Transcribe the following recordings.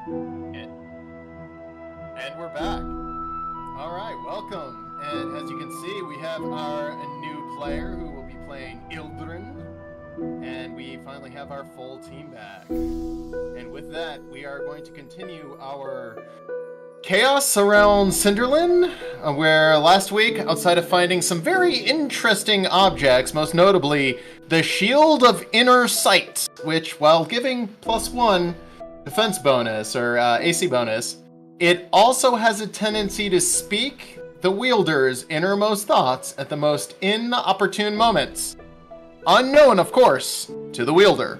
And, and we're back. All right, welcome. And as you can see, we have our new player who will be playing Ildren. And we finally have our full team back. And with that, we are going to continue our chaos around Cinderlin, where last week, outside of finding some very interesting objects, most notably the Shield of Inner Sight, which, while giving +1 defense bonus, or AC bonus, it also has a tendency to speak the wielder's innermost thoughts at the most inopportune moments. Unknown, of course, to the wielder.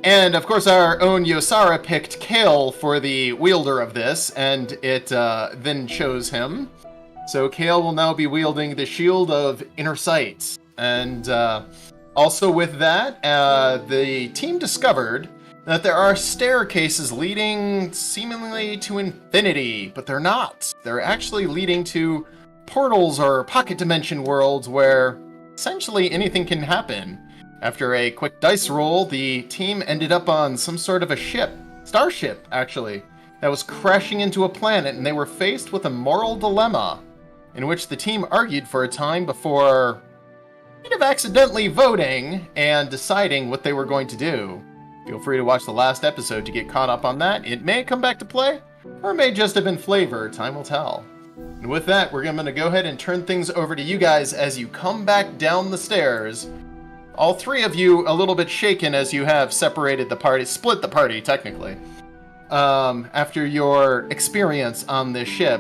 And, of course, our own Yosara picked Kale for the wielder of this, and it then chose him. So Kale will now be wielding the Shield of Inner Sight. And also with that, the team discovered that there are staircases leading seemingly to infinity, but they're not. They're actually leading to portals or pocket dimension worlds where essentially anything can happen. After a quick dice roll, the team ended up on some sort of a ship, starship actually, that was crashing into a planet, and they were faced with a moral dilemma in which the team argued for a time before kind of accidentally voting and deciding what they were going to do. Feel free to watch the last episode to get caught up on that. It may come back to play, or it may just have been flavor, time will tell. And with that, we're going to go ahead and turn things over to you guys as you come back down the stairs. All three of you a little bit shaken as you have separated the party, split the party, technically. After your experience on this ship,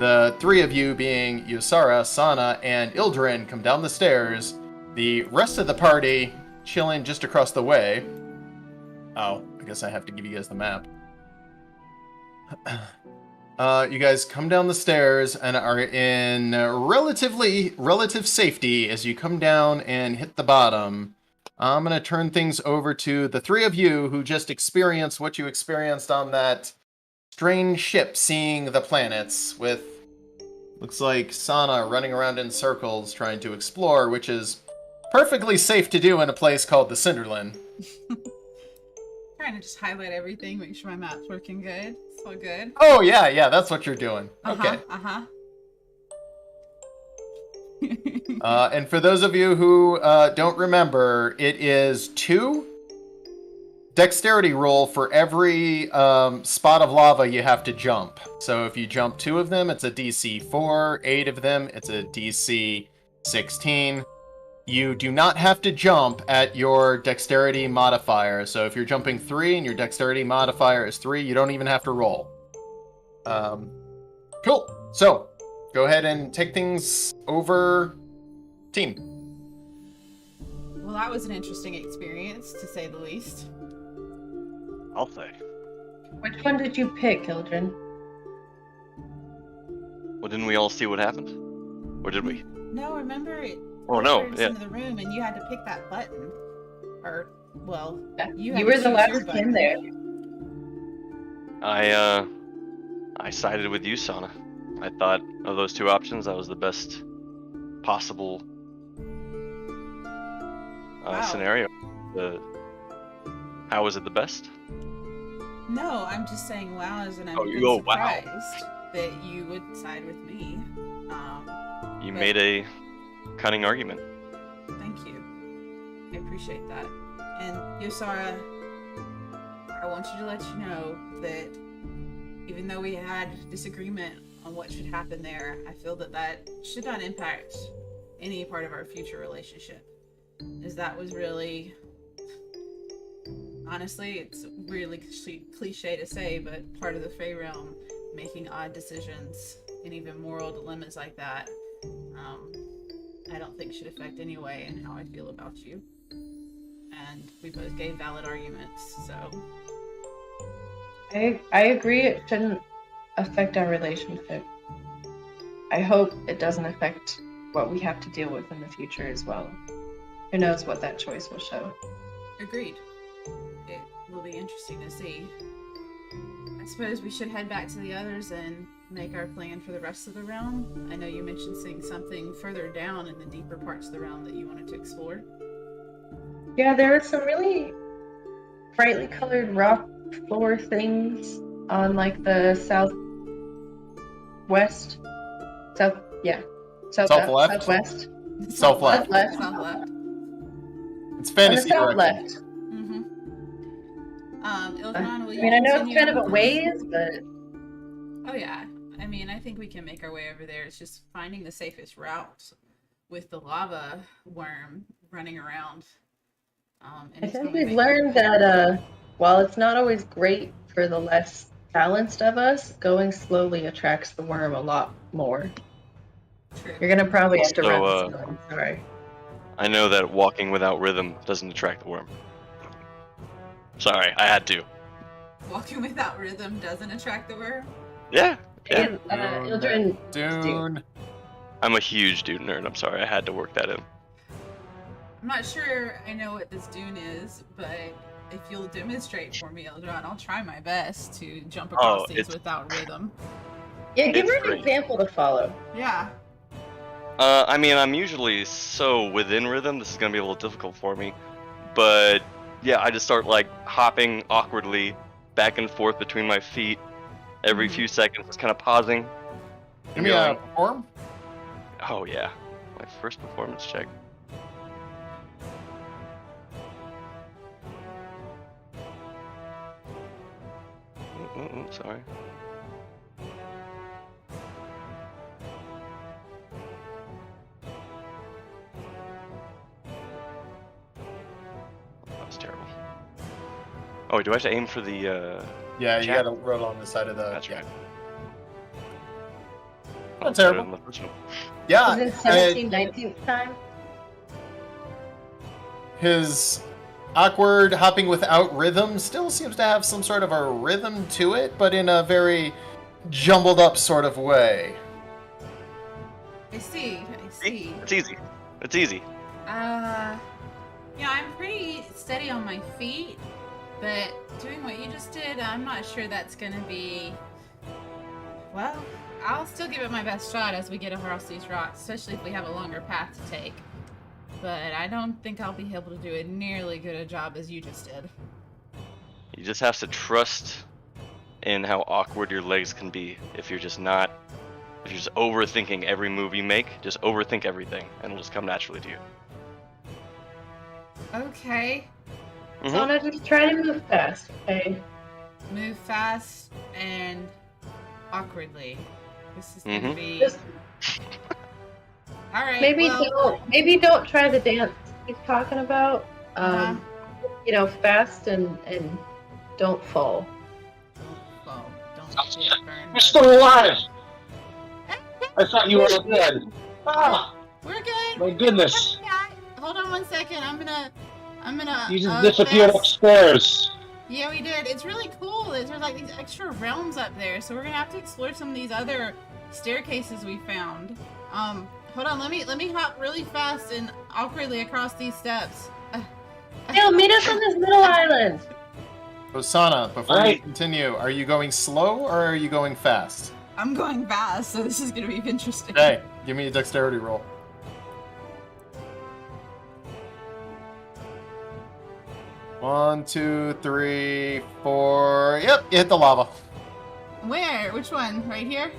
the three of you being Yosara, Sana, and Ildren come down the stairs. The rest of the party chilling just across the way. Oh, I guess I have to give you guys the map. You guys come down the stairs and are in relative safety as you come down and hit the bottom. I'm going to turn things over to the three of you who just experienced what you experienced on that strange ship, seeing the planets, with, looks like Sana running around in circles trying to explore, which is perfectly safe to do in a place called the Cinderlin. Trying to just highlight everything, make sure my map's working good. It's all good. Oh, yeah, that's what you're doing. Okay. And for those of you who don't remember, it is 2 dexterity roll for every spot of lava you have to jump. So if you jump 2 of them, it's a DC 4. 8 of them, it's a DC 16. You do not have to jump at your dexterity modifier. So if you're jumping 3 and your dexterity modifier is 3, you don't even have to roll. Cool. So go ahead and take things over, team. Well, that was an interesting experience, to say the least. I'll say. Which one did you pick, Ildren? Well, didn't we all see what happened? Or did we? No, remember it. Oh no! Yeah. Into the room, and you had to pick that button. Or, well, you were the last in there. I sided with you, Sana. I thought of those 2 options, that was the best possible scenario. How was it the best? No, I'm just saying wow, as in I'm surprised that you would side with me. You made a cunning argument. Thank you. I appreciate that. And Yosara, I want you to let you know that even though we had disagreement on what should happen there, I feel that that should not impact any part of our future relationship. As that was really, honestly, it's really cliche to say, but part of the Fey realm, making odd decisions and even moral dilemmas like that, I don't think should affect any way in how I feel about you. And we both gave valid arguments, so. I agree it shouldn't affect our relationship. I hope it doesn't affect what we have to deal with in the future as well. Who knows what that choice will show. Agreed. It will be interesting to see. I suppose we should head back to the others and make our plan for the rest of the realm. I know you mentioned seeing something further down in the deeper parts of the realm that you wanted to explore. Yeah, there are some really brightly colored rock floor things on like the southwest, South-left? southwest, South left. South left. It's on the fantasy south direction. left. Mm-hmm. I Ildron, will you mean, I know it's continue kind of a on? ways, but Oh yeah. I mean, I think we can make our way over there. It's just finding the safest route with the lava worm running around. I Anytime think we we've make- learned that while it's not always great for the less balanced of us, going slowly attracts the worm a lot more. True. You're gonna probably have to Also, run this one. Sorry. I know that walking without rhythm doesn't attract the worm. Sorry, I had to. Walking without rhythm doesn't attract the worm. Yeah. Yeah. And, Ildren, Dune. I'm a huge Dune nerd. I'm sorry, I had to work that in. I'm not sure I know what this dune is, but if you'll demonstrate for me, Ildron, I'll try my best to jump across these it's- without rhythm. yeah, give It's her an great. example to follow. Yeah. I mean, I'm usually so within rhythm, this is gonna be a little difficult for me. But yeah, I just start like hopping awkwardly back and forth between my feet every few seconds, just kind of pausing. Give me a perform. Oh yeah, my first performance check. Sorry. That was terrible. Oh, do I have to aim for the? Yeah, you Jack. gotta roll on the side of the. That's right. Not Better terrible. than the first one. Yeah, Is it 17th, 19th time? his awkward hopping without rhythm still seems to have some sort of a rhythm to it, but in a very jumbled up sort of way. I see. See? It's easy. It's easy. Yeah, I'm pretty steady on my feet, but doing what you just did, I'm not sure that's gonna be. Well, I'll still give it my best shot as we get across these rocks, especially if we have a longer path to take. But I don't think I'll be able to do a nearly good a job as you just did. You just have to trust in how awkward your legs can be if you're just not. If you're just overthinking every move you make, just overthink everything, and it'll just come naturally to you. Okay. Mhm. So I just try to move fast, okay? Move fast and awkwardly. This is gonna Mhm. be. Just Alright. maybe don't try the dance he's talking about. Uh-huh. You know, fast and don't fall. Well, don't get burned. You're still alive! I thought you were dead. Ah, We're good. my goodness. Hold on one second. I'm gonna. You just disappeared fast- upstairs. Yeah, we did. It's really cool. There's like these extra realms up there, so we're gonna have to explore some of these other staircases we found. Hold on. Let me hop really fast and awkwardly across these steps. Dale, meet us on this middle island. Osana, before you Alright. continue, are you going slow or are you going fast? I'm going fast, so this is gonna be interesting. Okay, give me a dexterity roll. One, two, three, four. Yep, you hit the lava. Where? Which one? Right here?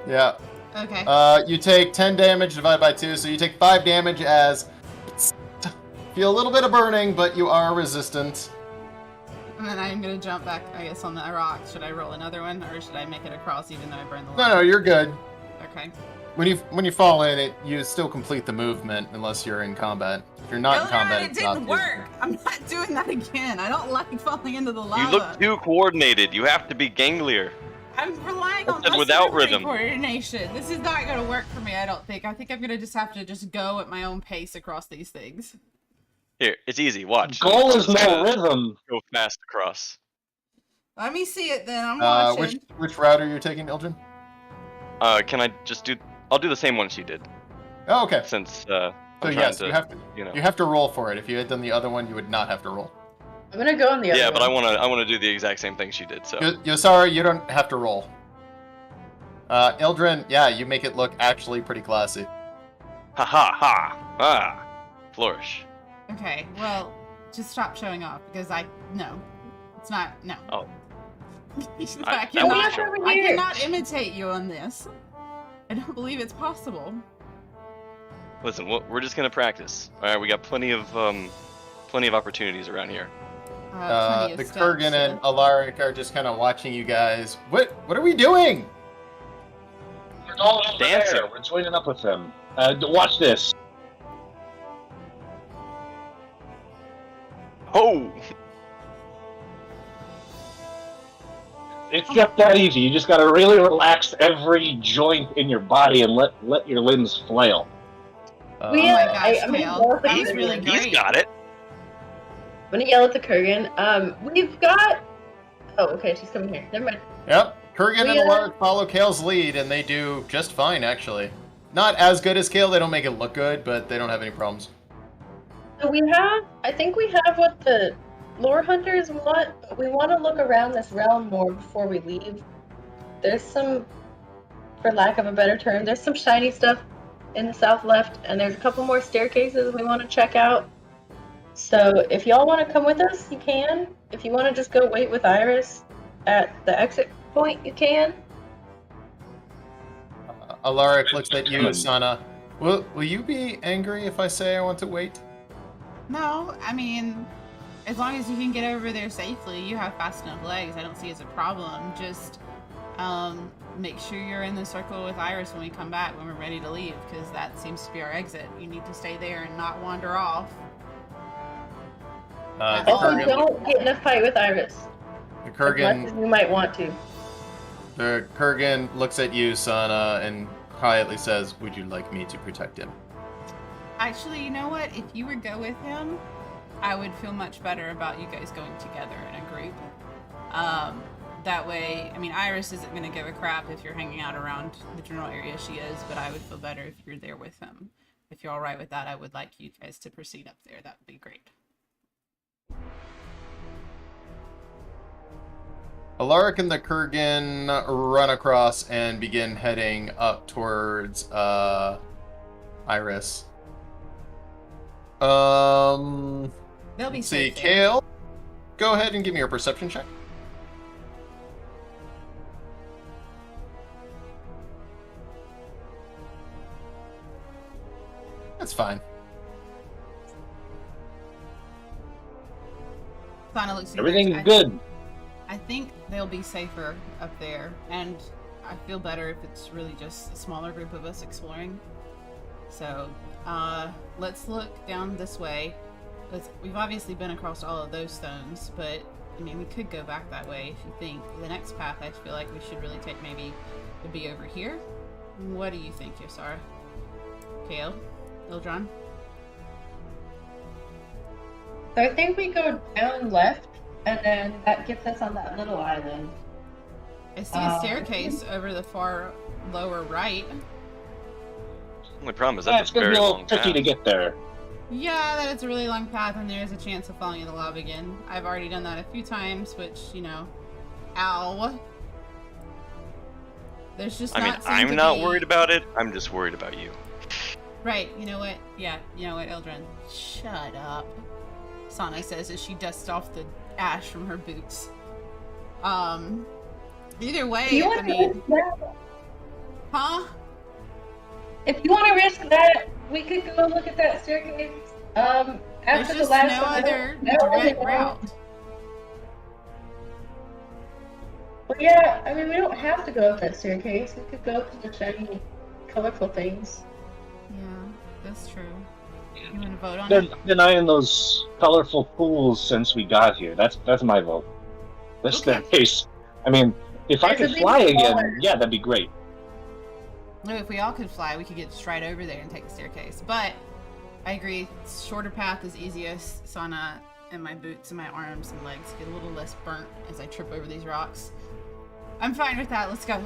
Yeah. Okay. You take 10 damage divided by 2, so you take 5 damage as feel a little bit of burning, but you are resistant. And then I'm gonna jump back, I guess, on the rock. Should I roll another one, or should I make it across even though I burn the No, lava? no, you're good. Okay. When you fall in, you still complete the movement unless you're in combat. If you're not in combat, it it's not didn't work. I'm not doing that again. I don't like falling into the lava. You look too coordinated. You have to be ganglier. I'm relying on Said muscle without memory rhythm. coordination. This is not going to work for me, I don't think. I think I'm going to just have to just go at my own pace across these things. Here, it's easy. Watch. Goal is Just no gotta rhythm. Go fast across. Let me see it then. I'm watching. Which route are you taking, Ildren? Can I just do? I'll do the same one she did. Oh, okay. Since So I'm yes, trying you to, have to you have to roll for it. If you had done the other one, you would not have to roll. I'm gonna go on the other Yeah, one. but I wanna do the exact same thing she did. So Yosara, you don't have to roll. Ildren, yeah, you make it look actually pretty classy. ha ha ha ah, flourish. Okay, well, just stop showing off because no. It's not, no. Oh. I that would cannot, show. over I here. cannot imitate you on this. I don't believe it's possible. Listen, we're just gonna practice. All right, we got plenty of opportunities around here. Plenty of The steps, Kurgan and Alaric are just kind of watching you guys. What are we doing? We're going over Dancing. there. We're joining up with them. Watch this. Oh, It's just that easy. You just gotta really relax every joint in your body and let your limbs flail. Oh my gosh, I'm gonna Kale. yell at the That was really Kurgan. great. he's got it. I'm gonna yell at the Kurgan. We've got. Oh, okay, she's coming here. Never mind. Yep, Kurgan We, and Alaric follow Kale's lead, and they do just fine, actually. Not as good as Kale, they don't make it look good, but they don't have any problems. So I think we have what the lore hunters want, but we want to look around this realm more before we leave. There's some, for lack of a better term, there's some shiny stuff in the south left, and there's a couple more staircases we want to check out. So if y'all want to come with us, you can. If you want to just go wait with Iris at the exit point, you can. Alaric looks at you, Sana. Will you be angry if I say I want to wait? No, I mean, as long as you can get over there safely, you have fast enough legs. I don't see it as a problem. Just make sure you're in the circle with Iris when we come back, when we're ready to leave, because that seems to be our exit. You need to stay there and not wander off. The Also, Kurgan, don't get in a fight with Iris. the As much Kurgan, as you might want to. the Kurgan looks at you, Sana, and quietly says, "Would you like me to protect him?" Actually, you know what? If you would go with him, I would feel much better about you guys going together in a group. That way, I mean, Iris isn't going to give a crap if you're hanging out around the general area she is, but I would feel better if you're there with him. If you're alright with that, I would like you guys to proceed up there. That would be great. Alaric and the Kurgan run across and begin heading up towards Iris. They'll be Let's see, safe there. Kale, go ahead and give me your perception check. That's fine. Sana looks at you Everything's guys. good. I think they'll be safer up there, and I feel better if it's really just a smaller group of us exploring. So, let's look down this way. We've obviously been across all of those stones, but I mean, we could go back that way if you think. The next path I feel like we should really take maybe would be over here. What do you think, Yosara? Kale? Ildron? So I think we go down left, and then that gets us on that little island. I see a staircase over the far lower right. Only problem is Yeah, that's it's a gonna be very a little long tricky path. to get there. Yeah, that it's a really long path, and there's a chance of falling in the lava again. I've already done that a few times, which, you know, ow. There's just I mean, not seem I'm to not be- worried about it. I'm just worried about you. Right, you know what? Yeah, you know what, Ildren? Shut up. Sana says as she dusts off the ash from her boots. Either way, Do you I want to mean, risk that? huh? If you want to risk that, we could go look at that staircase. There's After the just last no one, other I don't really direct know. route. Well, yeah, I mean, we don't have to go up that staircase. We could go to the shiny, colorful things. Yeah, that's true. You want to vote on Been it? denying those colorful pools since we got here. That's my vote. This Okay. staircase. I mean, if I It's a could bit fly smaller. again, yeah, that'd be great. No, if we all could fly, we could get just right over there and take the staircase. But I agree, shorter path is easiest. Sana and my boots and my arms and legs get a little less burnt as I trip over these rocks. I'm fine with that. Let's go.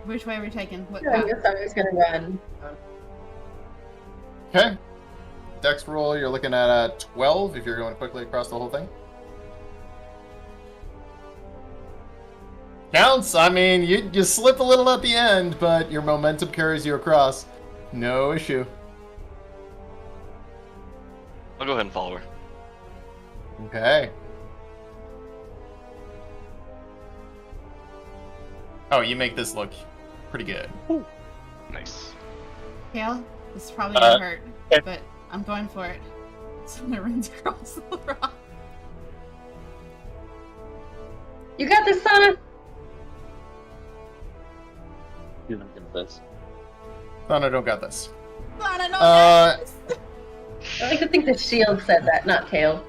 Which way are we taking? What Yeah, path? your summer's gonna run. Okay. Dex roll, you're looking at a 12 if you're going quickly across the whole thing. Counts. I mean, you slip a little at the end, but your momentum carries you across. No issue. I'll go ahead and follow her. Okay. Oh, you make this look pretty good. Nice. Kale, this is probably gonna hurt, okay. but I'm going for it. So it runs across the rock. You got this, Sana. You don't get this. Thana don't got this. Sana, no, Uh, I like to think the shield said that, not Kale.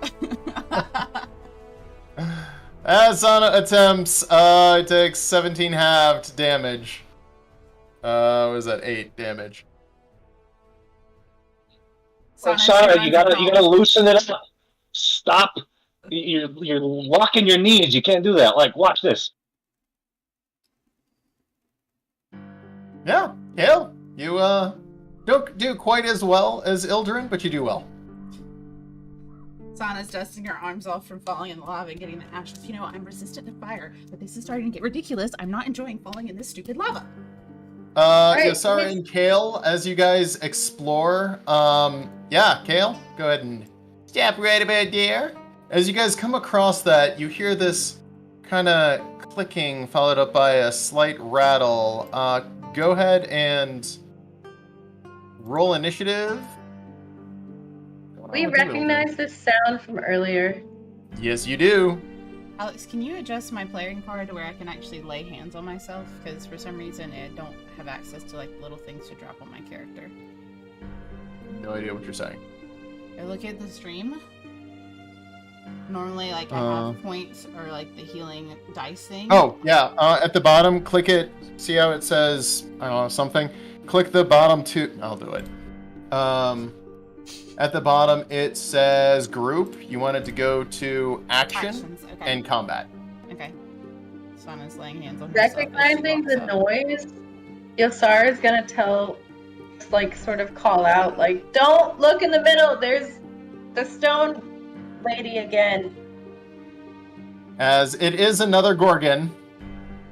As Thana attempts, it takes 17 halved damage. What is that? 8 damage. Sarah, you gotta loosen it up. Stop. You're locking your knees. You can't do that. Like, watch this. Yeah, Kale, you don't do quite as well as Ildren, but you do well. Sana's dusting her arms off from falling in the lava and getting the ashes. You know, I'm resistant to fire, but this is starting to get ridiculous. I'm not enjoying falling in this stupid lava. Yosara and Kale, as you guys explore, yeah, Kale, go ahead and step right about there. As you guys come across that, you hear this kind of clicking followed up by a slight rattle. Go ahead and roll initiative. We recognize this sound from earlier. Yes, you do. Alex, can you adjust my playing card to where I can actually lay hands on myself? Because for some reason I don't have access to like little things to drop on my character. No idea what you're saying. I look at the stream. Normally, like, I have points or like the healing dice thing. Oh, yeah. At the bottom, click it. See how it says, I don't know, something? Click the bottom two. I'll do it. At the bottom, it says group. You want it to go to action Actions, okay. and combat. Okay. Sana's laying hands on herself. Recognizing the noise, Yosara is gonna sort of call out, like, don't look in the middle, there's the stone lady again. As it is another Gorgon,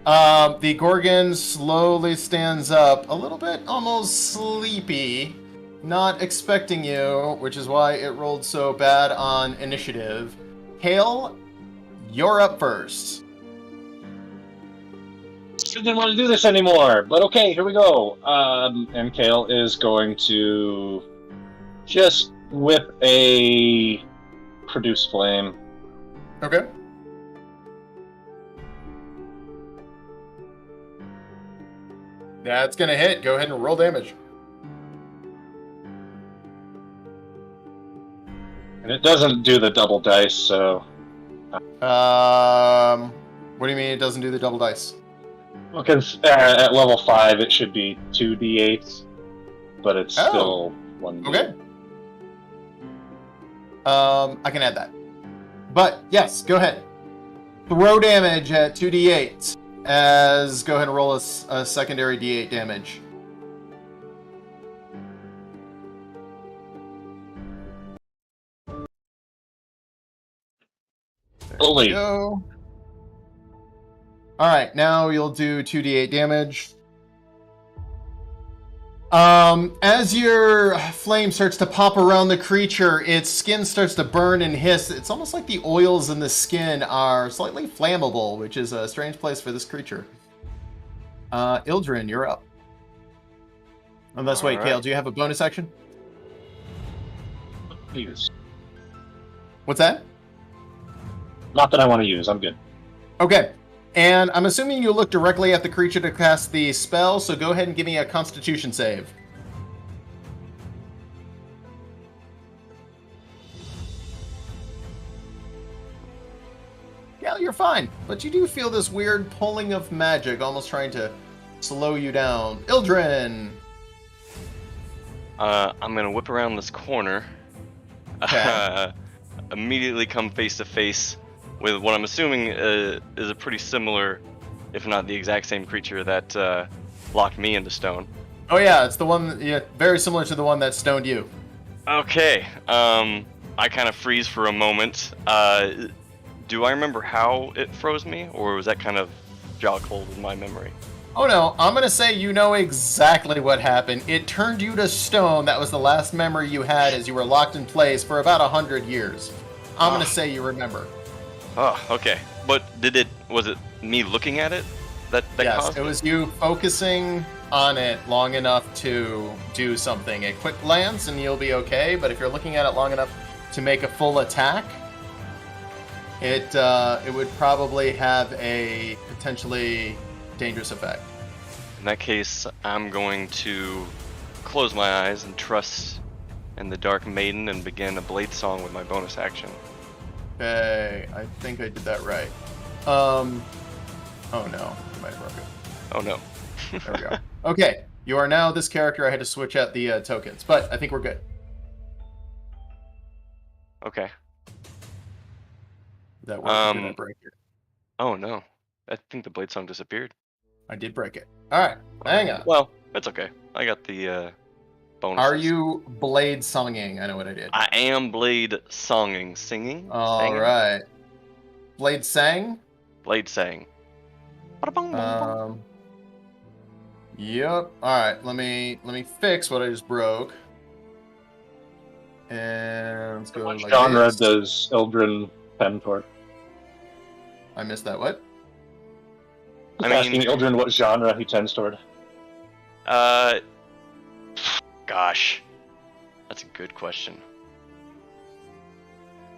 the Gorgon slowly stands up, a little bit almost sleepy, not expecting you, which is why it rolled so bad on initiative. Kale, you're up first. Didn't want to do this anymore, but okay, here we go. And Kale is going to just whip a produce flame. Okay. That's gonna hit. Go ahead and roll damage. And it doesn't do the double dice, so... What do you mean it doesn't do the double dice? Because at level 5 it should be 2d8s, but it's still 1d8. Okay. I can add that. But, yes, go ahead. Throw damage at 2d8. Go ahead and roll a secondary d8 damage. Holy. Go. Alright, now you'll do 2d8 damage. As your flame starts to pop around the creature, its skin starts to burn and hiss. It's almost like the oils in the skin are slightly flammable, which is a strange place for this creature. Ildren, you're up. Unless, wait, Alright. Kale, do you have a bonus action? Use. What's that? Not that I want to use, I'm good. Okay. And I'm assuming you look directly at the creature to cast the spell, so go ahead and give me a Constitution save. Yeah, you're fine, but you do feel this weird pulling of magic, almost trying to slow you down. Ildren! I'm gonna whip around this corner. Okay. Immediately come face to face with what I'm assuming is a pretty similar, if not the exact same creature that locked me into stone. Oh yeah, it's the one, yeah, very similar to the one that stoned you. Okay, I kind of freeze for a moment. Do I remember how it froze me, or was that kind of jog hold in my memory? Oh no, I'm gonna say you know exactly what happened. It turned you to stone. That was the last memory you had as you were locked in place for about 100 years. I'm gonna say you remember. Oh, okay. But was it me looking at it? That Yes, caused it was you focusing on it long enough to do something. A quick glance and you'll be okay, but if you're looking at it long enough to make a full attack, it would probably have a potentially dangerous effect. In that case, I'm going to close my eyes and trust in the Dark Maiden and begin a blade song with my bonus action. Okay, I think I did that right. Oh no, I might have broke it. Oh no. There we go. Okay, you are now this character. I had to switch out the tokens, but I think we're good. Okay. Did that work? Or did I break it? Oh no. I think the blade song disappeared. I did break it. All right, hang on. Well, that's okay. I got the bonuses. Are you blade songing? I know what I did. I am blade singing. All Singing? right. Blade sang. Blade sang. Yep. All right. Let me fix what I just broke. And let's go What like genre this. does Ildren pen toward? I missed that. What? I Just asking mean- Ildren what genre he tends toward. Gosh, that's a good question.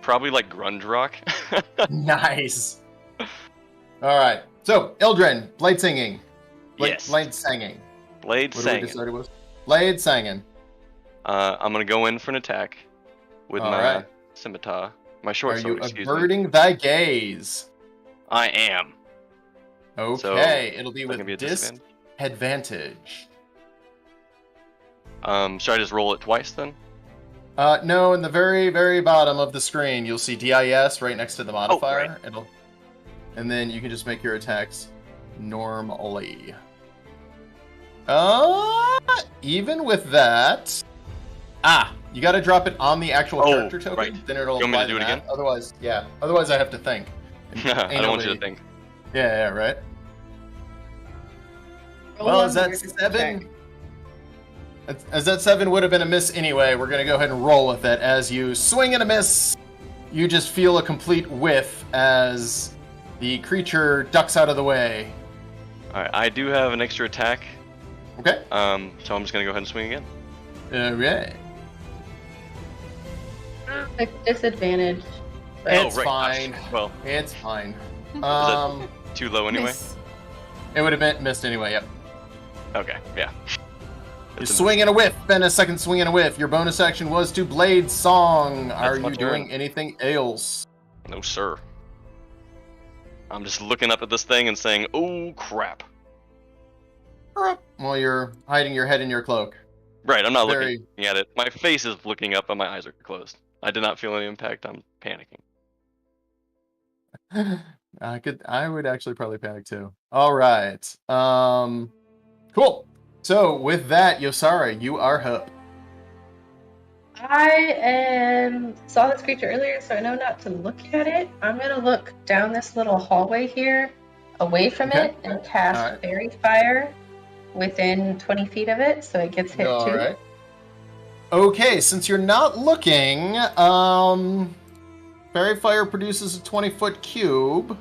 Probably like grunge rock. Nice. All right. So, Ildren, blade singing. Yes. Blade singing. Blade What did we singing. decide it was? Blade singing. I'm gonna go in for an attack with All my right. scimitar, my short Are sword. you Excuse me. averting thy gaze? I am. Okay, it'll be Is that gonna with be a disadvantage? disadvantage. Should I just roll it twice then? No, in the very, very bottom of the screen, you'll see DIS right next to the modifier. right. And then you can just make your attacks normally. Even with that, you got to drop it on the actual character token. Right. Then it'll You want me to apply do it that. again? Otherwise, yeah. Otherwise, I have to think. I don't want you to think. Yeah, right. Roll Well, on is that your 7? check. As that 7 would have been a miss anyway, we're going to go ahead and roll with it. As you swing and a miss, you just feel a complete whiff as the creature ducks out of the way. All right, I do have an extra attack. Okay? So I'm just gonna go ahead and swing again. Alright. Like, disadvantage. But It's right. fine. Well, It's fine. that- too low anyway. Miss. It would have been missed anyway, yep. Okay, yeah. You It's a swing and a whiff, then a second swing and a whiff. Your bonus action was to blade song. Are my you turn. doing anything else? No, sir. I'm just looking up at this thing and saying, "Oh crap!" While you're hiding your head in your cloak. Right, I'm not Very- looking at it. My face is looking up, and my eyes are closed. I did not feel any impact. I'm panicking. I would actually probably panic too. All right. Cool. So with that, Yosara, you are up. I saw this creature earlier, so I know not to look at it. I'm gonna look down this little hallway here, away from Okay. it, and cast Alright. Fairy Fire within 20 feet of it, so it gets hit All too. right. Okay, since you're not looking, Fairy Fire produces a 20-foot cube.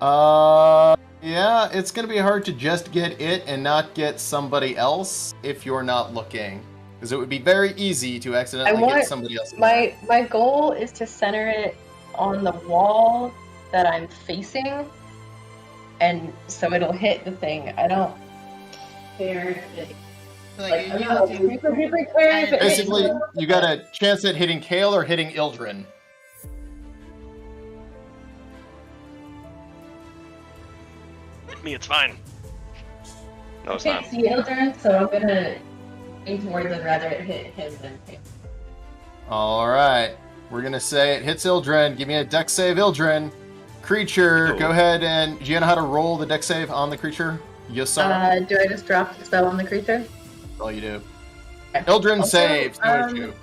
Yeah, it's gonna be hard to just get it and not get somebody else if you're not looking. Because it would be very easy to accidentally want get somebody else in there. My goal is to center it on the wall that I'm facing, and so it'll hit the thing. I don't care. Like, I'm not super clear if it hits Basically, them. you got a chance at hitting Kale or hitting Ildren. Me, it's fine. No, I it's can't not. see Ildren, so I'm gonna aim towards it rather it hit him than him. All right, we're gonna say it hits Ildren. Give me a dex save, Ildren. Creature, Oh. go ahead and do you know how to roll the dex save on the creature? Yosara, Do I just drop the spell on the creature? that's all you do. Ildren Also, saves, no issue.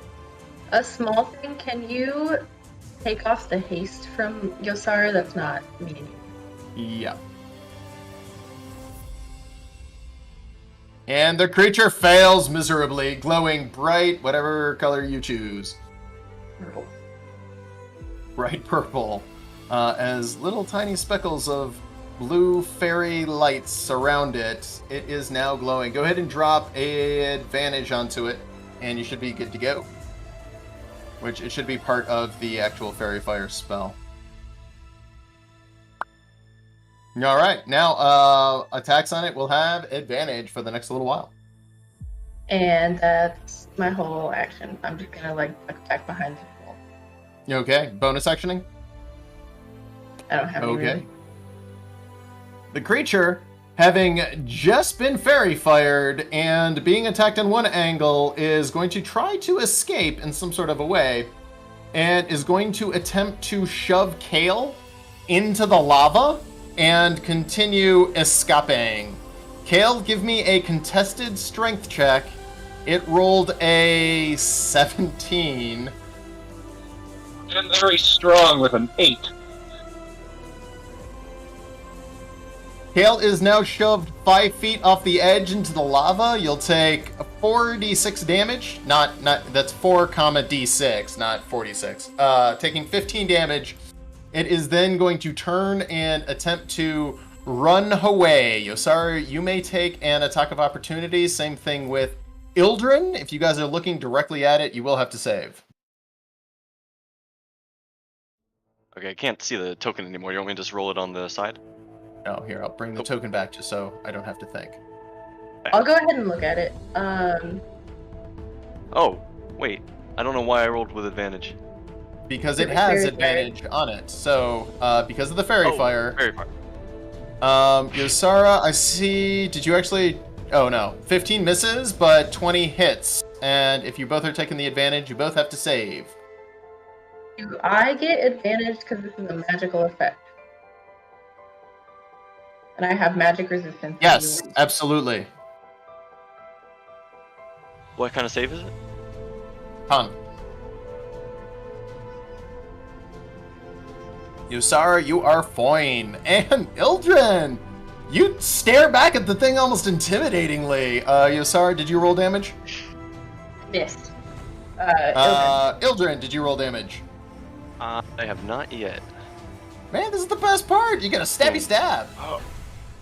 A small thing, can you take off the haste from Yosara? That's not me. Yeah. And the creature fails miserably, glowing bright, whatever color you choose. Bright purple. As little tiny speckles of blue fairy lights surround it. It is now glowing. Go ahead and drop a advantage onto it, and you should be good to go. Which it should be part of the actual fairy fire spell. All right, now attacks on it will have advantage for the next little while. And that's my whole action. I'm just gonna like attack behind the wall. You okay? Bonus actioning? I don't have any Okay. really. The creature, having just been fairy fired and being attacked in one angle, is going to try to escape in some sort of a way, and is going to attempt to shove Kale into the lava and continue escaping. Kale, give me a contested strength check. It rolled a 17. And very strong with an 8. Kale is now shoved 5 feet off the edge into the lava. You'll take 4d6 damage. That's 4 comma d6, not 46. Taking 15 damage. It is then going to turn and attempt to run away. Yosara, you may take an attack of opportunity. Same thing with Ildren. If you guys are looking directly at it, you will have to save. Okay, I can't see the token anymore. You want me to just roll it on the side? Oh, here, I'll bring the token back just so I don't have to think. I'll go ahead and look at it. Oh, wait. I don't know why I rolled with advantage. Because it The has fairy advantage on it. So, because of the fairy fire. Fairy fire. Yosara, I see. Did you actually? Oh no, 15 misses, but 20 hits. And if you both are taking the advantage, you both have to save. Do I get advantage because this is a magical effect? And I have magic resistance. Yes, absolutely. What kind of save is it? Con. Yosara, you are fine. And Ildren, you stare back at the thing almost intimidatingly. Yosara, did you roll damage? Missed. Ildren, did you roll damage? I have not yet. Man, this is the best part. You get a stabby stab. Oh,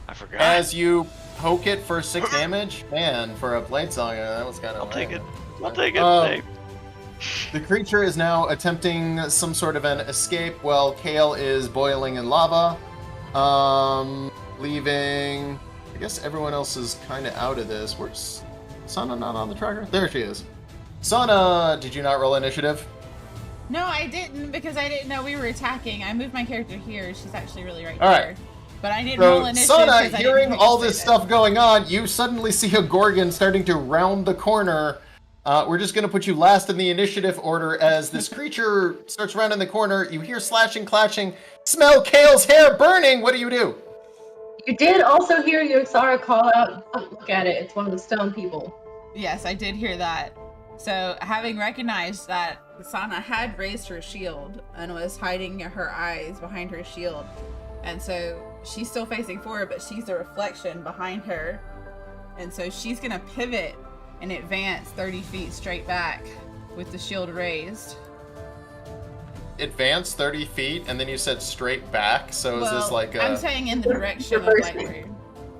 I forgot. As you poke it for 6 damage. Man, for a blade song, that was kind of I'll take lame. it. I'll take it. Hey. The creature is now attempting some sort of an escape while Kale is boiling in lava. Leaving... I guess everyone else is kind of out of this. Where's Sana not on the tracker? There she is. Sana, did you not roll initiative? No, I didn't because I didn't know we were attacking. I moved my character here. She's actually really right All right. there. But I didn't roll So, initiative. Sana, 'cause I didn't hearing pick all a this status. stuff going on, you suddenly see a Gorgon starting to round the corner. We're just going to put you last in the initiative order as this creature starts rounding the corner. You hear slashing, clashing, smell Kale's hair burning. What do you do? You did also hear Yosara call out, "Don't look at it, it's one of the stone people." Yes, I did hear that. So, having recognized that Sana had raised her shield and was hiding her eyes behind her shield, and so she's still facing forward, but she's the reflection behind her, and so she's gonna pivot and advance 30 feet straight back with the shield raised. Advance 30 feet, and then you said straight back, so is this like a... I'm saying in the direction of like where...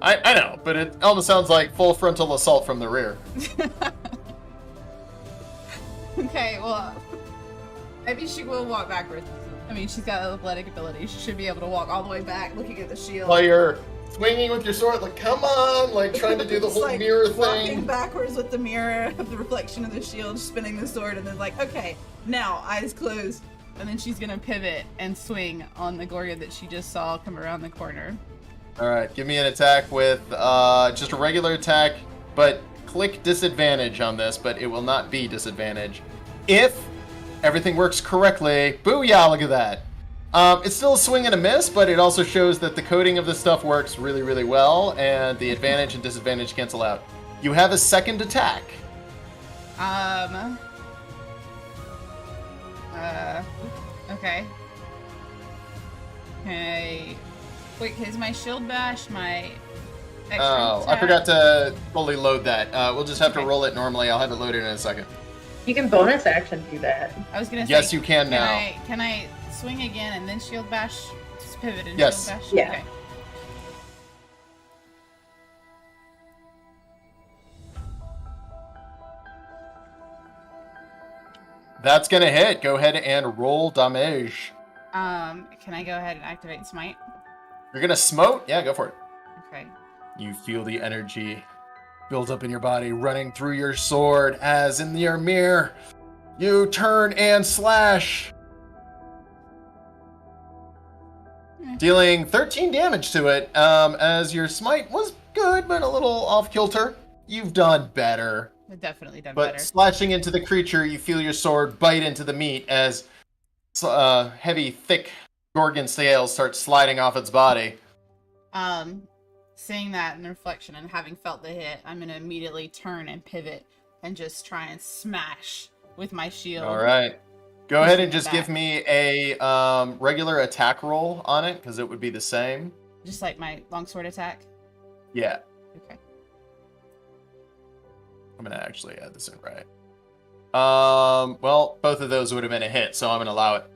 I know, but it almost sounds like full frontal assault from the rear. Okay, well, maybe she will walk backwards. I mean, she's got athletic ability. She should be able to walk all the way back, looking at the shield. While you're swinging with your sword, like, come on, like, trying to do the Just, whole like, mirror walking thing. backwards with the mirror of the reflection of the shield, spinning the sword, and then like, okay, now eyes closed, and then she's gonna pivot and swing on the Gorgon that she just saw come around the corner. All right, give me an attack with just a regular attack, but click disadvantage on this, but it will not be disadvantage. If everything works correctly, booyah, look at that. It's still a swing and a miss, but it also shows that the coding of this stuff works really, really well, and the advantage and disadvantage cancel out. You have a second attack. Okay. Okay. Wait, is my shield bash my extra Oh, I attack? forgot to fully load that. We'll just have to Okay. roll it normally. I'll have it loaded in a second. You can bonus action do that. I was gonna say. Yes, you can now. Can I swing again and then shield bash? Just pivot and Yes. shield bash? Yeah. Okay. That's gonna hit. Go ahead and roll damage. Can I go ahead and activate Smite? You're gonna smote? Yeah, go for it. Okay. You feel the energy build up in your body, running through your sword as in your mirror, you turn and slash. Dealing 13 damage to it, as your smite was good, but a little off kilter. You've done better. I've definitely done But better. slashing into the creature, you feel your sword bite into the meat as heavy, thick gorgon scales start sliding off its body. Seeing that in reflection and having felt the hit, I'm gonna immediately turn and pivot and just try and smash with my shield. All right. Go ahead and Pushing it just give back. me a regular attack roll on it, because it would be the same. Just like my longsword attack. Yeah. Okay. I'm going to actually add this in right. Well, both of those would have been a hit, so I'm going to allow it.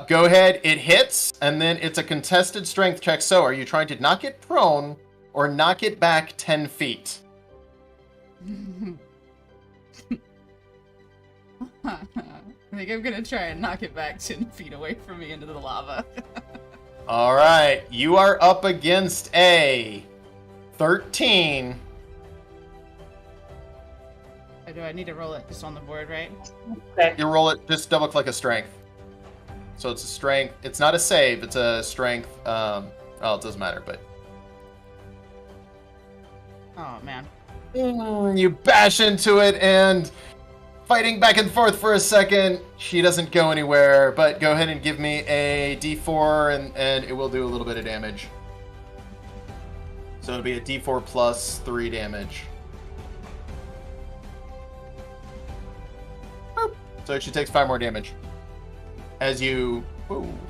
Go ahead. It hits, and then it's a contested strength check. So are you trying to knock it prone or knock it back 10 feet? I think I'm gonna try and knock it back 10 feet away from me into the lava. All right. You are up against a 13. Or do I need to roll it just on the board, right? Okay. You roll it, just double click a strength. So it's a strength. It's not a save, it's a strength. Oh, it doesn't matter, but. Oh, man. You bash into it and fighting back and forth for a second. She doesn't go anywhere, but go ahead and give me a d4 and it will do a little bit of damage. So it'll be a d4 plus 3 damage. Boop. So she takes 5 more damage. As you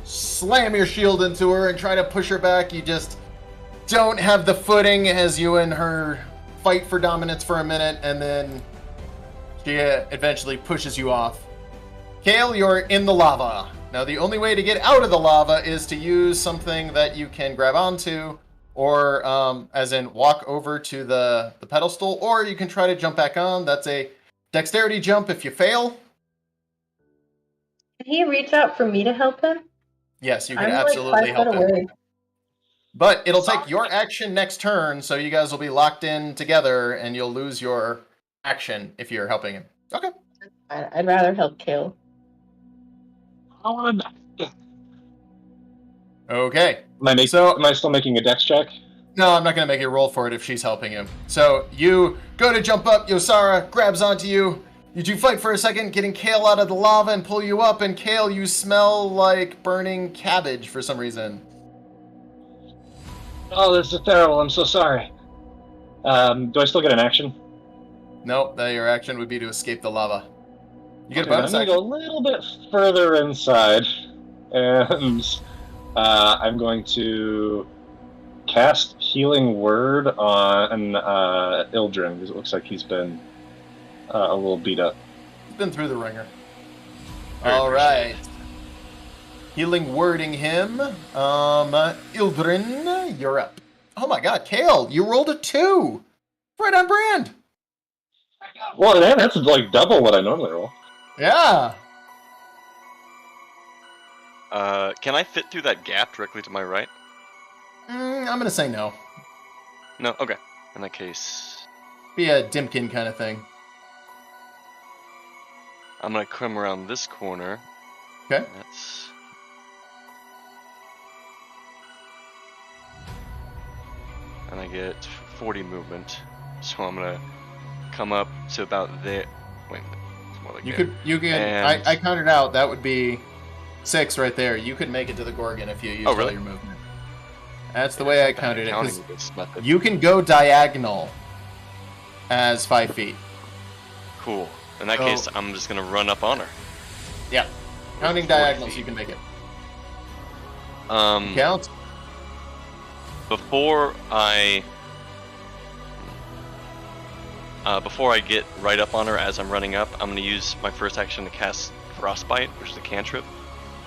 slam your shield into her and try to push her back, you just don't have the footing as you and her fight for dominance for a minute, and then she eventually pushes you off. Kale, you're in the lava. Now, the only way to get out of the lava is to use something that you can grab onto, or as in walk over to the pedestal, or you can try to jump back on. That's a dexterity jump if you fail. Can he reach out for me to help him? Yes, you can I'm absolutely like 5 help foot him. away. But it'll take your action next turn, so you guys will be locked in together, and you'll lose your action if you're helping him. Okay. I'd rather help Kale. Okay. Am I still making a dex check? No, I'm not going to make you roll for it if she's helping him. So you go to jump up, Yosara grabs onto you. You two fight for a second, getting Kale out of the lava and pull you up, and Kale, you smell like burning cabbage for some reason. Oh, this is terrible. I'm so sorry. Do I still get an action? Nope, your action would be to escape the lava. You get a Okay, bonus I'm going to action. go a little bit further inside, and I'm going to cast Healing Word on Ildren, because it looks like he's been a little beat up. He's been through the ringer. Very All right. appreciated. Healing wording him. Ildren, you're up. Oh my god, Kale, you rolled a 2! Right on brand! Well, man, that's like double what I normally roll. Yeah! Can I fit through that gap directly to my right? I'm gonna say no. No? Okay. In that case, Be a Dimkin kind of thing. I'm gonna come around this corner. Okay. That's... And I get 40 movement. So I'm gonna come up to about there. Wait, it's more like there. You can, And- I counted out, that would be 6 right there. You could make it to the Gorgon if you used all really? your movement. That's the way I counted it, 'cause Counting this method. you can go diagonal as 5 feet. Cool. In that So- case, I'm just gonna run up on her. Yeah. Counting 40 diagonals, feet. you can make it. Um, Count. before I get right up on her as I'm running up, I'm gonna use my first action to cast Frostbite, which is a cantrip.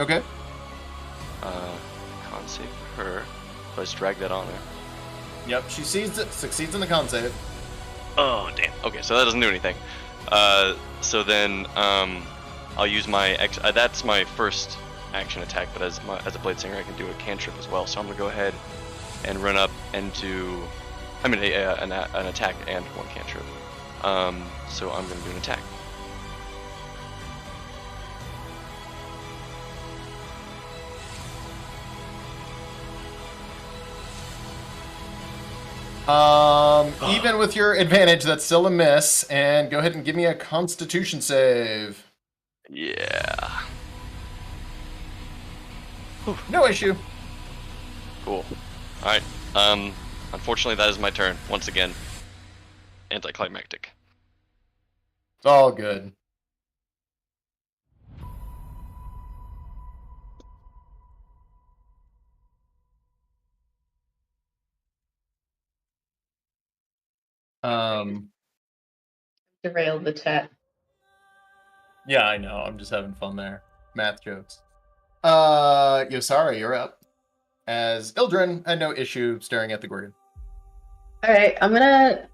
Okay. Con save for her. So I just drag that on her. Yep, she succeeds in the con save. Oh damn. Okay, so that doesn't do anything. So then I'll use my that's my first action attack, but as a blade singer, I can do a cantrip as well. So I'm gonna go ahead and run up and do, an attack and one cantrip. So I'm gonna do an attack. Even with your advantage, that's still a miss. And go ahead and give me a Constitution save. Yeah. No issue. Cool. All right. Unfortunately, that is my turn once again. Anticlimactic. It's all good. Derailed the chat. Yeah, I know. I'm just having fun there. Math jokes. Yosara, you're up. As Ildren had no issue staring at the Gorgon. Alright, I'm gonna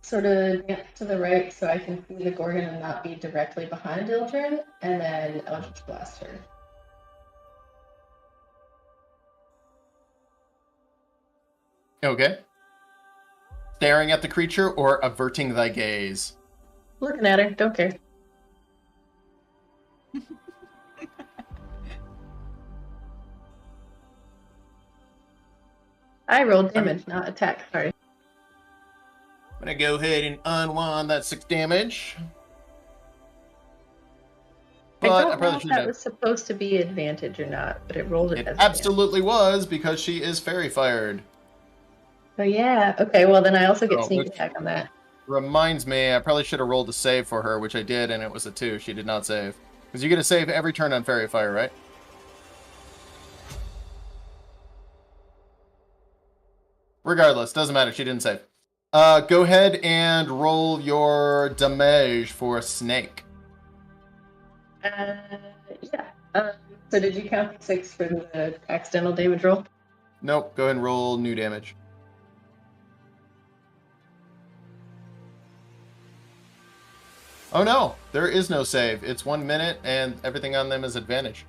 sort of get to the right so I can see the Gorgon and not be directly behind Ildren, and then Eldritch Blast her. Okay. Staring at the creature or averting thy gaze? Looking at her, don't care. I rolled damage, not attack. Sorry. I'm gonna go ahead and unwind that 6 damage. I But don't I know probably if should that have. was supposed to be advantage or not, but it rolled it It as absolutely was because she is fairy fired. Oh yeah. Okay. Well, then I also get Oh, sneak which- attack on that. Reminds me, I probably should have rolled a save for her, which I did, and it was a 2. She did not save. Because you get a save every turn on fairy fire, right? Regardless, doesn't matter. She didn't save. Go ahead and roll your damage for a snake. Yeah. So did you count 6 for the accidental damage roll? Nope. Go ahead and roll new damage. Oh no, there is no save. It's 1 minute, and everything on them is advantage.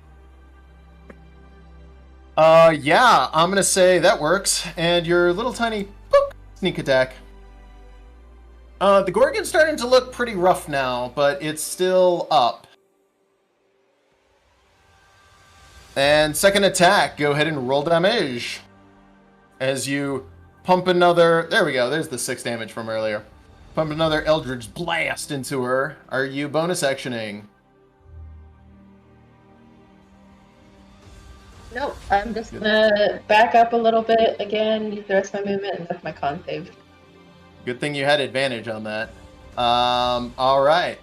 Yeah, I'm gonna say that works. And your little tiny boop, sneak attack. The Gorgon's starting to look pretty rough now, but it's still up. And second attack, go ahead and roll damage. As you pump another... There we go, there's the 6 damage from earlier. Pump another Eldritch Blast into her. Are you bonus actioning? Nope. I'm just gonna back up a little bit again, use the rest of my movement, and that's my con save. Good thing you had advantage on that. Alright.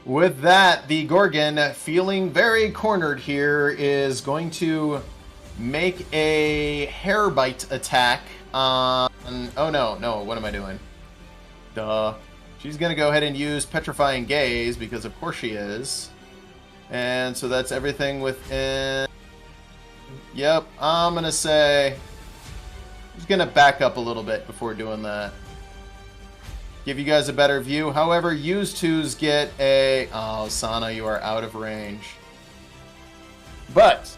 With that, the Gorgon, feeling very cornered here, is going to make a hair bite attack on... Oh no, what am I doing? Duh. She's gonna go ahead and use Petrifying Gaze, because of course she is. And so that's everything within... Yep, I'm gonna say... I'm just gonna back up a little bit before doing that. Give you guys a better view. However, yous twos get a... Oh, Sana, you are out of range. But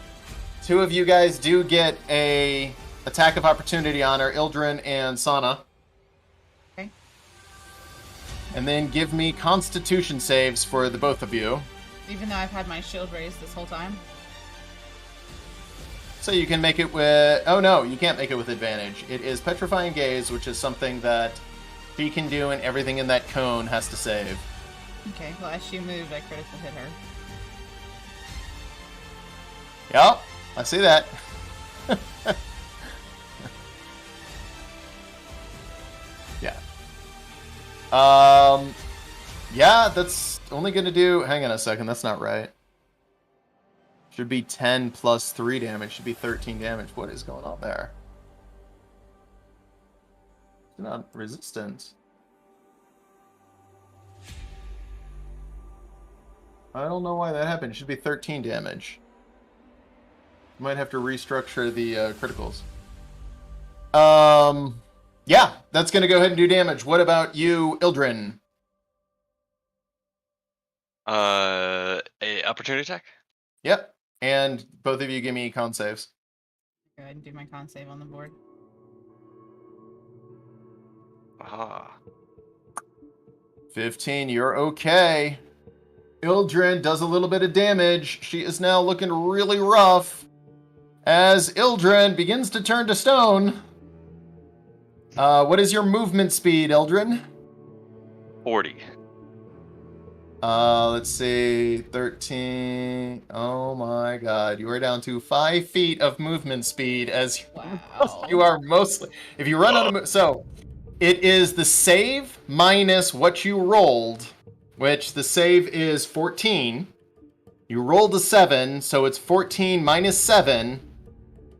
2 of you guys do get a attack of opportunity on her, Ildren and Sana. Okay. And then give me Constitution saves for the both of you. Even though I've had my shield raised this whole time. So you can make it with... Oh no, you can't make it with advantage. It is Petrifying Gaze, which is something that she can do, and everything in that cone has to save. Okay, well, as she moved, I critically hit her. Yep, I see that. Yeah. Yeah, that's only gonna do... Hang on a second, that's not right. Should be 10 plus 3 damage. Should be 13 damage. What is going on there? It's not resistant. I don't know why that happened. It should be 13 damage. Might have to restructure the criticals. Yeah, that's gonna go ahead and do damage. What about you, Ildren? A opportunity attack? Yep. And both of you give me con saves. Go ahead and do my con save on the board. Ah. 15, you're okay. Ildren does a little bit of damage. She is now looking really rough. As Ildren begins to turn to stone. What is your movement speed, Ildren? 40. Let's see, 13. Oh my god, you are down to 5 feet of movement speed as Wow. you are mostly. If you run out of so it is the save minus what you rolled, which the save is 14. You rolled a 7, so it's 14 minus 7,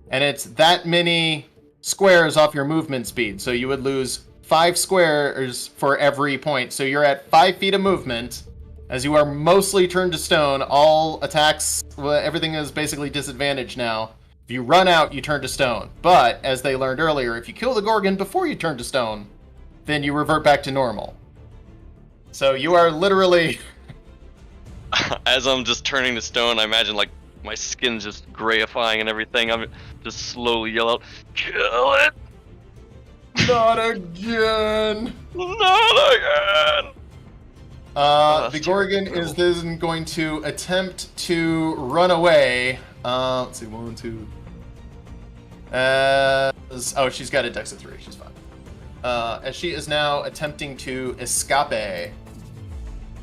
and it's that many squares off your movement speed. So you would lose 5 squares for every point. So you're at 5 feet of movement. As you are mostly turned to stone, all attacks, everything is basically disadvantaged now. If you run out, you turn to stone. But, as they learned earlier, if you kill the Gorgon before you turn to stone, then you revert back to normal. So you are literally... As I'm just turning to stone, I imagine like my skin's just grayifying and everything. I'm just slowly yell out, "Kill it! Not again! Not again!" The Gorgon is then going to attempt to run away. Let's see, 1, 2. Oh, she's got a dex of 3. She's fine. As she is now attempting to escape.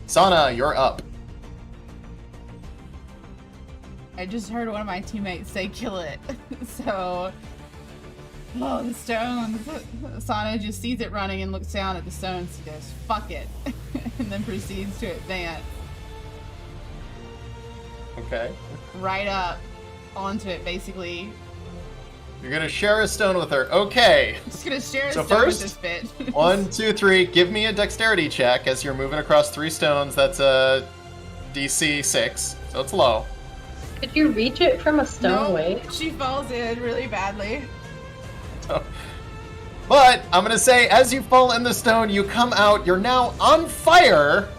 Sana, you're up. I just heard one of my teammates say kill it. So, oh, the stones. Sana just sees it running and looks down at the stones and goes, fuck it. And then proceeds to advance Okay. right up onto it, basically. You're going to share a stone with her. Okay. I'm just gonna share a So stone first, with this bitch. 1, 2, 3. Give me a dexterity check as you're moving across 3 stones. That's a DC 6, so it's low. Could you reach it from a stone No, away? she falls in really badly. But I'm going to say, as you fall in the stone, you come out. You're now on fire.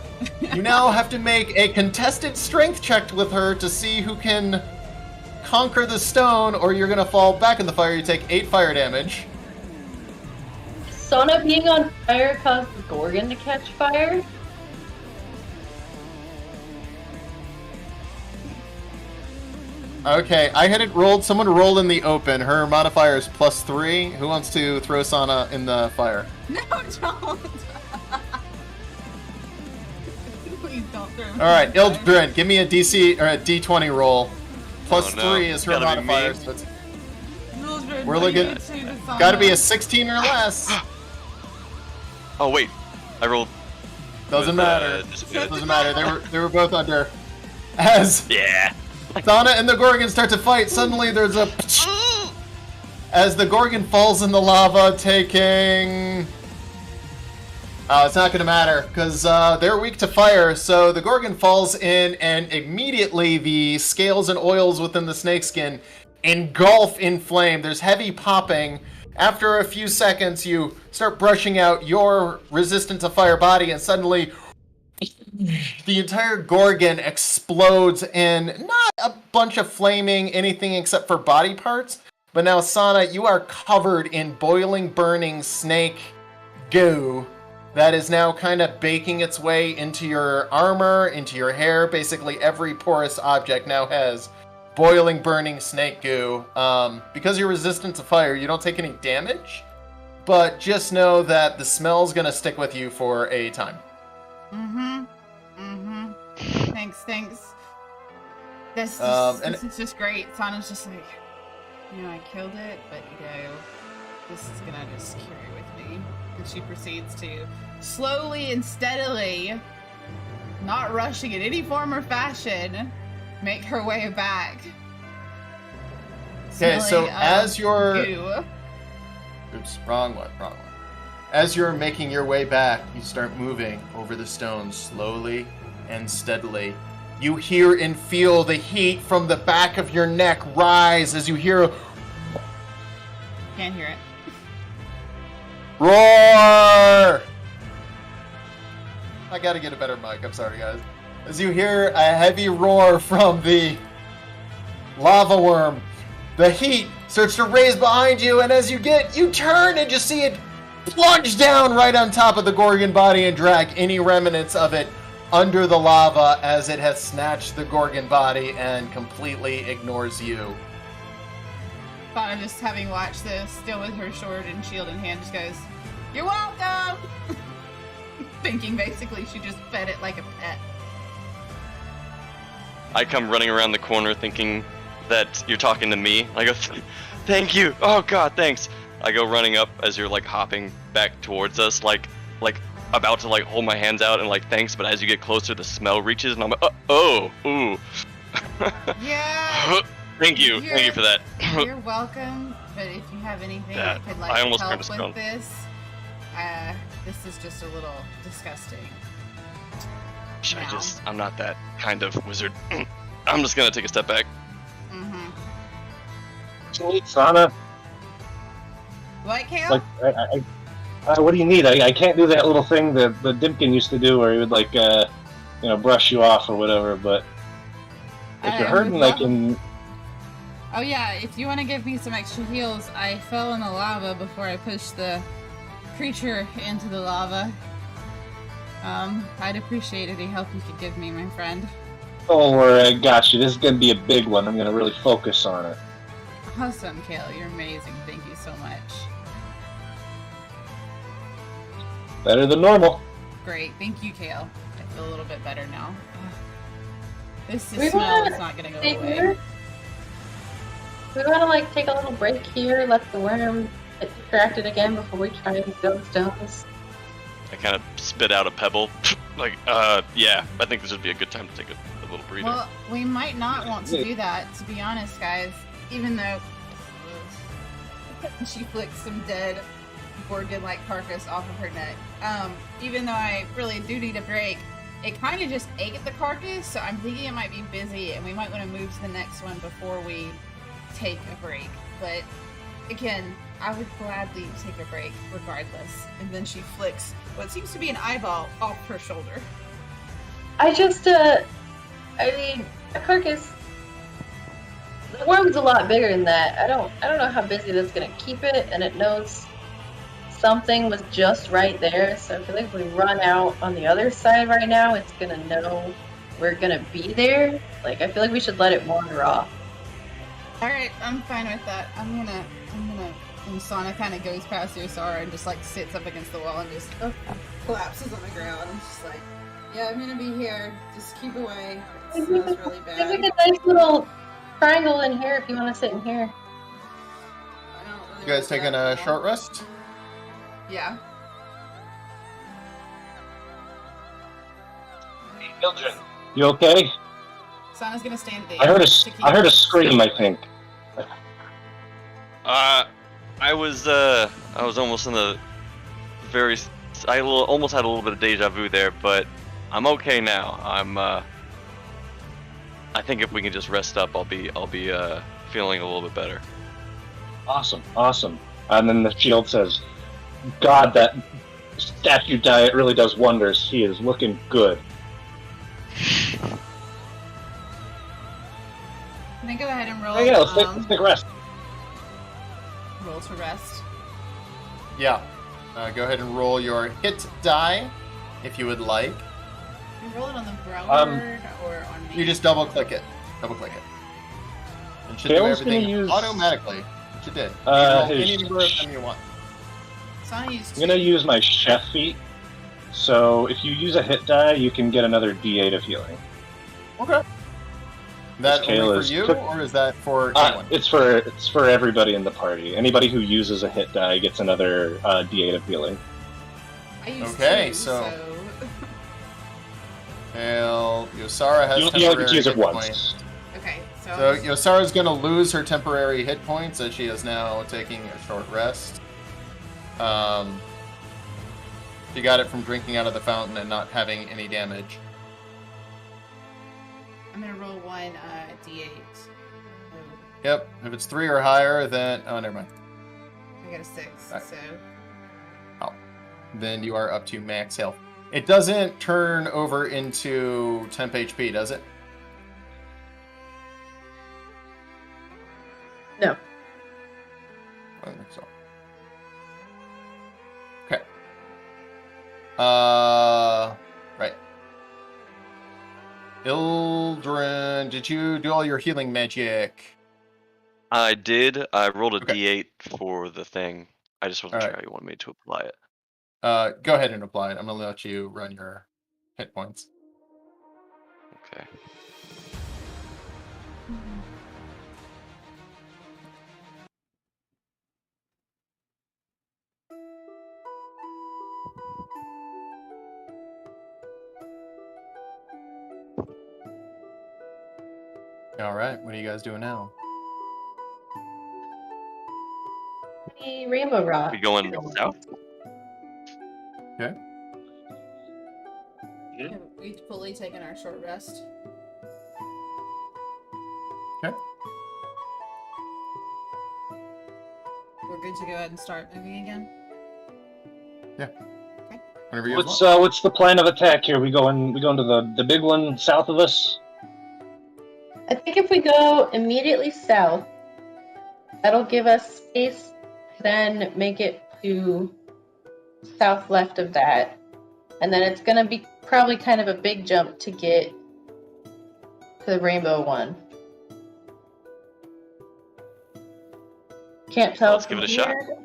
You now have to make a contested strength check with her to see who can conquer the stone, or you're going to fall back in the fire. You take 8 fire damage. Sana being on fire caused the Gorgon to catch fire? Okay, I had it rolled. Someone rolled in the open. Her modifier is +3. Who wants to throw Sana in the fire? No, don't. Please don't throw me. All right, in the fire. Ildren, give me a DC or a D20 roll. +3 no. is her Gotta be modifier. me. So it's Mildred, We're what do you looking- do to Sana? got to be a 16 or less. Oh wait, I rolled. Doesn't with, matter. disadvantage. Doesn't matter. They were both under. As Yeah. Sana and the Gorgon start to fight, suddenly there's a as the Gorgon falls in the lava, taking. It's not going to matter because they're weak to fire. So the Gorgon falls in, and immediately the scales and oils within the snakeskin engulf in flame. There's heavy popping. After a few seconds, you start brushing out your resistant to fire body, and suddenly the entire Gorgon explodes in not a bunch of flaming anything except for body parts, but now Sana, you are covered in boiling, burning snake goo that is now kind of baking its way into your armor, into your hair. Basically every porous object now has boiling, burning snake goo. Because you're resistant to fire, you don't take any damage, but just know that the smell's gonna stick with you for a time. Thanks. This is just great. Sana's just like, I killed it, but this is gonna just carry with me. And she proceeds to slowly and steadily, not rushing in any form or fashion, make her way back. Okay, so Smelling as of you're... goo. Oops, wrong one. As you're making your way back, you start moving over the stones slowly and steadily. You hear and feel the heat from the back of your neck rise as you hear Can't hear it. roar! I gotta get a better mic, I'm sorry guys. as you hear a heavy roar from the lava worm. The heat starts to raise behind you, and as you turn and just see it plunge down right on top of the Gorgon body and drag any remnants of it under the lava as it has snatched the Gorgon body and completely ignores you. Fauna, just having watched this, still with her sword and shield in hand, just goes, "You're welcome!" Thinking basically she just fed it like a pet. I come running around the corner thinking that you're talking to me. I go, "Thank you. Oh God, thanks." I go running up as you're like hopping back towards us, like about to like hold my hands out and like thanks. But as you get closer, the smell reaches, and I'm like, ooh. Yeah. Thank you for that. You're welcome. But if you have anything that could like I almost help kinda with this, this is just a little disgusting. I'm not that kind of wizard. I'm just gonna take a step back. Mm-hmm. What do you need, Sana? What, Kale? Like, what do you need? I can't do that little thing that the Dimpkin used to do where he would like, brush you off or whatever. But if you're hurting, I can. Oh yeah, if you want to give me some extra heals, I fell in the lava before I pushed the creature into the lava. I'd appreciate any help you could give me, my friend. Don't worry, I got you. This is gonna be a big one. I'm gonna really focus on it. Awesome, Kale. You're amazing. Thank you so much. Better than normal. Great. Thank you, Kale. I feel a little bit better now. This We smell wanna is not gonna go take away. We want to like take a little break here, let the worm get distracted again before we try and build stones. I kind of spit out a pebble. Yeah, I think this would be a good time to take a little breather. Well, we might not want to do that, to be honest, guys. Even though she flicks some dead Gorgon-like carcass off of her neck. Even though I really do need a break, it kind of just ate the carcass, so I'm thinking it might be busy, and we might want to move to the next one before we take a break. But again, I would gladly take a break regardless. And then she flicks what seems to be an eyeball off her shoulder. I mean, a carcass. The worm's a lot bigger than that. I don't know how busy that's gonna keep it, and it knows something was just right there. So I feel like if we run out on the other side right now, it's gonna know we're gonna be there. Like, I feel like we should let it wander off. All right, I'm fine with that. I'm gonna. And Sana kind of goes past Yosara and just like sits up against the wall and just collapses on the ground. And just like, yeah, I'm gonna be here. Just keep away. It smells really bad. There's like a nice little triangle in here if you want to sit in here. I don't really You guys like taking that a at short all. rest? Yeah. Mildred, you okay? Sana's gonna stand at the I heard edge to keep a scream, I think. I was almost in the almost had a little bit of deja vu there, but I'm okay now. I think if we can just rest up, I'll be feeling a little bit better. Awesome. And then the shield says, God, that statue diet really does wonders. He is looking good. Can I go ahead and roll? Oh yeah, let's take a rest. Roll to rest. Yeah. Go ahead and roll your hit die, if you would like. You roll it on the broward or on me? You just double click it. And should do Kale's everything gonna use- automatically, which it did. You Uh, can roll his- any number of them you want. Sana used I'm gonna use my chef feat. So if you use a hit die, you can get another D8 of healing. Okay. That Kale only for is you, cook- or is that for anyone? It's for everybody in the party. Anybody who uses a hit die gets another D8 of healing. I used Okay, two, so- Kale, Yosara has You temporary only get to use it hit once. points. Okay, So Yosara's going to lose her temporary hit points as she is now taking a short rest. She got it from drinking out of the fountain and not having any damage. I'm gonna roll one D8. Yep, if it's 3 or higher, then... Oh, never mind. I got a 6, Right. so... Then you are up to max health. It doesn't turn over into temp HP, does it? No. I don't think so. Okay. Right. Ildren, did you do all your healing magic? I did. I rolled a Okay. D8 for the thing. I just wasn't All sure right. how you wanted me to apply it. Go ahead and apply it. I'm gonna let you run your hit points. Okay. All right. What are you guys doing now? The rainbow rock. We going south? Okay. Have we fully taken our short rest? Okay. We're good to go ahead and start moving again? Whenever you guys want. What's the plan of attack here? We going to the big one south of us? I think if we go immediately south, that'll give us space, then make it to south left of that. And then it's gonna be probably kind of a big jump to get to the rainbow one. Can't tell Let's give from it a shot. here,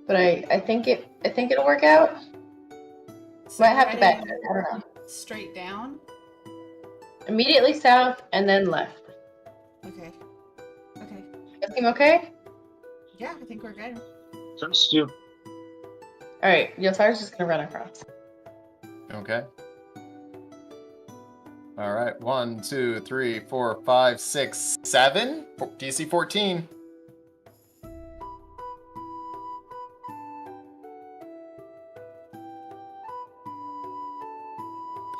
but I think it'll work out. So Might have to back. heading I don't know. straight down? Immediately south and then left. Okay. Okay. Everything okay? Yeah, I think we're good. Trust you. All right. Yosar's just gonna run across. Okay. All right. 1, 2, 3, 4, 5, 6, 7. DC 14.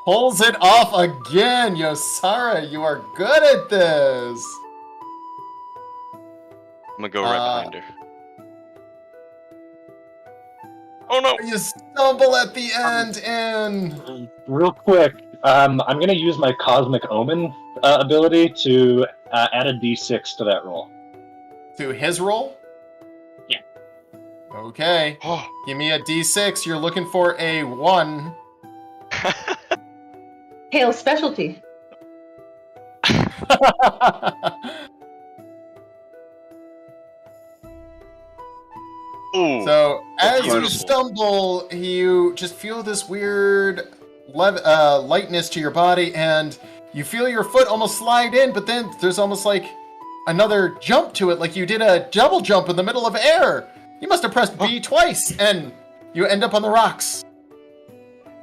Pulls it off again. Yosara, you are good at this. I'm gonna go right behind her. Oh no! You stumble at the end and... Real quick, I'm gonna use my Cosmic Omen ability to add a D6 to that roll. To his roll? Yeah. Okay. Oh. Give me a D6. You're looking for a 1. Hail's specialty. Ooh. So, as you Beautiful. stumble, you just feel this weird lightness to your body, and you feel your foot almost slide in, but then there's almost like another jump to it, like you did a double jump in the middle of air. You must have pressed B twice, and you end up on the rocks.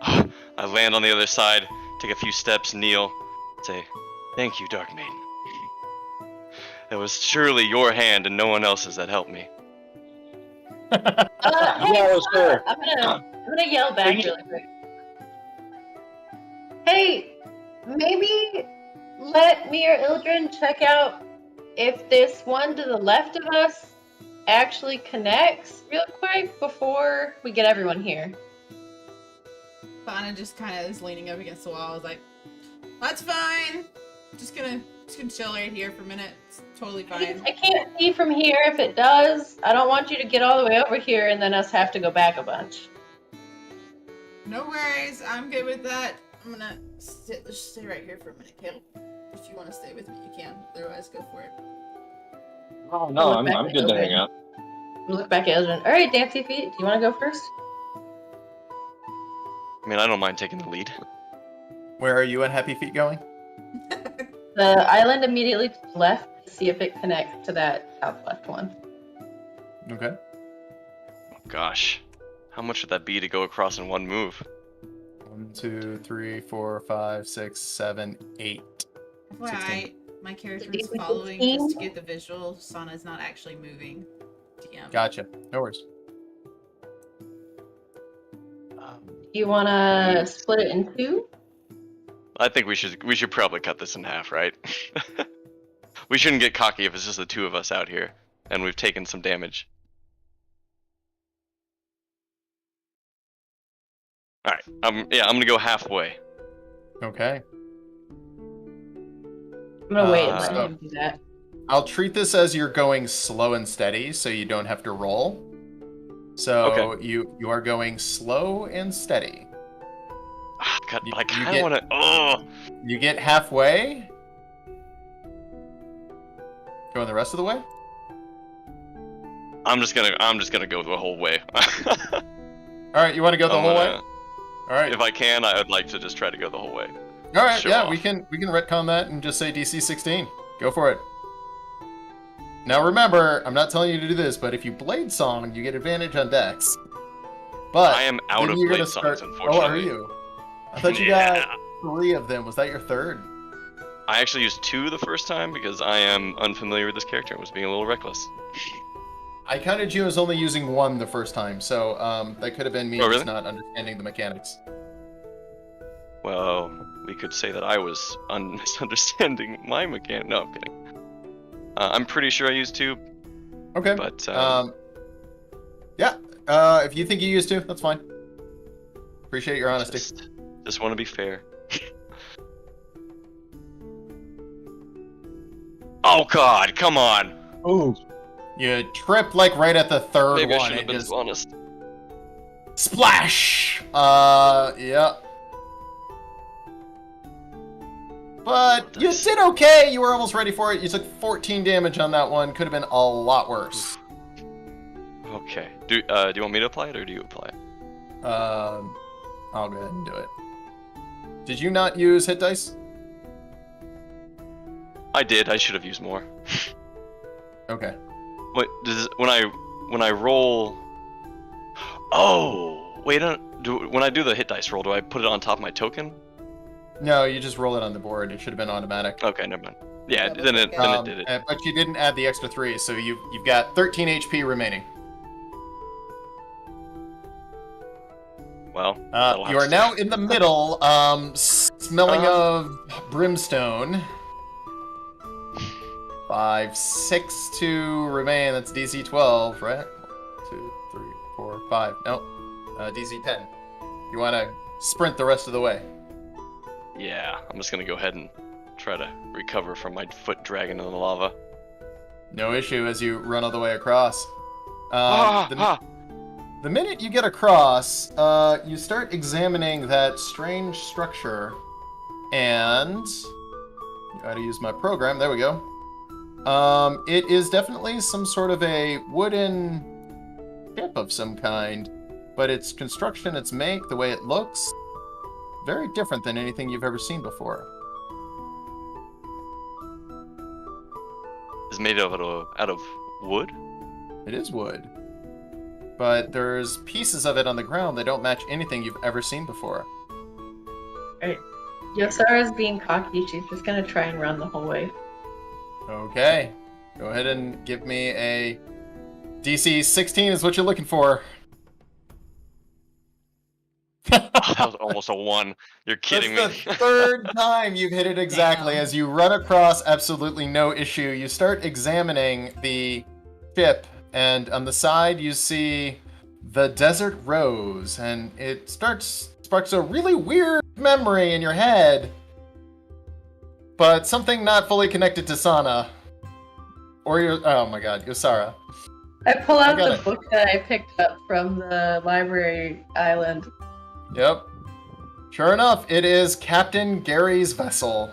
I land on the other side, take a few steps, kneel, say, "Thank you, Dark Maiden. It was surely your hand and no one else's that helped me." Hey, Yeah, sure. I'm gonna yell back really quick. Hey, maybe let me or Ildren check out if this one to the left of us actually connects real quick before we get everyone here. Fauna just kind of is leaning up against the wall. I was like, "That's fine. Just gonna chill right here for a minute. It's totally fine." I can't see from here if it does. I don't want you to get all the way over here and then us have to go back a bunch. No worries. I'm good with that. I'm gonna just stay right here for a minute, Caleb. If you want to stay with me, you can. Otherwise, go for it. Oh no, I'm good to hang out. Look back at Ildren. All right, Dancy Feet, do you want to go first? I mean, I don't mind taking the lead. Where are you and Happy Feet going? The island immediately to the left to see if it connects to that south left one. Okay. Oh, gosh. How much would that be to go across in one move? 1, 2, 3, 4, 5, 6, 7, 8. FYI, my character is 16. following just to get the visual. Sana's not actually moving. DM. Gotcha. No worries. You want to split it in two? I think we should probably cut this in half, right? We shouldn't get cocky if it's just the two of us out here, and we've taken some damage. All right. I'm gonna go halfway. Okay. I'm gonna wait and let So- him do that. I'll treat this as you're going slow and steady, so you don't have to roll. So you are going slow and steady. Ah, God, You- but I you kind get- of want to. Oh. You get halfway. Going the rest of the way? I'm just gonna go the whole way. All right, you want to go the whole way? All right. If I can, I would like to just try to go the whole way. All right, show yeah, off. we can retcon that and just say DC 16. Go for it. Now remember, I'm not telling you to do this, but if you blade song, you get advantage on Dex. But I am out then of you're blade gonna songs, start... unfortunately. Oh, are you? I thought you got 3 of them. Was that your third? I actually used 2 the first time because I am unfamiliar with this character and was being a little reckless. I counted you as only using 1 the first time, so that could have been me Oh, just really? not understanding the mechanics. Well, we could say that I was misunderstanding my mechanic. No, I'm kidding. I'm pretty sure I used 2, Okay. but Yeah. If you think you used 2, that's fine. Appreciate your honesty. just want to be fair. Oh God, come on! Ooh. You tripped like right at the third Maybe I one should have and been just as honest. splash. Yeah. But you did okay. You were almost ready for it. You took 14 damage on that one. Could have been a lot worse. Okay. Do you want me to apply it or do you apply it? I'll go ahead and do it. Did you not use hit dice? I did. I should have used more. Okay. Wait, when I roll? Oh, wait. When I do the hit dice roll, do I put it on top of my token? No, you just roll it on the board. It should have been automatic. Okay, never mind. Yeah, Yeah, then it that's did it. But you didn't add the extra 3, so you've got 13 HP remaining. Well, that'll have You are to now stay. in the middle, smelling of brimstone. 5, 6 to remain. That's DC 12, right? 1, 2, 3, 4, 5. No, DC 10. You want to sprint the rest of the way. Yeah, I'm just gonna go ahead and try to recover from my foot dragging in the lava. No issue as you run all the way across. Ah! The minute you get across, you start examining that strange structure, and I gotta use my program. There we go. It is definitely some sort of a wooden ship of some kind, but its construction, its make, the way it looks, very different than anything you've ever seen before. Is made out of wood? It is wood, but there's pieces of it on the ground that don't match anything you've ever seen before. Yosara's being cocky. She's just gonna try and run the whole way. Okay, go ahead and give me a DC 16 is what you're looking for. Oh, that was almost a 1. You're kidding That's me. the third time you've hit it exactly. Damn. As you run across, absolutely no issue. You start examining the ship, and on the side you see the desert rose, and it sparks a really weird memory in your head, but something not fully connected to Sana. Or your, oh my god, Yosara. I pull out got the it. book that I picked up from the library island. Yep. Sure enough, it is Captain Gary's vessel.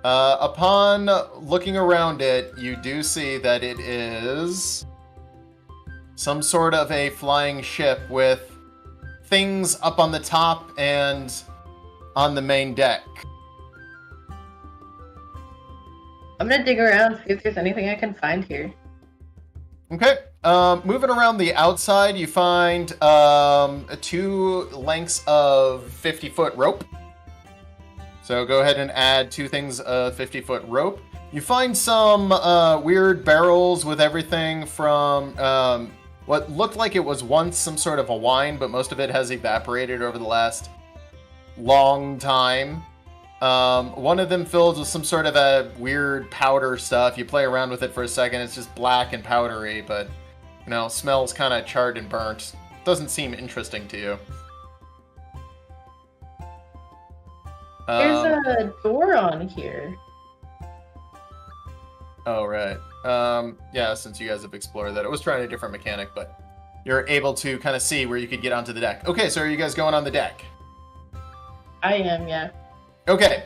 Upon looking around it, you do see that it is some sort of a flying ship with things up on the top and on the main deck. I'm gonna dig around, see if there's anything I can find here. Okay. Moving around the outside, you find 2 lengths of 50-foot rope. So go ahead and add 2 things of 50-foot rope. You find some weird barrels with everything from what looked like it was once some sort of a wine, but most of it has evaporated over the last long time. One of them filled with some sort of a weird powder stuff. You play around with it for a second, it's just black and powdery, but No, smells kind of charred and burnt. Doesn't seem interesting to you. There's a door on here. Oh, right. Yeah, since you guys have explored that. I was trying a different mechanic, but you're able to kind of see where you could get onto the deck. Okay, so are you guys going on the deck? I am, yeah. Okay.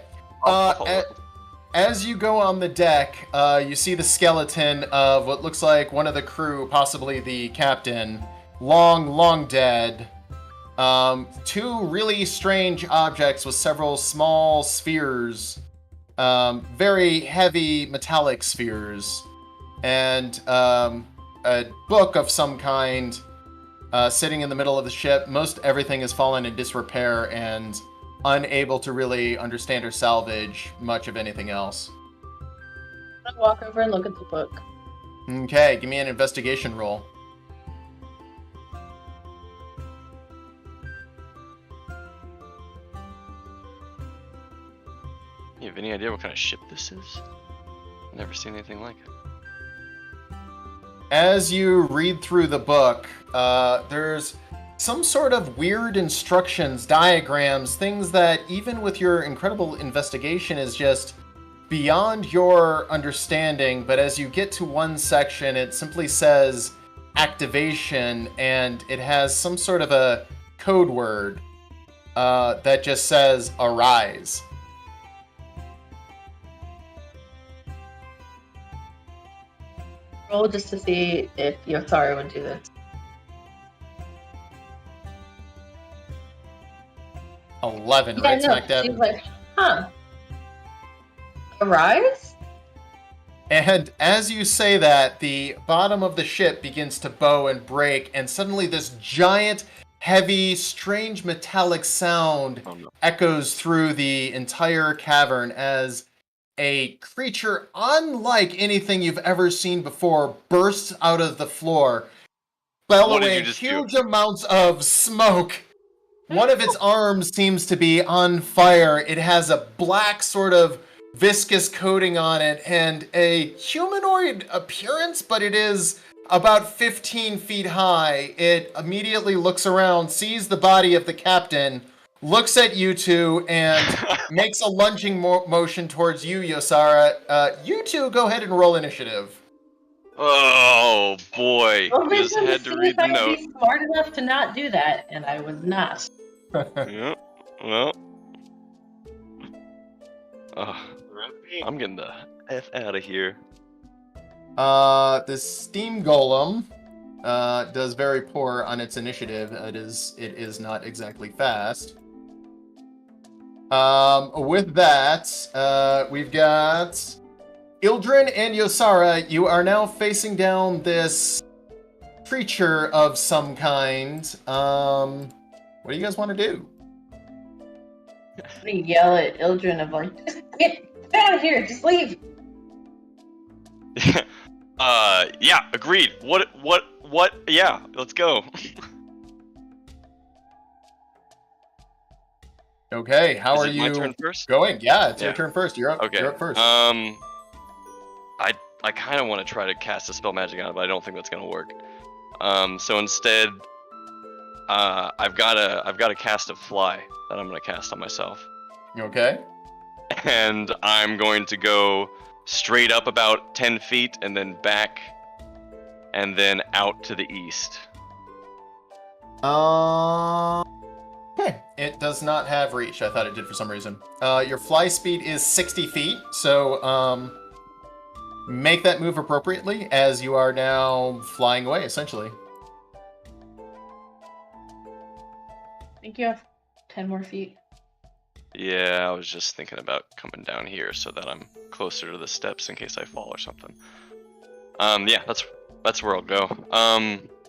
As you go on the deck, you see the skeleton of what looks like one of the crew, possibly the captain, long dead. Two really strange objects with several small spheres, very heavy metallic spheres, and a book of some kind sitting in the middle of the ship. Most everything has fallen in disrepair and unable to really understand or salvage much of anything else. I'm gonna walk over and look at the book. Okay, give me an investigation roll. You have any idea what kind of ship this is? I've never seen anything like it. As you read through the book, there's some sort of weird instructions, diagrams, things that even with your incredible investigation is just beyond your understanding. But as you get to one section, it simply says activation, and it has some sort of a code word that just says arise. Roll just to see if Yotaro would do this. 11, Yeah, right, no, smack dab? she's like, huh. Arise? And as you say that, the bottom of the ship begins to bow and break, and suddenly this giant, heavy, strange metallic sound echoes through the entire cavern as a creature unlike anything you've ever seen before bursts out of the floor, bellowing huge amounts of smoke. One of its arms seems to be on fire. It has a black sort of viscous coating on it and a humanoid appearance, but it is about 15 feet high. It immediately looks around, sees the body of the captain, looks at you two, and makes a lunging motion towards you, Yosara. You two go ahead and roll initiative. Oh boy! Well, Just had to read the note. Be smart enough to not do that, and I was not. Yeah. Well. I'm getting the F out of here. The steam golem does very poor on its initiative. It is not exactly fast. With that, we've got Ildren and Yosara. You are now facing down this creature of some kind. What do you guys want to do? I'm gonna yell at Ildren of like, just get out of here, just leave. Yeah, agreed. What, yeah, let's go. Okay, how are you my turn first? going? Yeah, it's your turn first. You're up. Okay. You're up first. I kind of want to try to cast a spell magic on it, but I don't think that's gonna work. So instead, I've got to cast a fly that I'm gonna cast on myself. Okay. And I'm going to go straight up about 10 feet and then back and then out to the east. Okay. It does not have reach. I thought it did for some reason. Your fly speed is 60 feet, so make that move appropriately as you are now flying away, essentially. I think you have 10 more feet. Yeah, I was just thinking about coming down here so that I'm closer to the steps in case I fall or something. Yeah, that's where I'll go.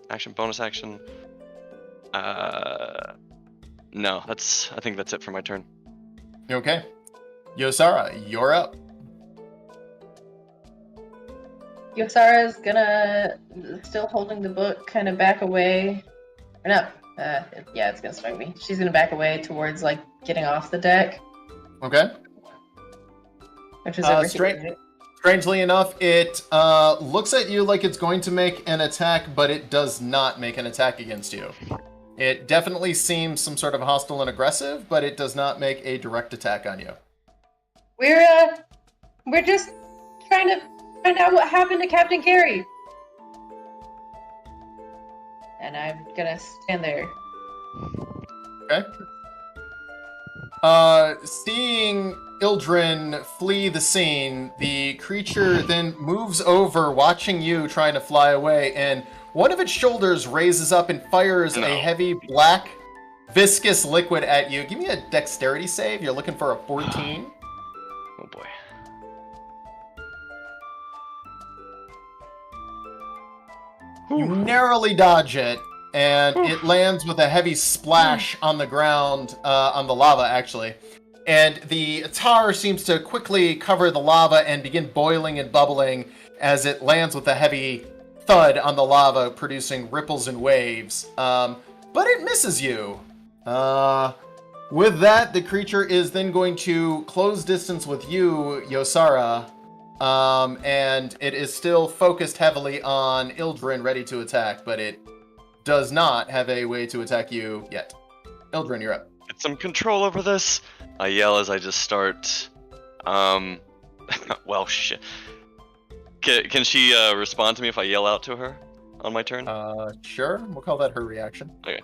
Action, bonus action. No, I think that's it for my turn. Okay. Yosara, you're up. Yosara's gonna, still holding the book, kind of back away. Or no, yeah, it's gonna swing me. She's gonna back away towards, like, getting off the deck. Okay. Which is over Strength Strangely enough, it looks at you like it's going to make an attack, but it does not make an attack against you. It definitely seems some sort of hostile and aggressive, but it does not make a direct attack on you. We're just trying to find out what happened to Captain Carey. And I'm gonna stand there. Okay. Seeing Ildrin flee the scene, the creature then moves over, watching you trying to fly away, and one of its shoulders raises up and fires a heavy black viscous liquid at you. Give me a dexterity save. You're looking for a 14. Oh boy. You narrowly dodge it, and it lands with a heavy splash on the ground, on the lava, actually. And the tar seems to quickly cover the lava and begin boiling and bubbling as it lands with a heavy thud on the lava, producing ripples and waves. But it misses you. With that, the creature is then going to close distance with you, Yosara. And it is still focused heavily on Ildrin, ready to attack, but it does not have a way to attack you yet. Ildrin, you're up. Get some control over this. I yell as I just start. Well, shit. Can she respond to me if I yell out to her on my turn? Sure. We'll call that her reaction. Okay.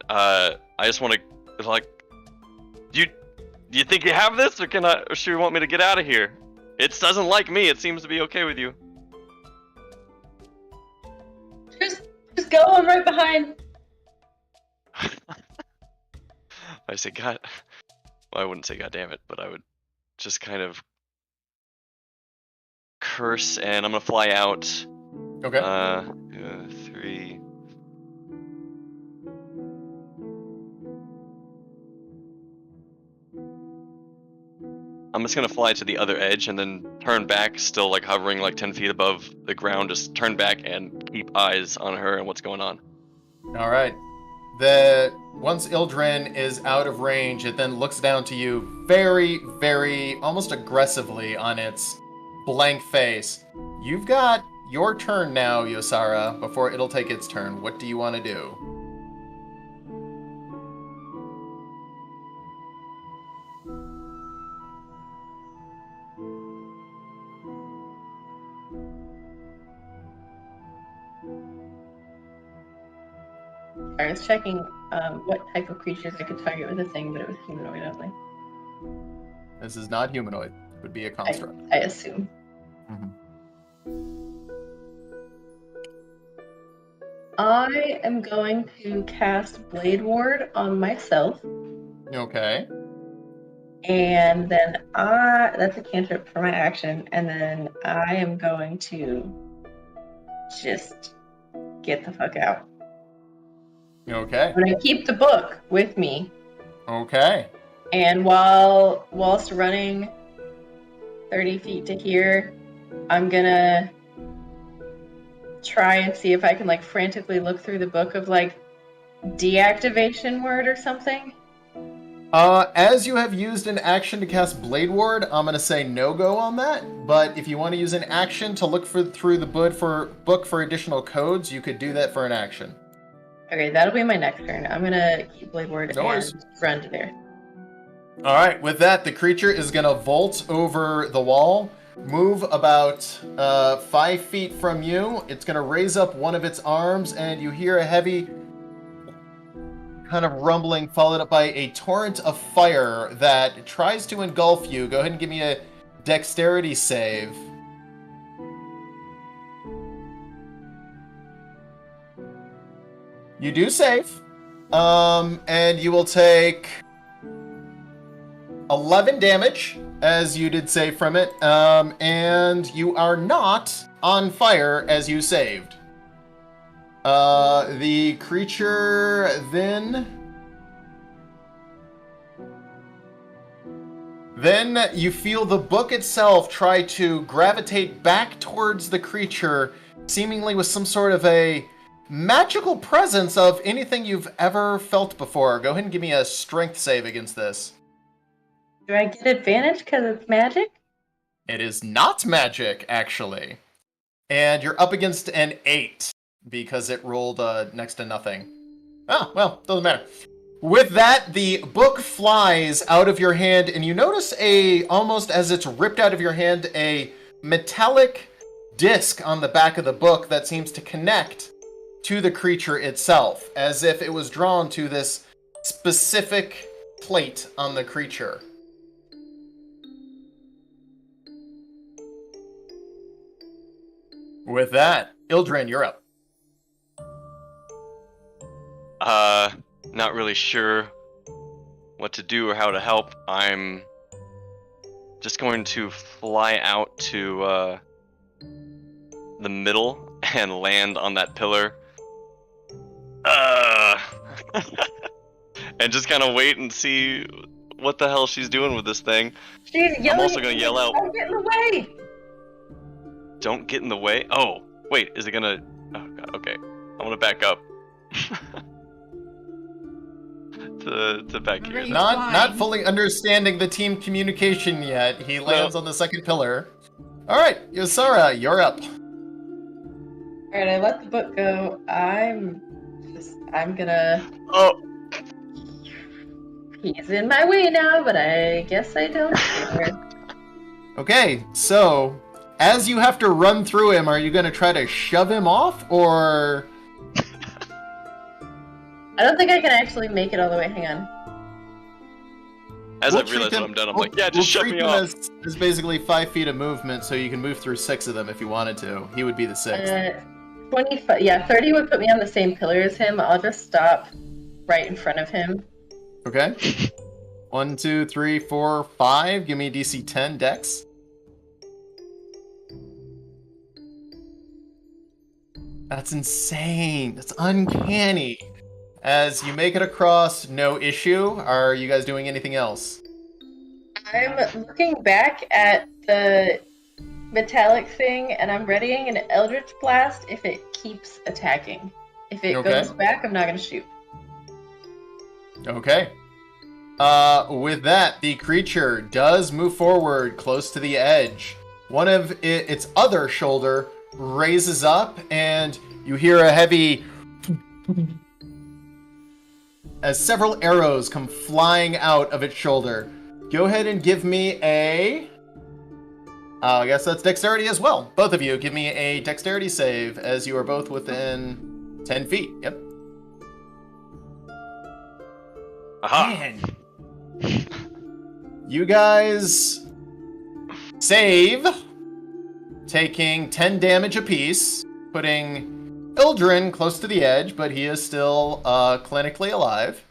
I just want to, like, do you think you have this, or should you want me to get out of here? It doesn't like me. It seems to be okay with you. Just go. I'm right behind. I say God. Well, I wouldn't say God damn it, but I would just kind of curse, and I'm gonna fly out. Okay. 3. I'm just gonna fly to the other edge and then turn back, still like hovering like 10 feet above the ground. Just turn back and keep eyes on her and what's going on. All right. Once Ildrin is out of range, it then looks down to you very, very, almost aggressively on its blank face. You've got your turn now, Yosara, before it'll take its turn. What do you want to do? I was checking what type of creatures I could target with the thing, but it was humanoid only. This is not humanoid. It would be a construct. I assume. I am going to cast Blade Ward on myself. Okay. And then that's a cantrip for my action, and then I am going to just get the fuck out. Okay. I'm gonna keep the book with me. Okay. And whilst running 30 feet to here, I'm gonna try and see if I can like frantically look through the book of like deactivation word or something. As you have used an action to cast Blade Ward, I'm gonna say no-go on that. But if you want to use an action to look through the book for additional codes, you could do that for an action. Okay, that'll be my next turn. I'm gonna keep Blade Ward and run to there. All right, with that, the creature is gonna vault over the wall, move about 5 feet from you. It's gonna raise up one of its arms, and you hear a heavy kind of rumbling, followed up by a torrent of fire that tries to engulf you. Go ahead and give me a dexterity save. You do save, and you will take 11 damage, as you did save from it, and you are not on fire as you saved. The creature then you feel the book itself try to gravitate back towards the creature, seemingly with some sort of a magical presence of anything you've ever felt before. Go ahead and give me a strength save against this. Do I get advantage because it's magic? It is not magic, actually. And you're up against an 8 because it rolled next to nothing. Oh, well, doesn't matter. With that, the book flies out of your hand, and you notice almost as it's ripped out of your hand, a metallic disc on the back of the book that seems to connect to the creature itself, as if it was drawn to this specific plate on the creature. With that, Ildren, you're up. Not really sure what to do or how to help. I'm just going to fly out to the middle and land on that pillar. And just kind of wait and see what the hell she's doing with this thing. She's yelling. I'm also gonna yell out. Don't get in the way. Don't get in the way. Oh, wait, is it gonna? Oh god. Okay, I want to back up. to back here. Not fully understanding the team communication yet. He lands on the second pillar. All right, Yosara, you're up. All right, I let the book go. I'm gonna. Oh. He's in my way now, but I guess I don't care. Okay, so as you have to run through him, are you going to try to shove him off, or? I don't think I can actually make it all the way. Hang on. As I realize what I'm done, I'm like, yeah, just shove me off. There's basically 5 feet of movement, so you can move through 6 of them if you wanted to. He would be the 6th. 25. Yeah, 30 would put me on the same pillar as him. I'll just stop right in front of him. Okay. 1, 2, 3, 4, 5. Give me a DC 10 Dex. That's insane. That's uncanny. As you make it across, no issue. Are you guys doing anything else? I'm looking back at the metallic thing, and I'm readying an Eldritch Blast if it keeps attacking. If it goes back, I'm not going to shoot. Okay. With that, the creature does move forward close to the edge. One of its other shoulder raises up, and you hear a heavy as several arrows come flying out of its shoulder. Go ahead and give me a... I guess that's dexterity as well. Both of you, give me a dexterity save, as you are both within 10 feet. Yep. Aha! Man. You guys save, taking 10 damage apiece, putting Ildren close to the edge, but he is still clinically alive.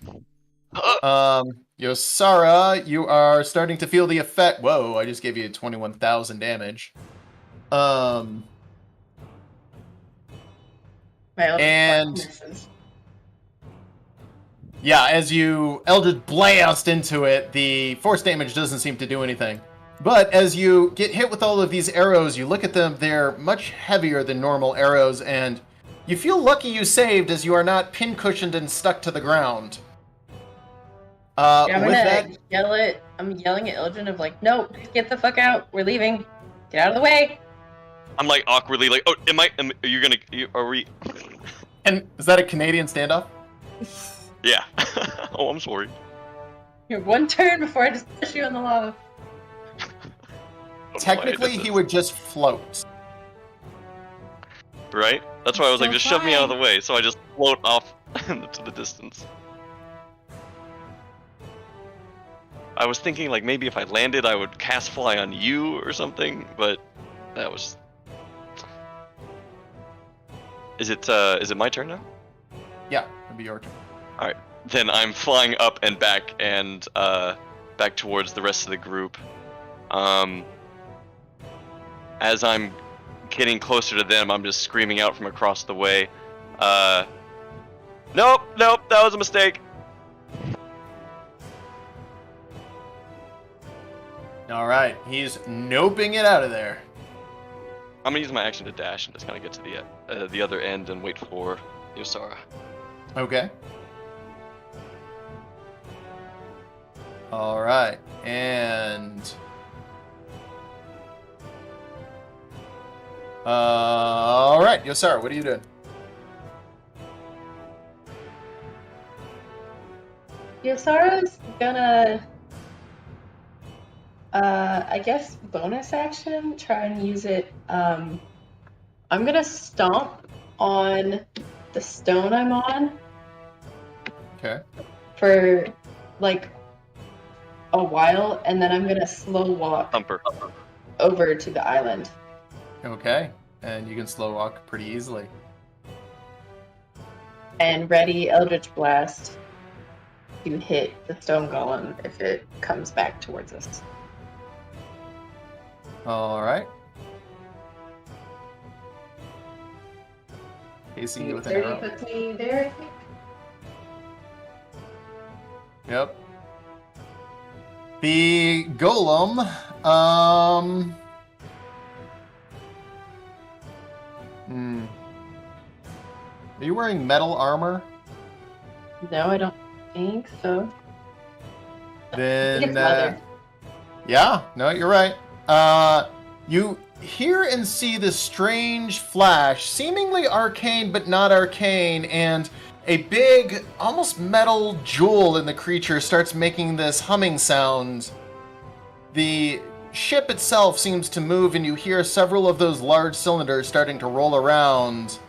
Yosara, you are starting to feel the effect. Whoa, I just gave you 21,000 damage. And yeah, as you Eldritch blast into it, the force damage doesn't seem to do anything. But as you get hit with all of these arrows, you look at them, they're much heavier than normal arrows, and you feel lucky you saved, as you are not pin-cushioned and stuck to the ground. I'm yelling at Ildren of like, no, get the fuck out. We're leaving. Get out of the way. I'm like awkwardly like, oh, are we? And is that a Canadian standoff? Yeah. Oh, I'm sorry. You're one turn before I just push you in the lava. Technically, he would just float. Right? That's why I was like, So just shove me out of the fine. way, so I just float off into the distance. I was thinking like maybe if I landed, I would cast fly on you or something, but that was. Is it my turn now? Yeah, it'd be your turn. All right, then I'm flying up and back back towards the rest of the group. As I'm getting closer to them, I'm just screaming out from across the way. Nope, that was a mistake. All right, he's noping it out of there. I'm gonna use my action to dash and just kind of get to the other end and wait for Yosara. Okay. All right, and All right, Yosara, what are you doing? Yosara's gonna, I guess, bonus action, try and use it. I'm gonna stomp on the stone I'm on Okay. for like a while, and then I'm gonna slow walk Thumper. over to the island. Okay. And you can slow walk pretty easily. And ready Eldritch Blast to hit the stone golem if it comes back towards us. All right. Casey, you with an 30 arrow. puts me there, I think. Yep. The golem, Are you wearing metal armor? No, I don't think so. I think Then, it's leather. yeah, no, you're right. You hear and see this strange flash, seemingly arcane but not arcane, and a big, almost metal jewel in the creature starts making this humming sound. The ship itself seems to move, and you hear several of those large cylinders starting to roll around.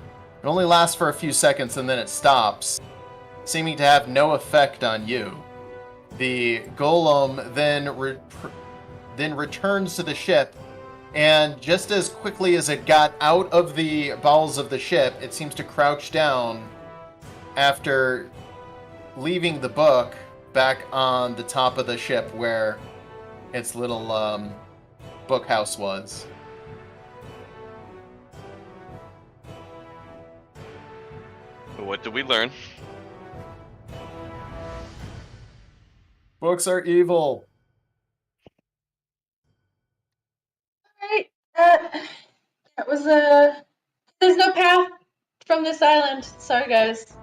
It only lasts for a few seconds, and then it stops, seeming to have no effect on you. The golem then returns to the ship, and just as quickly as it got out of the bowels of the ship, it seems to crouch down after leaving the book back on the top of the ship where its little book house was. What did we learn? Books are evil. Alright, that was there's no path from this island. Sorry, guys.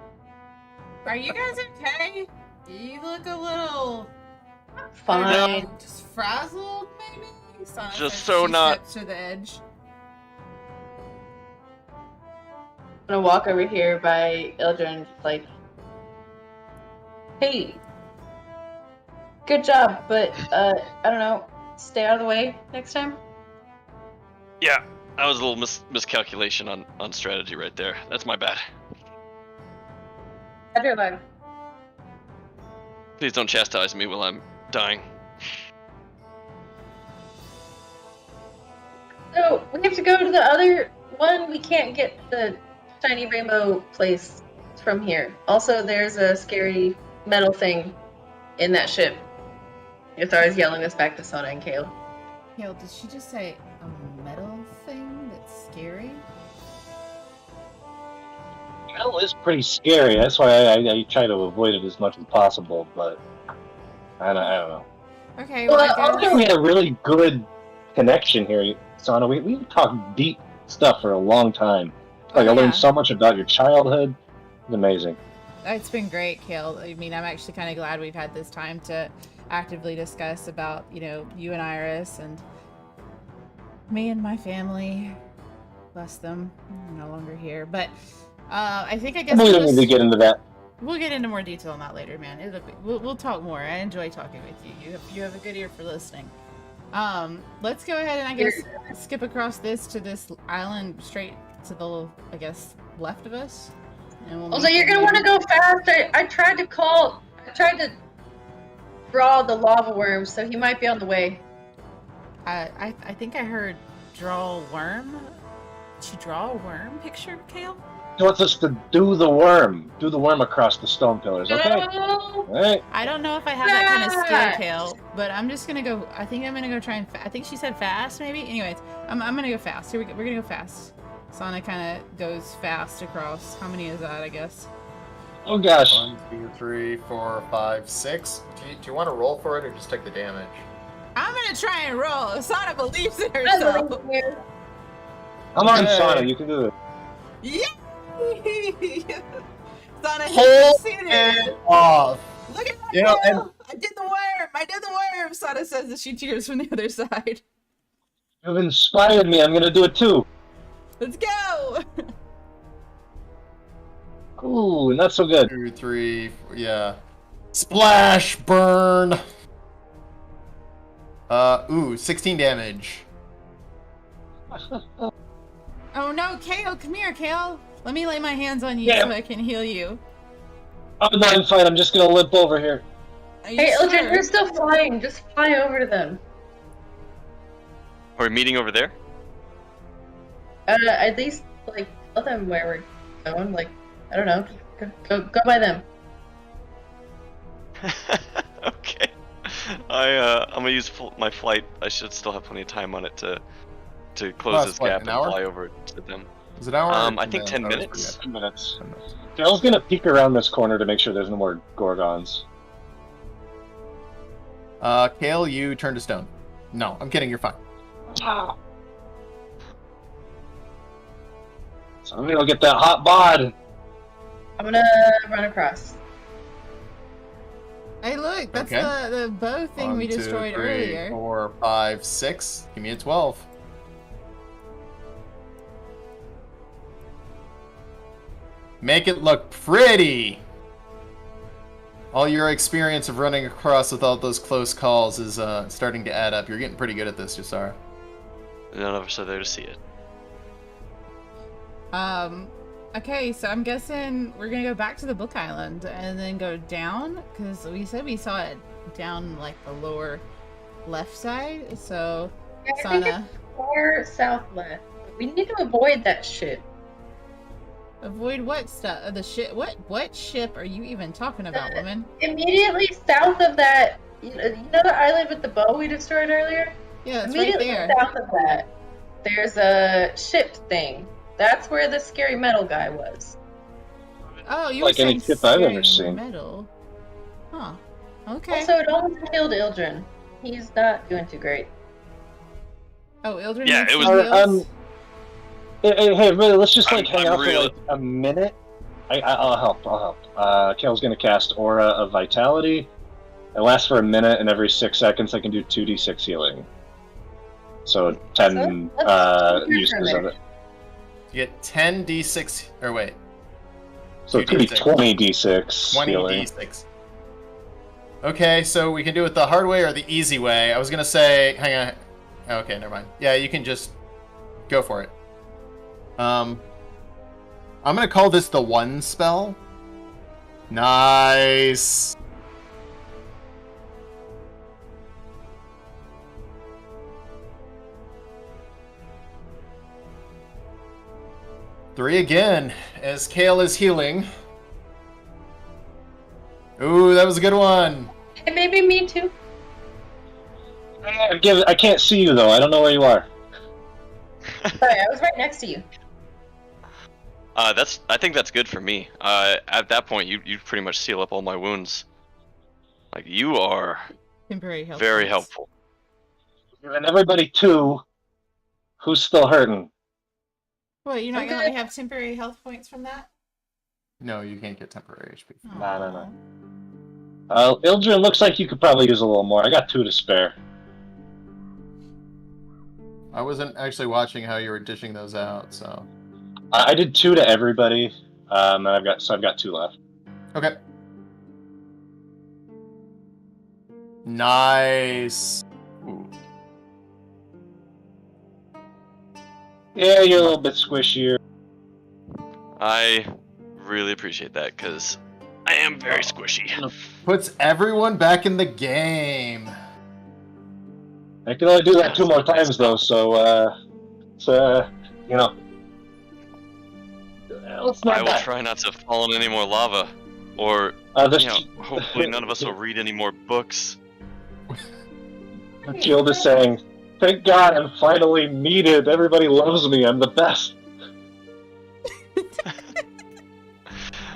Are you guys okay? You look a little Fine. just frazzled, maybe. Sana Just says so she not- steps to the edge. I'm gonna walk over here by Ildren, like, hey, good job, but I don't know, stay out of the way next time. Yeah, that was a little miscalculation on strategy right there. That's my bad. I do alive. Please don't chastise me while I'm dying. So we have to go to the other one. We can't get the shiny rainbow place from here. Also, there's a scary metal thing in that ship. Yathar's yelling this back to Sona and Kale. Kale, did she just say a metal thing that's scary? Metal is pretty scary. That's why I try to avoid it as much as possible. But I don't know. Okay, well, Well, I I think guess... we had a really good connection here, Sana. We talked deep stuff for a long time. Like I learned so much about your childhood. It's amazing. It's been great, Kale. I mean, I'm actually kind of glad we've had this time to actively discuss about, you know, you and Iris and me and my family. Bless them. I'm no longer here. But I think I guess We don't need to get into that. we'll get into more detail on that later, man. We'll talk more. I enjoy talking with you. You have a good ear for listening. Let's go ahead and I guess skip across this to this island straight to the, I guess, left of us. And we'll Also, you're gonna want to go fast. I tried to draw the lava worm, so he might be on the way. I think I heard draw a worm. Did you draw a worm picture, Kale? He wants us to do the worm across the stone pillars. Okay. No. All right. I don't know if I have that kind of skill, Kale, but I'm just gonna go. I think I'm gonna go try and. I think she said fast, maybe. Anyways, I'm gonna go fast. Here we go. We're gonna go fast. Sana kind of goes fast across. How many is that? I guess. Oh gosh. 1, 2, 3, 4, 5, 6. Do you want to roll for it or just take the damage? I'm gonna try and roll. Sana believes in I herself. believe you. Come on, Yay. Sana. You can do it. Yeah. Sana, Hold you seen it it. off. Look at that. You know, and- Kale. I did the worm. I did the worm. Sana says as she cheers from the other side. You've inspired me. I'm gonna do it too. Let's go! Ooh, not so good. 2, 3, 4, yeah. Splash! Burn! 16 damage. Oh no, Kale, come here, Kale. Let me lay my hands on you Yeah. so I can heal you. Oh, no, I'm fine. I'm just gonna limp over here. Are you Hey, sure? Ildren, you're still flying. Just fly over to them. Are we meeting over there? At least, like, tell them where we're going. Like, I don't know. Go by them. Okay. I'm gonna use my flight. I should still have plenty of time on it to close Oh, this it's what, gap an and hour? fly over to them. Is it an hour? I think 10 I always minutes. 10 minutes. Daryl's gonna peek around this corner to make sure there's no more Gorgons. forget. Kale, you turn to stone. No, I'm kidding. You're fine. So I'm gonna get that hot bod. I'm gonna run across. Hey, look, that's Okay. the bow thing 1, we 2, destroyed 3, earlier. 4, 5, 6. Give me a 12. Make it look pretty. All your experience of running across with all those close calls is starting to add up. You're getting pretty good at this, Jasara. None of us are there to see it. Okay, so I'm guessing we're gonna go back to the Book Island and then go down, because we said we saw it down, like, the lower left side, so... Yeah, I think Sana, it's far south left. We need to avoid that ship. avoid what stuff? The ship? What ship are you even talking about, woman? Immediately south of that, you know the island with the bow we destroyed earlier? Yeah, it's right Immediately there. south of that, there's a ship thing. That's where the scary metal guy was. Oh, you Like were any saying ship I've ever scary seen. metal. Huh. Okay. Also, it almost killed Ildren. He's not doing too great. Oh, Ildren Yeah, needs it was- some heals? Hey, really, let's just like I'm hang out for real. like a minute. I'll help. Kale's gonna cast Aura of Vitality. It lasts for a minute, and every 6 seconds I can do 2d6 healing. So 10 Let's uses of it. You get 10 d6. Or wait, So it could be 2d6. 20 d6 20 healing. d6. Okay, so we can do it the hard way or the easy way. I was gonna say, hang on. Okay, never mind. Yeah, you can just go for it. I'm gonna call this the one spell. Nice. Three again, as Kale is healing. Ooh, that was a good one. Hey, maybe me too. I can't see you though. I don't know where you are. Sorry, I was right next to you. I think that's good for me. At that point, you pretty much seal up all my wounds. Like, you are Temporary health very points. helpful. And everybody 2. Who's still hurting? What, you're not I'm gonna let good. me have temporary health points from that? No, you can't get temporary HP. No. Ildren, looks like you could probably use a little more. I got 2 to spare. I wasn't actually watching how you were dishing those out, so. I did 2 to everybody, and I've got 2 left. Okay. Nice. Ooh. Yeah, you're a little bit squishier. I really appreciate that, because I am very squishy. Puts everyone back in the game. I can only do that 2 more times though, so you know. Let's I not will die. try not to fall in any more lava, or This hopefully none of us will read any more books. Shield is saying, "Thank God I'm finally needed. Everybody loves me. I'm the best."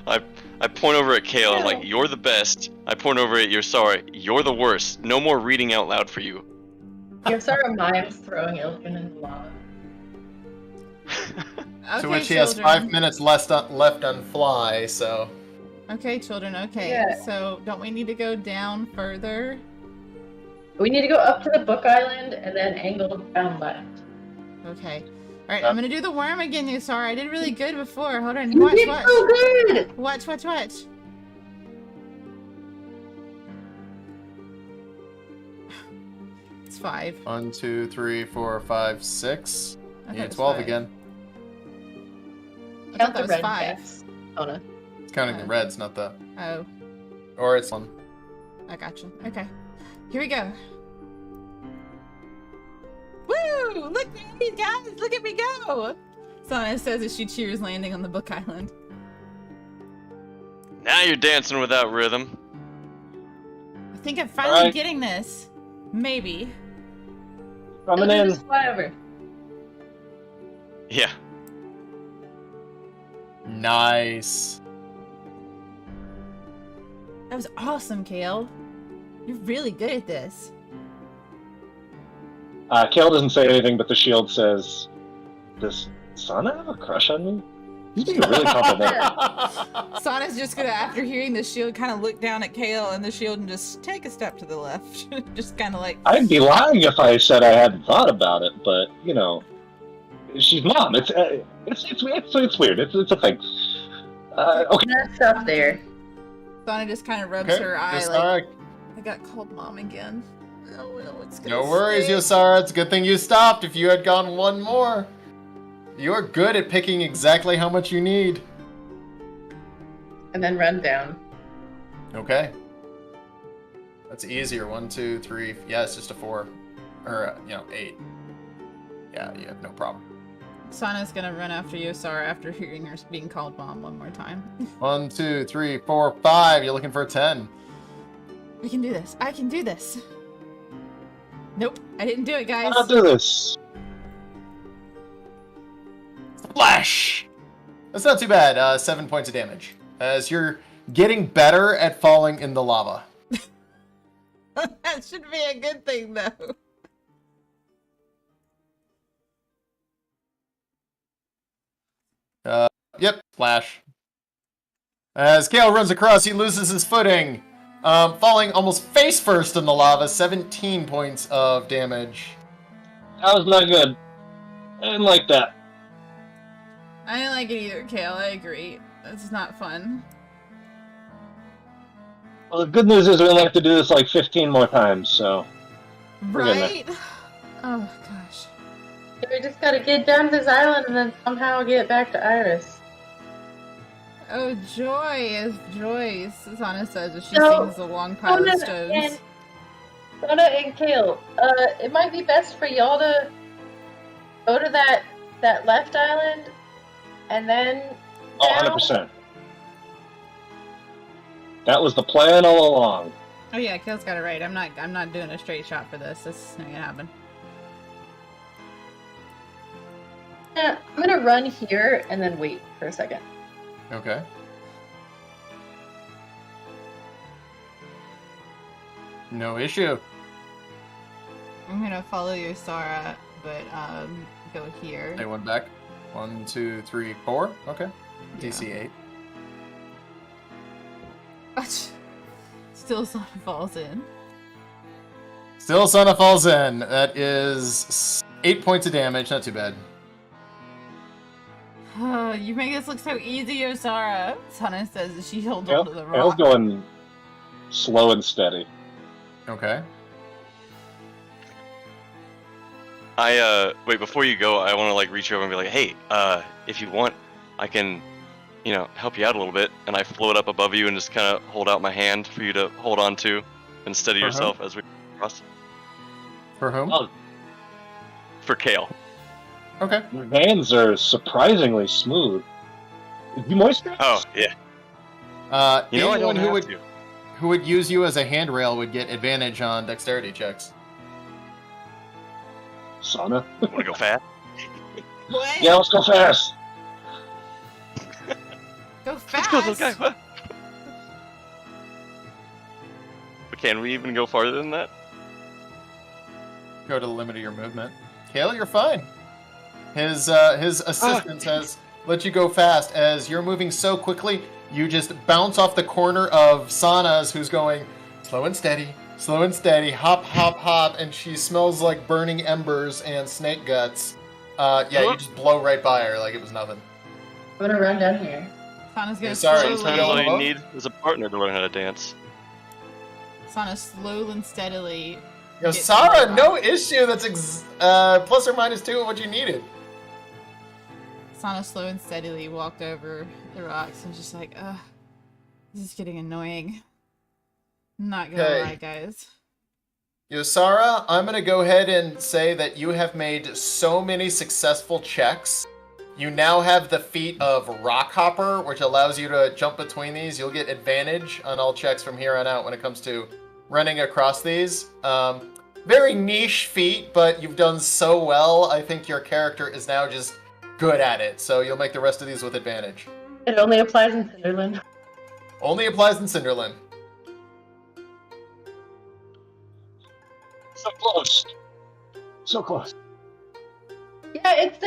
I point over at Kale, I'm like, you're the best. I point over at you're the worst. No more reading out loud for you. Give Sarah mimes throwing Ildren in the lava. Okay, To which he has children. 5 minutes left on fly, so. Okay, children, okay. Yeah. So, don't we need to go down further? We need to go up to the Book Island and then angle down left. Okay. Alright, I'm gonna do the worm again, Yusara. I did really good before. Hold on. You Watch, did watch. so good! Watch. It's 5. 1, 2, 3, 4, 5, 6. I thought Yeah, it was 12 5. again. I thought Count that the was red 5. cats. Oh no. It's counting the reds, not the. Oh, Or it's 1. I gotcha. Okay. Here we go. Woo! Look at me, guys! Look at me go! Sana says as she cheers landing on the Book Island. Now you're dancing without rhythm. I think I'm finally Alright. getting this. Maybe. Coming Don't do in. this forever. Yeah. Nice. That was awesome, Kale. You're really good at this. Kale doesn't say anything, but the shield says, "Does Sana have a crush on me?" He's being really complimentary. Sana's just gonna, after hearing the shield, kind of look down at Kale and the shield and just take a step to the left. Just kind of like, I'd be lying if I said I hadn't thought about it, but you know, she's mom. It's weird. It's a thing. Okay. That stuff there. Sana just kind of rubs Okay, her eye Yosara, like, I got called mom again. Oh, no, it's gonna no worries, stink. Yosara. It's a good thing you stopped. If you had gone one more, you're good at picking exactly how much you need. And then run down. Okay. That's easier. 1, 2, 3. Yeah, it's just a 4. Or, 8. Yeah, you have no problem. Sana's gonna run after Yosara after hearing her being called mom one more time. 1, 2, 3, 4, 5. You're looking for a 10. I can do this. I can do this. Nope, I didn't do it, guys. I'll do this. Splash! That's not too bad. 7 points of damage. As you're getting better at falling in the lava. That should be a good thing, though. Yep, splash. As Kale runs across, he loses his footing, falling almost face first in the lava. 17 points of damage. That was not good. I didn't like that. I didn't like it either, Kale. I agree. This is not fun. Well, the good news is we only have to do this like 15 more times, so. We're getting Right? Oh, gosh. We just gotta get down to this island and then somehow get back to Iris. Oh, joy is joy, Sana says as she No. sings the long pile of stones. Sona and Kale, it might be best for y'all to go to that left island and then Oh, down. 100%. That was the plan all along. Oh yeah, Kale's got it right. I'm not doing a straight shot for this. This is not gonna happen. Yeah, I'm gonna run here and then wait for a second. Okay. No issue. I'm gonna follow Yosara, but go here. They went back. 1, 2, 3, 4. Okay. DC 8. Still Sana falls in. Still Sana falls in. That is 8 points of damage. Not too bad. You make this look so easy, Yosara. Sana says as she holds Kale- onto the Kale's rock. going slow and steady. Okay. Wait, before you go, I want to like reach over and be like, hey, if you want, I can, help you out a little bit. And I float up above you and just kind of hold out my hand for you to hold on to and steady Uh-huh. yourself as we cross. For whom? Oh. For Kale. Okay. Your hands are surprisingly smooth. You moisturize? Oh, yeah. Uh, You know, I anyone don't who have would to. who would use you as a handrail would get advantage on dexterity checks. Sana? Want to go fast? What? Yeah, let's go fast. Go fast. Let's go, But can we even go farther than that? Go to the limit of your movement. Kale, you're fine. His assistant has let you go fast as you're moving so quickly. You just bounce off the corner of Sana's, who's going slow and steady, hop, hop, hop, and she smells like burning embers and snake guts Yeah, you just blow right by her like it was nothing. I'm gonna run down here. Sana's gonna sorry, slowly... Sometimes Go all you alone? need is a partner to learn how to dance. Sana slowly and steadily... Yo, gets Sarah, to the no rock. issue. That's plus or minus 2 of what you needed. Sana slow and steadily walked over the rocks and just like, ugh, this is getting annoying. I'm not gonna Okay. lie, guys. Yosara, I'm going to go ahead and say that you have made so many successful checks. You now have the feat of Rock Hopper, which allows you to jump between these. You'll get advantage on all checks from here on out when it comes to running across these. Very niche feat, but you've done so well. I think your character is now just good at it, so you'll make the rest of these with advantage. It only applies in Cinderlin. Only applies in Cinderlin. So close. So close. Yeah, it's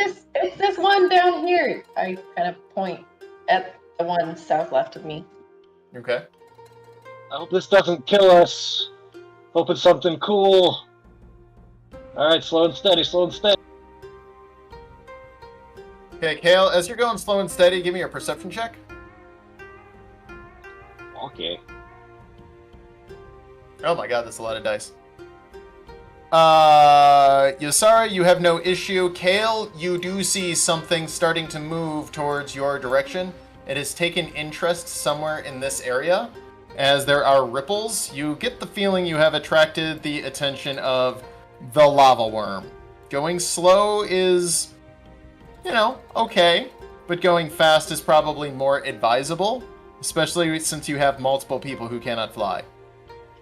this one down here. I kind of point at the one south left of me. Okay. I hope this doesn't kill us. Hope it's something cool. Alright, slow and steady, slow and steady. Okay, Kale, as you're going slow and steady, give me your perception check. Okay. Oh my god, that's a lot of dice. Yosara, you have no issue. Kale, you do see something starting to move towards your direction. It has taken interest somewhere in this area. As there are ripples, you get the feeling you have attracted the attention of the lava worm. Going slow is, okay, but going fast is probably more advisable, especially since you have multiple people who cannot fly.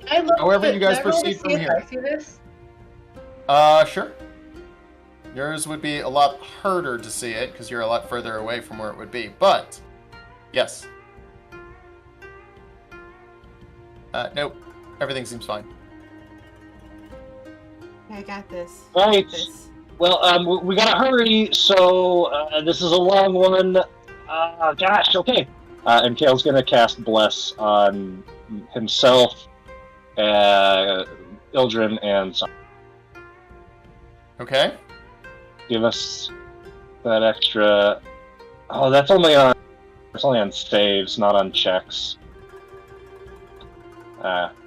Can I look However, at- you guys can I roll to proceed from see if here. I see this? Sure. Yours would be a lot harder to see it because you're a lot further away from where it would be, but yes. Nope. Everything seems fine. I got this. Right. I got this. Well, we gotta hurry, so this is a long one. Gosh, okay. And Kale's gonna cast Bless on himself, Ildren, and Son. Okay. Give us that extra. Oh, that's only on. It's only on saves, not on checks.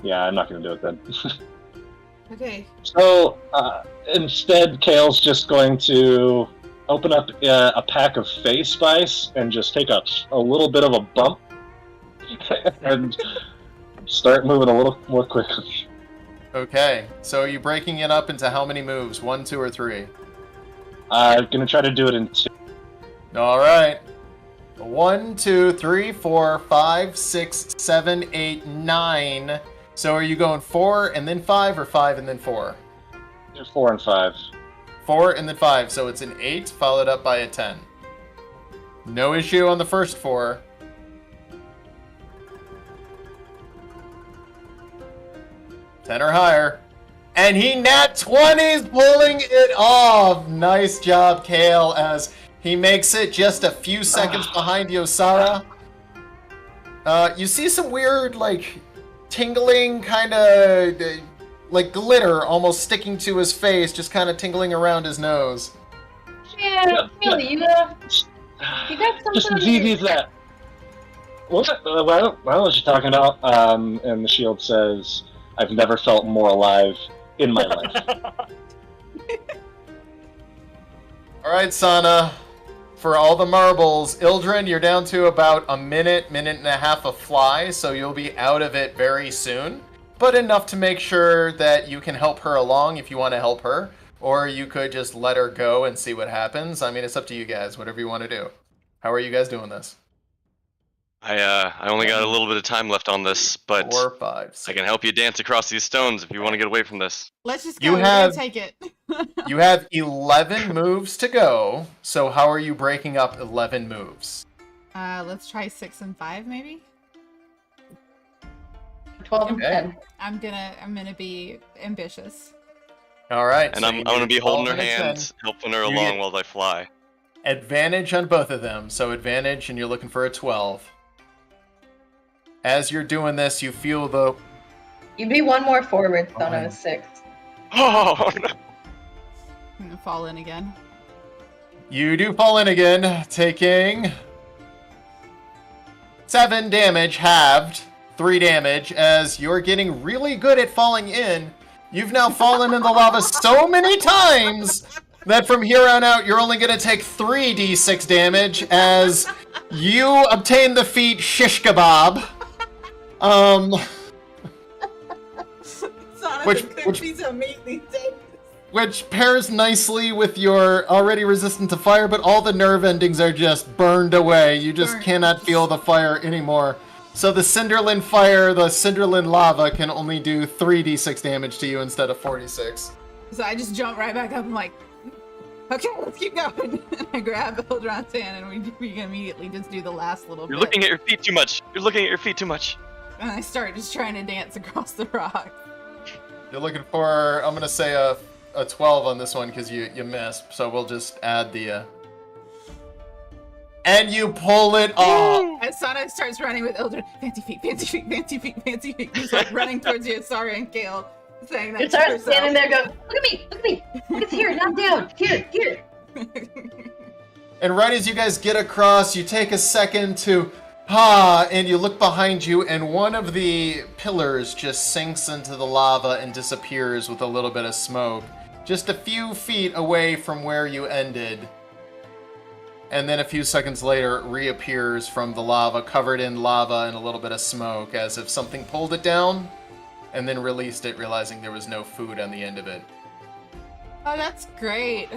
Yeah, I'm not gonna do it then. Okay. So instead, Kale's just going to open up a pack of face spice and just take a little bit of a bump and start moving a little more quickly. Okay. So are you breaking it up into how many moves? 1, 2, or 3? I'm gonna try to do it in 2. All right. 1, 2, 3, 4, 5, 6, 7, 8, 9. So are you going 4 and then 5 or 5 and then 4? 4 and 5. 4 and then 5. So it's an 8 followed up by a 10. No issue on the first 4. Ten or higher. And he nat 20s pulling it off. Nice job, Kale, as he makes it just a few seconds behind Yosara. You see some weird, tingling kind of, glitter almost sticking to his face, just kind of tingling around his nose. Yeah, really, you got something Just on as easy your- as that. What? I don't know what you're talking about. And the shield says, I've never felt more alive in my life. Alright, Sana. For all the marbles, Ildren, you're down to about a minute and a half of fly, so you'll be out of it very soon. But enough to make sure that you can help her along if you want to help her. Or you could just let her go and see what happens. I mean, it's up to you guys, whatever you want to do. How are you guys doing this? I only got a little bit of time left on this, but 4, 5, 6. I can help you dance across these stones if you want to get away from this. Let's just You go. We're have- gonna take it. You have 11 moves to go, so how are you breaking up 11 moves? Let's try 6 and 5, maybe. 12 and Okay. 10. I'm gonna be ambitious. Alright. And so I'm you gonna need be 12 holding her and a 10. hand, helping her You along get- while I fly. Advantage on both of them, so advantage, and you're looking for a 12. As you're doing this, you feel the... You'd be one more forward, son Fine. of a 6. Oh no! I'm gonna fall in again. You do fall in again, taking 7 damage, halved, 3 damage, as you're getting really good at falling in. You've now fallen in the lava so many times that from here on out, you're only going to take 3d6 damage as you obtain the feat Shish Kebab. Which piece of meat these days. Which pairs nicely with your already resistant to fire, but all the nerve endings are just burned away. You just cannot feel the fire anymore. So the Cinderlin fire, the Cinderlin lava can only do 3d6 damage to you instead of 46. So I just jump right back up. I'm like, okay, let's keep going. And I grab Ildron's hand and we can immediately just do the last little bit. You're looking at your feet too much. You're looking at your feet too much. And I start just trying to dance across the rock. You're looking for, I'm going to say a 12 on this one because you missed. So we'll just add the... And you pull it off! And Sana starts running with Ildren. Fancy feet, fancy feet, fancy feet, fancy feet. He's like running towards you, Sara and Kale, saying that. You start standing there going, look at me, look at me. It's here, not down. Here. And right as you guys get across, you take a second to and you look behind you, and one of the pillars just sinks into the lava and disappears with a little bit of smoke, just a few feet away from where you ended. And then a few seconds later, it reappears from the lava, covered in lava and a little bit of smoke, as if something pulled it down and then released it, realizing there was no food on the end of it. Oh, that's great.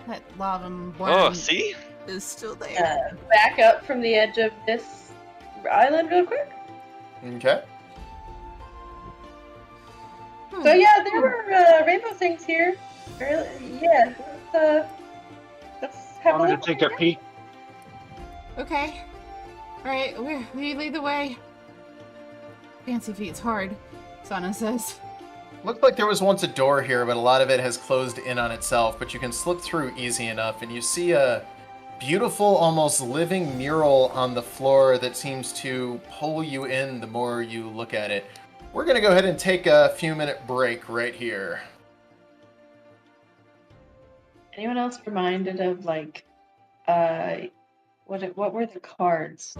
That lava Oh, see? is still there. Back up from the edge of this island real quick. Okay. So yeah, there were rainbow things here. Yeah, let's have I'm a gonna look. take a peek. Okay. Alright, we lead the way. Fancy feet's hard, Sana says. Looked like there was once a door here, but a lot of it has closed in on itself, but you can slip through easy enough, and you see a beautiful, almost living mural on the floor that seems to pull you in the more you look at it. We're gonna go ahead and take a few-minute break right here. Anyone else reminded of like, what were the cards?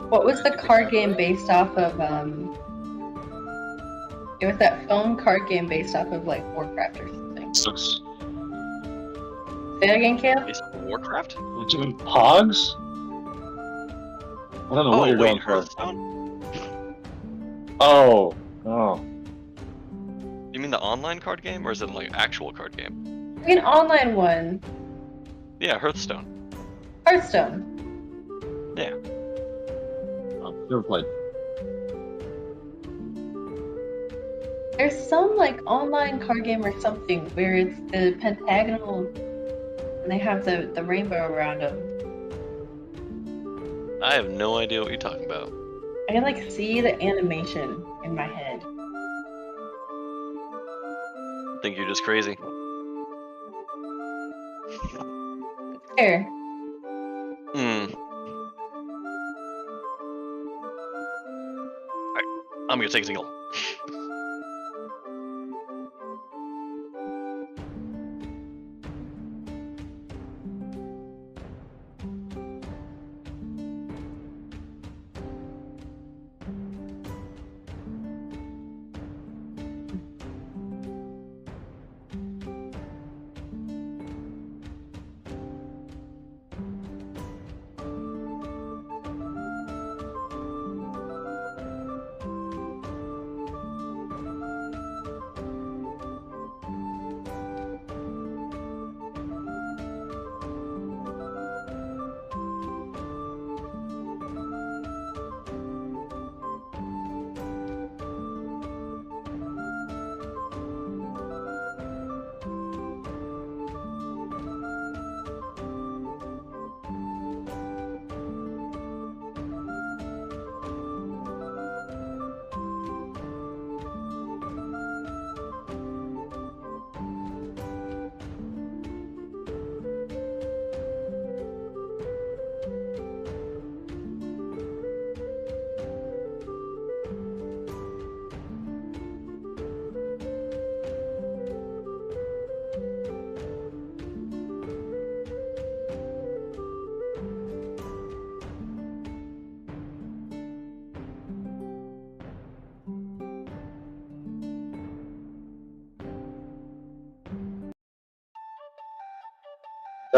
What was the card game based off of? It was that phone card game based off of like Warcraft or something. Looks Say that again, Kale? Is it Warcraft? doing Pogs? I don't know what you're going for. Hearthstone? Oh. You mean the online card game, or is it like actual card game? An online one. Yeah, Hearthstone. Hearthstone. Yeah. Oh, never played. There's some like online card game or something where it's the pentagonal and they have the rainbow around them. I have no idea what you're talking about. I can like see the animation in my head. I think you're just crazy. There. Alright, I'm gonna take a single.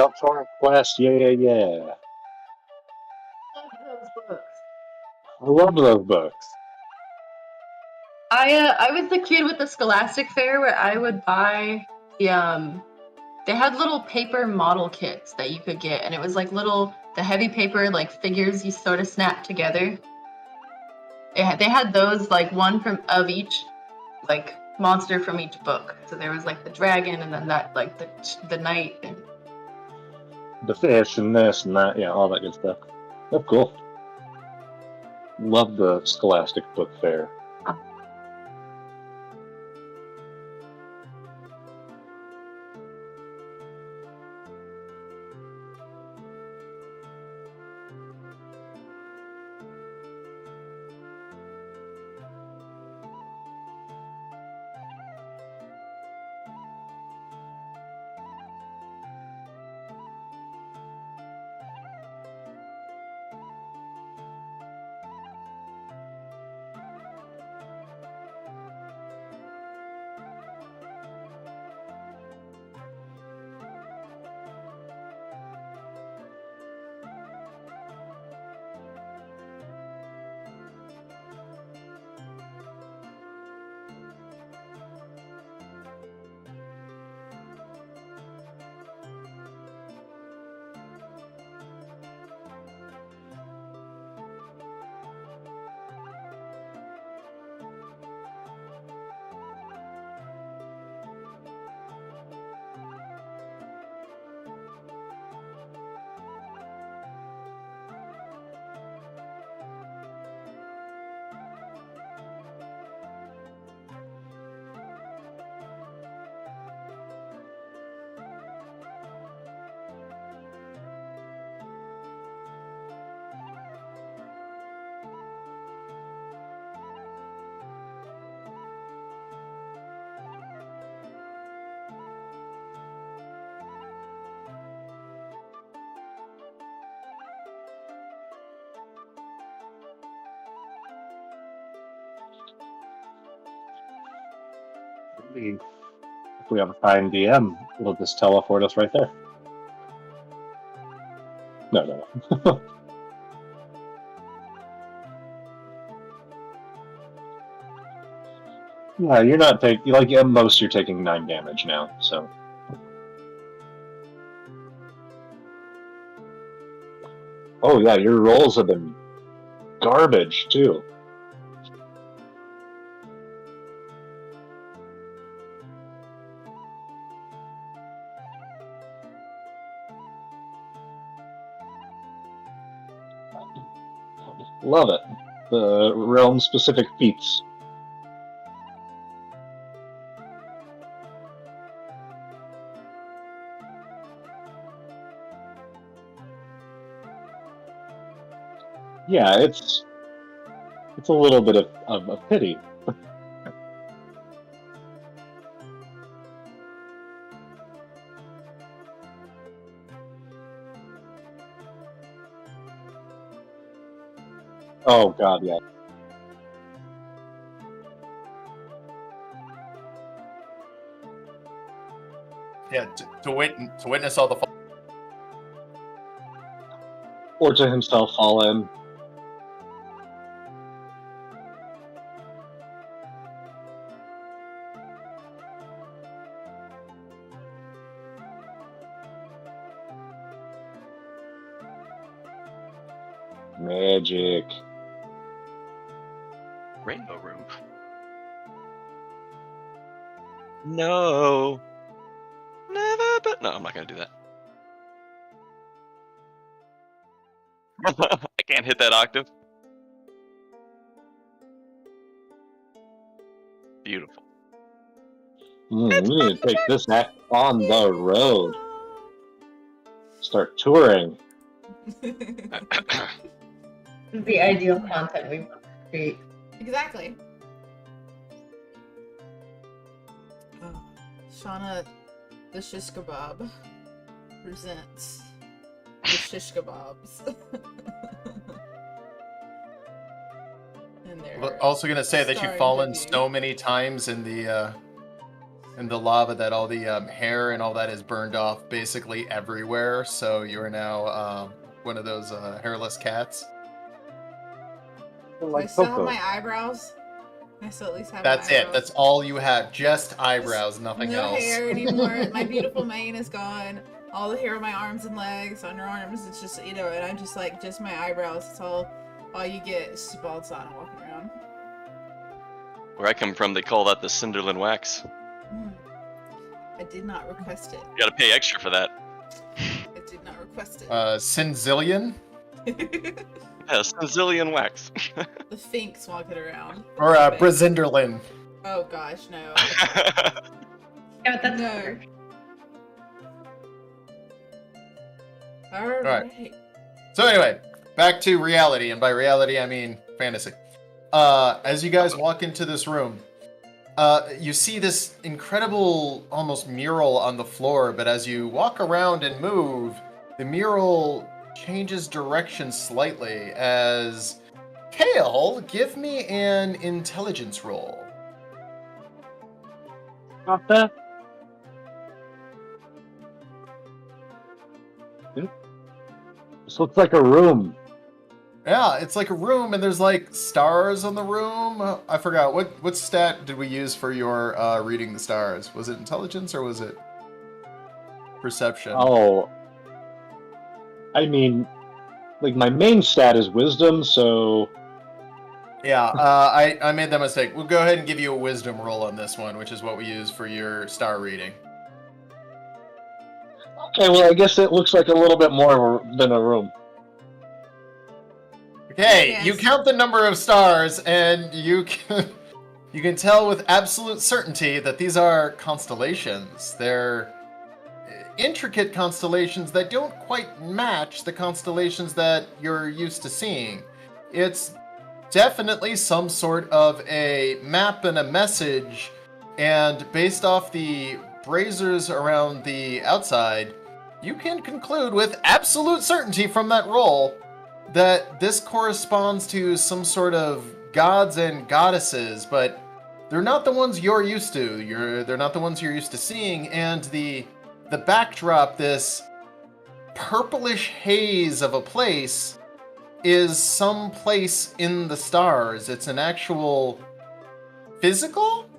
out to our quest. Yeah. Love those books. I love those books. I was the kid with the Scholastic Fair where I would buy they had little paper model kits that you could get, and it was like the heavy paper like figures you sort of snap together. They had those like one of each like monster from each book. So there was like the dragon, and then that like the knight. And The fish and this and that, yeah, all that good stuff. That's cool. Love the Scholastic Book Fair. If we have a fine DM, it'll just teleport us right there. No. Yeah, you're not taking, like, at most you're taking 9 damage now, so. Oh yeah, your rolls have been garbage, too. Love it. The realm-specific feats. Yeah, it's a little bit of a pity. Oh god, yeah. Yeah, to witness all the Or to himself fall in. Magic. Rainbow room. No. Never, but no, I'm not gonna do that. I can't hit that octave. Beautiful. We need to take this act on the road. Start touring. This is the ideal content we want to create. Exactly. Shauna, the shish kebab, presents the shish kebabs. And they're Also gonna say that you've starring fallen Vivi. so many times in the and the lava that all the hair and all that is burned off basically everywhere. So you are now one of those hairless cats. Do I Like still have Coco. my eyebrows? I still at least have That's my it. eyebrows. That's all you have. Just eyebrows, nothing No else. hair anymore. My beautiful mane is gone. All the hair on my arms and legs, underarms, it's just, and I'm just like, just my eyebrows. It's all you get is just bald spot and walking around. Where I come from, they call that the Cinderlin wax. I did not request it. You gotta pay extra for that. I did not request it. Cinzillion? Yeah, Cinderlin wax. The Finks walking around. Or Brazinderlin. Oh gosh, no. Yeah, but that's No. Alright. Right. So anyway, back to reality, and by reality I mean fantasy. As you guys walk into this room, you see this incredible, almost mural on the floor, but as you walk around and move, the mural changes direction slightly as... Kale, give me an intelligence roll. Not that. This looks like a room. Yeah, it's like a room, and there's like stars on the room. I forgot what stat did we use for your reading the stars? Was it intelligence or was it perception? Oh. I mean, like my main stat is wisdom, so Yeah, I made that mistake. We'll go ahead and give you a wisdom roll on this one, which is what we use for your star reading. okay. Well, I guess it looks like a little bit more than a room. Okay, Yes. you count the number of stars, and you can tell with absolute certainty that these are constellations. They're intricate constellations that don't quite match the constellations that you're used to seeing. It's definitely some sort of a map and a message, and based off the braziers around the outside, you can conclude with absolute certainty from that roll that this corresponds to some sort of gods and goddesses, but they're not the ones you're used to. They're not the ones you're used to seeing, and the backdrop, this purplish haze of a place, is some place in the stars. It's an actual physical,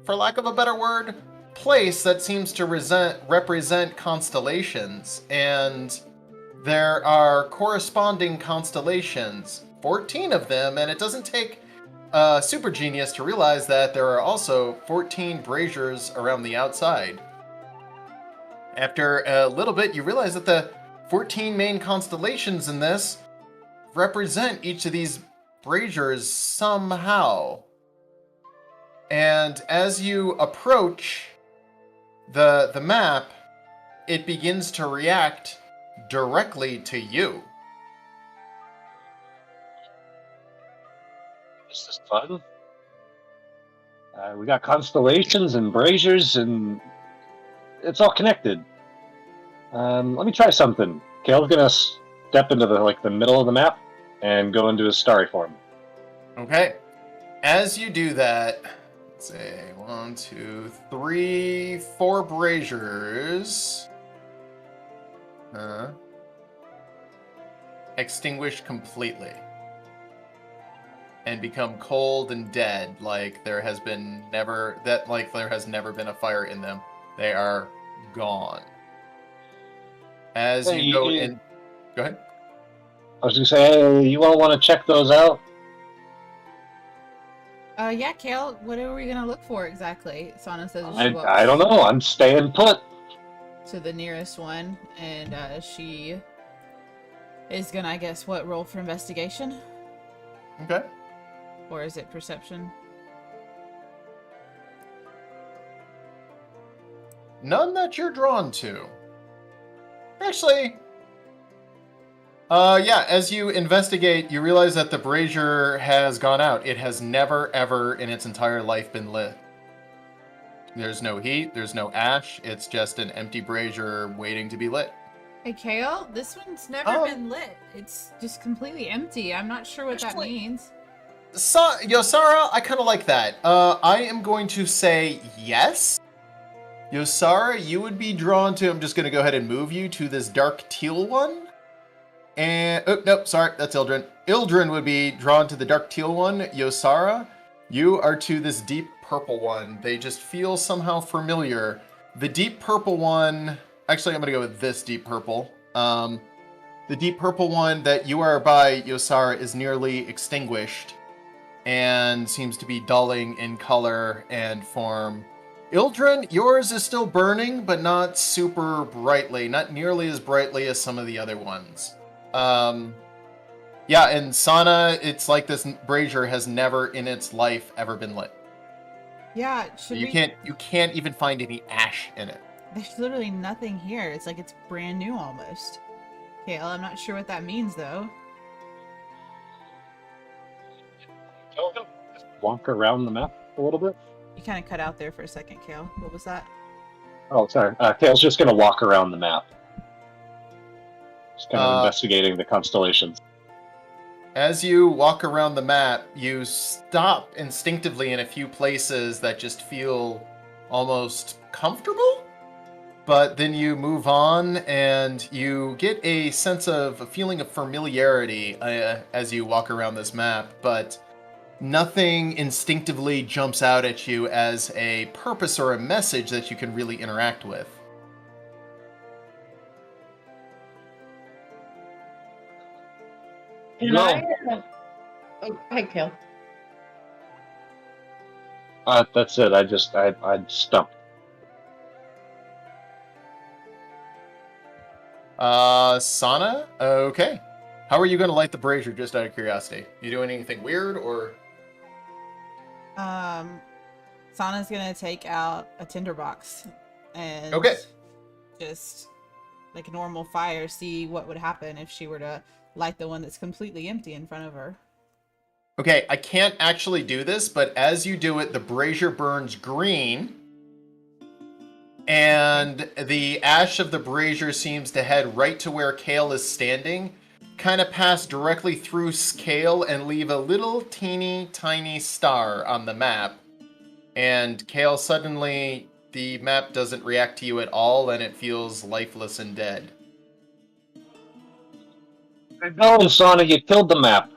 for lack of a better word, place that seems to represent constellations, and there are corresponding constellations, 14 of them, and it doesn't take a super genius to realize that there are also 14 braziers around the outside. After a little bit, you realize that the 14 main constellations in this represent each of these braziers somehow. And as you approach the map, it begins to react directly to you. This is fun. We got constellations and braziers, and it's all connected. Let me try something. Kale's gonna step into the middle of the map and go into his starry form. Okay. As you do that, let's say 1, 2, 3, 4 braziers. Extinguish completely. And become cold and dead, like there has never been a fire in them. They are gone. As Hey, you go in, go ahead. I was gonna say, hey, you all want to check those out? Yeah, Kale, what are we gonna look for exactly? Sana says I don't know. I'm staying put. to the nearest one, and she is gonna, I guess, roll for investigation? Okay. Or is it perception? None that you're drawn to. Actually, yeah, as you investigate, you realize that the brazier has gone out. It has never, ever in its entire life been lit. There's no heat, there's no ash, it's just an empty brazier waiting to be lit. Hey, Kale, this one's never been lit. It's just completely empty. I'm not sure what that Actually- means. Yosara, I kind of like that. I am going to say yes. Yosara, you would be drawn to, I'm just going to go ahead and move you to this dark teal one. And, oh, nope, sorry, that's Ildren. Ildren would be drawn to the dark teal one. Yosara, you are to this deep purple one. They just feel somehow familiar. The deep purple one, actually, I'm going to go with this deep purple. The deep purple one that you are by, Yosara, is nearly extinguished and seems to be dulling in color and form. Ildren, yours is still burning, but not super brightly, not nearly as brightly as some of the other ones. Yeah, and Sana, it's like this brazier has never in its life ever been lit. Yeah, You can't even find any ash in it. There's literally nothing here. It's like it's brand new almost. Kale, I'm not sure what that means though. Just walk around the map a little bit. You kind of cut out there for a second, Kale. What was that? Oh, sorry. Kale's just going to walk around the map. Just kind of investigating the constellations. As you walk around the map, you stop instinctively in a few places that just feel almost comfortable. But then you move on and you get a feeling of familiarity as you walk around this map, but nothing instinctively jumps out at you as a purpose or a message that you can really interact with. Can I? Oh, hi, Kale. That's it. I'm stumped. Sana? Okay. How are you going to light the brazier, just out of curiosity? You doing anything weird, or...? Sana's gonna take out a tinderbox and just like a normal fire, see what would happen if she were to light the one that's completely empty in front of her. Okay, I can't actually do this, but as you do it, the brazier burns green, and the ash of the brazier seems to head right to where Kale is standing, kind of pass directly through Kale and leave a little teeny tiny star on the map. And Kale, suddenly the map doesn't react to you at all, and it feels lifeless and dead. No, Sana, you killed the map.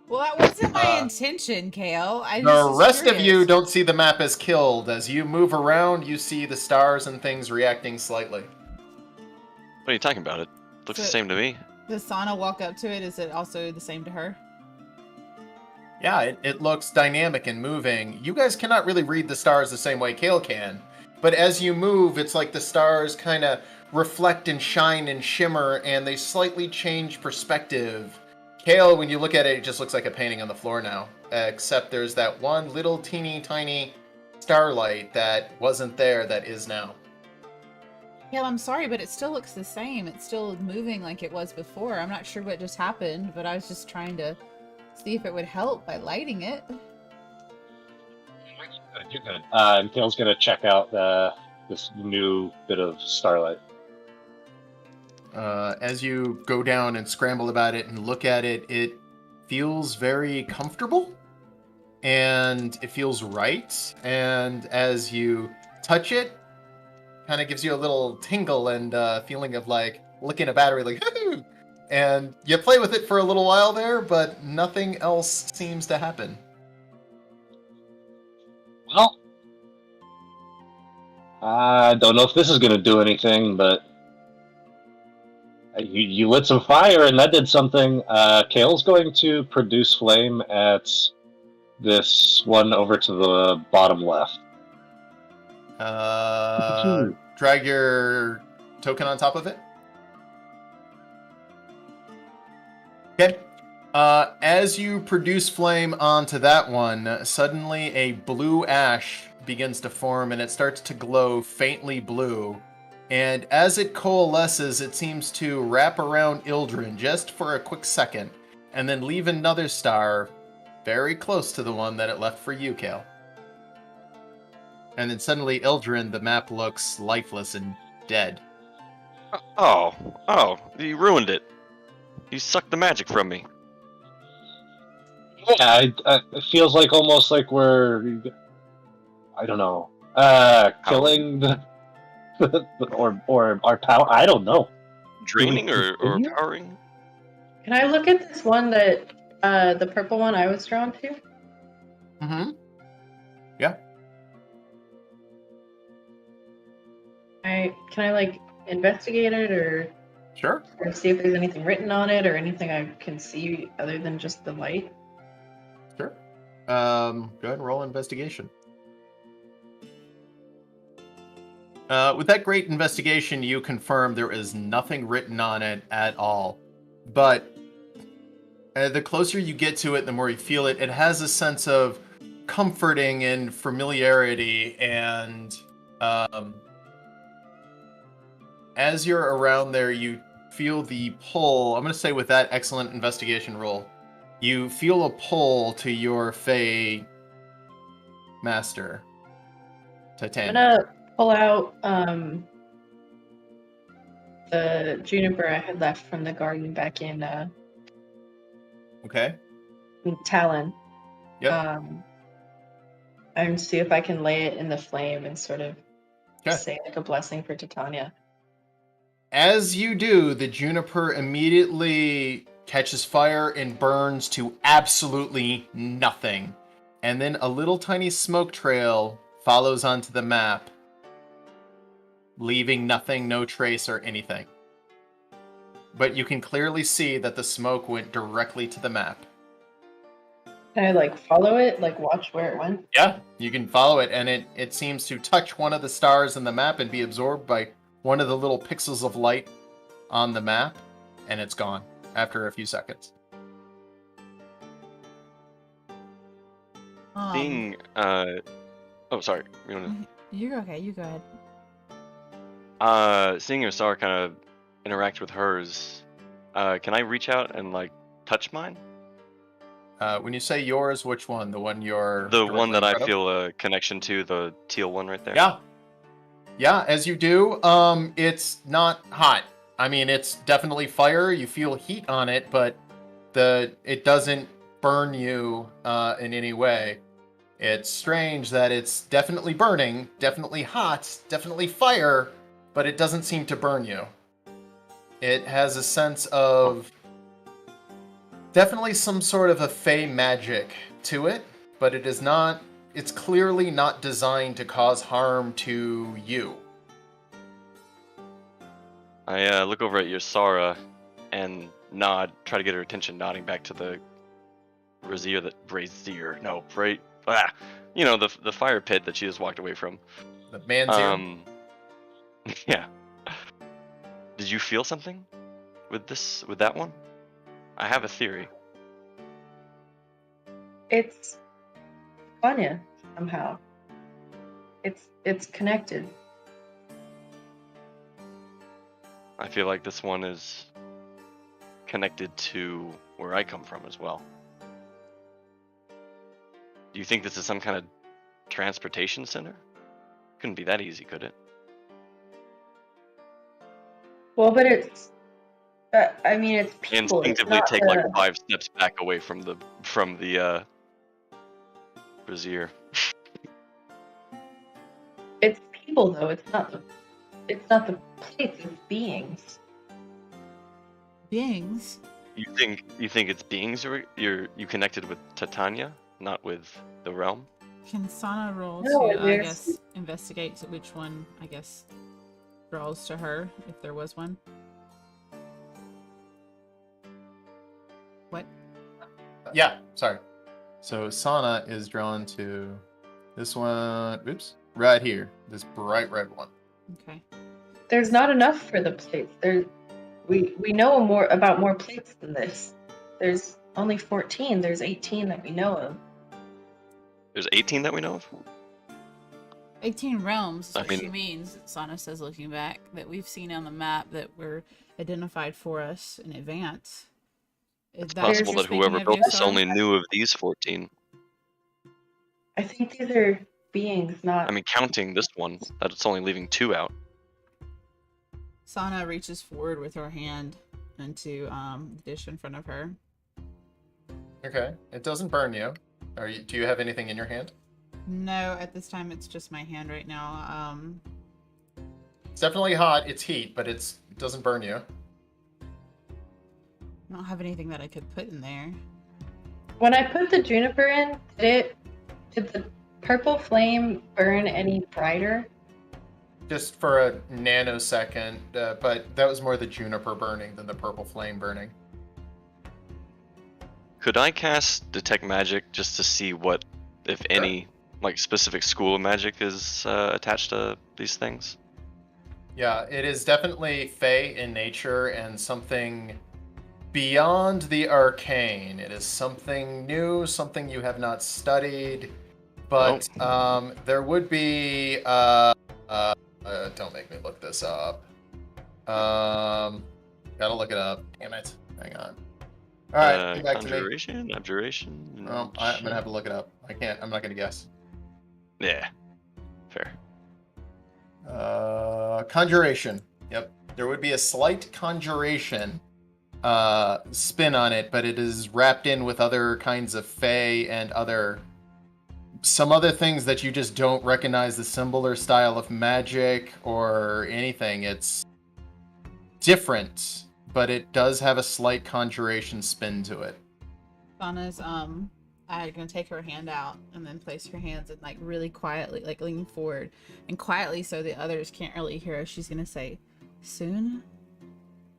Well, that wasn't my intention, Kale. The rest of you don't see the map as killed. As you move around, you see the stars and things reacting slightly. What are you talking about? It looks the same to me. Does Sana walk up to it? Is it also the same to her? Yeah, it looks dynamic and moving. You guys cannot really read the stars the same way Kale can. But as you move, it's like the stars kind of reflect and shine and shimmer, and they slightly change perspective. Kale, when you look at it, it just looks like a painting on the floor now. Except there's that one little teeny tiny starlight that wasn't there that is now. Kale, I'm sorry, but it still looks the same. It's still moving like it was before. I'm not sure what just happened, but I was just trying to see if it would help by lighting it. You're good. And Kale's gonna check out this new bit of starlight. As you go down and scramble about it and look at it, it feels very comfortable, and it feels right. And as you touch it, kind of gives you a little tingle and feeling of like licking a battery, like, hoo-hoo! And you play with it for a little while there, but nothing else seems to happen. Well, I don't know if this is going to do anything, but you lit some fire and that did something. Kale's going to produce flame at this one over to the bottom left. Drag your token on top of it. Okay. As you produce flame onto that one, suddenly a blue ash begins to form and it starts to glow faintly blue. And as it coalesces, it seems to wrap around Ildren just for a quick second, and then leave another star very close to the one that it left for you, Kale. And then suddenly, Ildren, the map looks lifeless and dead. Oh, you ruined it. You sucked the magic from me. Yeah, it feels like almost like we're, I don't know, Killing the or our power. I don't know. Draining or Continue? powering? Can I look at this one that the purple one I was drawn to? Mm-hmm. Yeah. Can I like investigate it or Sure. see if there's anything written on it or anything I can see other than just the light? Sure. Go ahead and roll investigation. With that great investigation, you confirm there is nothing written on it at all. But the closer you get to it, the more you feel it. It has a sense of comforting and familiarity, and as you're around there, you feel the pull. I'm going to say with that excellent investigation roll, you feel a pull to your Fey master, I'm Titania. gonna pull out the juniper I had left from the garden back in Okay. Talon. Yep. And see if I can lay it in the flame and sort of Okay. say like a blessing for Titania. As you do, the juniper immediately catches fire and burns to absolutely nothing. And then a little tiny smoke trail follows onto the map, leaving nothing, no trace or anything. But you can clearly see that the smoke went directly to the map. Can I like follow it, like watch where it went? Yeah, you can follow it, and it seems to touch one of the stars in the map and be absorbed by one of the little pixels of light on the map, and it's gone after a few seconds. Seeing, oh, sorry. You wanna... You're okay. You go ahead. Seeing Osara kind of interact with hers, can I reach out and like touch mine? When you say yours, which one? The one you're... The one that I directly in front feel a connection to, the teal one right there. of? Yeah, as you do, it's not hot. I mean, it's definitely fire. You feel heat on it, but it doesn't burn you in any way. It's strange that it's definitely burning, definitely hot, definitely fire, but it doesn't seem to burn you. It has a sense of definitely some sort of a fey magic to it, but it is not. It's clearly not designed to cause harm to you. I look over at Yosara and nod, try to get her attention, nodding back to the the fire pit that she just walked away from. The man's here. Yeah. Did you feel something with that one? I have a theory. It's Vanya somehow. It's connected. I feel like this one is connected to where I come from as well. Do you think this is some kind of transportation center? Couldn't be that easy, could it? Well, but it's. I mean, it's people. Instinctively it's take not like 5 steps back away from the brazier. It's people though. It's not the plates. It's beings. Beings. You think it's beings you connected with Titania, not with the realm? Can Sana roll No, to, I there's- guess, investigate which one, I guess, draws to her, if there was one? What? Yeah, sorry. So Sana is drawn to this one. Oops, right here. This bright red one. Okay. There's not enough for the plates. We know more plates than this. There's only 14. There's 18 that we know of. There's 18 that we know of? 18 realms is I what mean- she means, Sana says, looking back, that we've seen on the map that were identified for us in advance. Is It's that what possible you're that whoever speaking of, built this Yosara? only knew of these 14. I think these are beings, not. I mean, counting this one, that it's only leaving 2 out. Sana reaches forward with her hand into the dish in front of her. Okay, it doesn't burn you. Do you have anything in your hand? No, at this time it's just my hand right now. It's definitely hot. It's heat, but it doesn't burn you. I don't have anything that I could put in there. When I put the juniper in, did the purple flame burn any brighter? Just for a nanosecond, but that was more the juniper burning than the purple flame burning. Could I cast Detect Magic just to see what, if any, like specific school of magic is attached to these things? Yeah, it is definitely fey in nature and something beyond the arcane. It is something new, something you have not studied, but there would be. Don't make me look this up. Gotta look it up. Damn it! Hang on. All right, get back to me. Abjuration. Oh, I'm gonna have to look it up. I can't. I'm not gonna guess. Yeah, fair. Conjuration. Yep, there would be a slight conjuration spin on it, but it is wrapped in with other kinds of fey and some other things that you just don't recognize the symbol or style of magic or anything. It's different, but it does have a slight conjuration spin to it. Sana's I'm gonna take her hand out and then place her hands and like really quietly, like lean forward and quietly so the others can't really hear her. She's gonna say, "Soon,"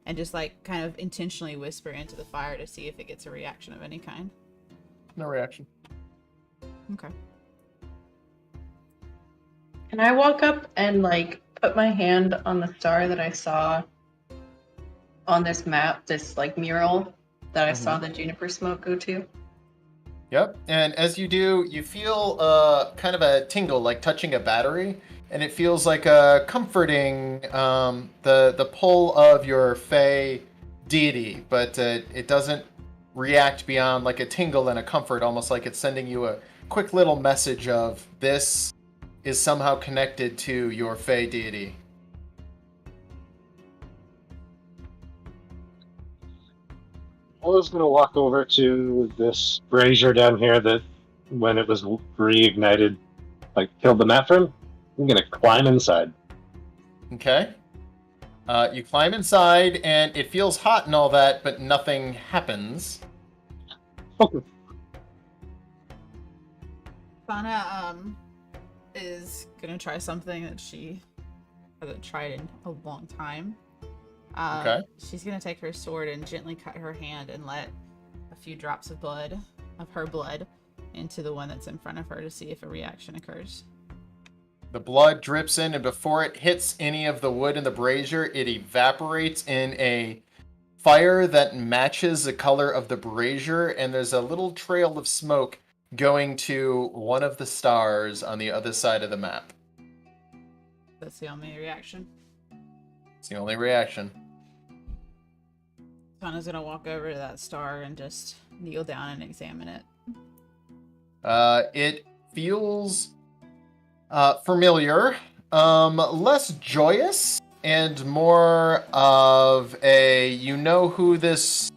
and just like kind of intentionally whisper into the fire to see if it gets a reaction of any kind. No reaction. Okay. Can I walk up and like put my hand on the star that I saw on this map, this like mural that I saw the juniper smoke go to? Yep, and as you do, you feel kind of a tingle, like touching a battery, and it feels like a comforting the pull of your fey deity, but it doesn't react beyond like a tingle and a comfort, almost like it's sending you a quick little message of this is somehow connected to your fey deity. I was going to walk over to this brazier down here that, when it was reignited, like killed the map from. I'm going to climb inside. Okay. You climb inside, and it feels hot and all that, but nothing happens. Sana is gonna try something that she hasn't tried in a long time. Okay. She's gonna take her sword and gently cut her hand and let a few drops of blood, of her blood, into the one that's in front of her to see if a reaction occurs. The blood drips in, and before it hits any of the wood in the brazier, it evaporates in a fire that matches the color of the brazier, and there's a little trail of smoke going to one of the stars on the other side of the map. That's the only reaction. It's the only reaction. Sana's gonna walk over to that star and just kneel down and examine it. It feels familiar, less joyous, and more of a you know who this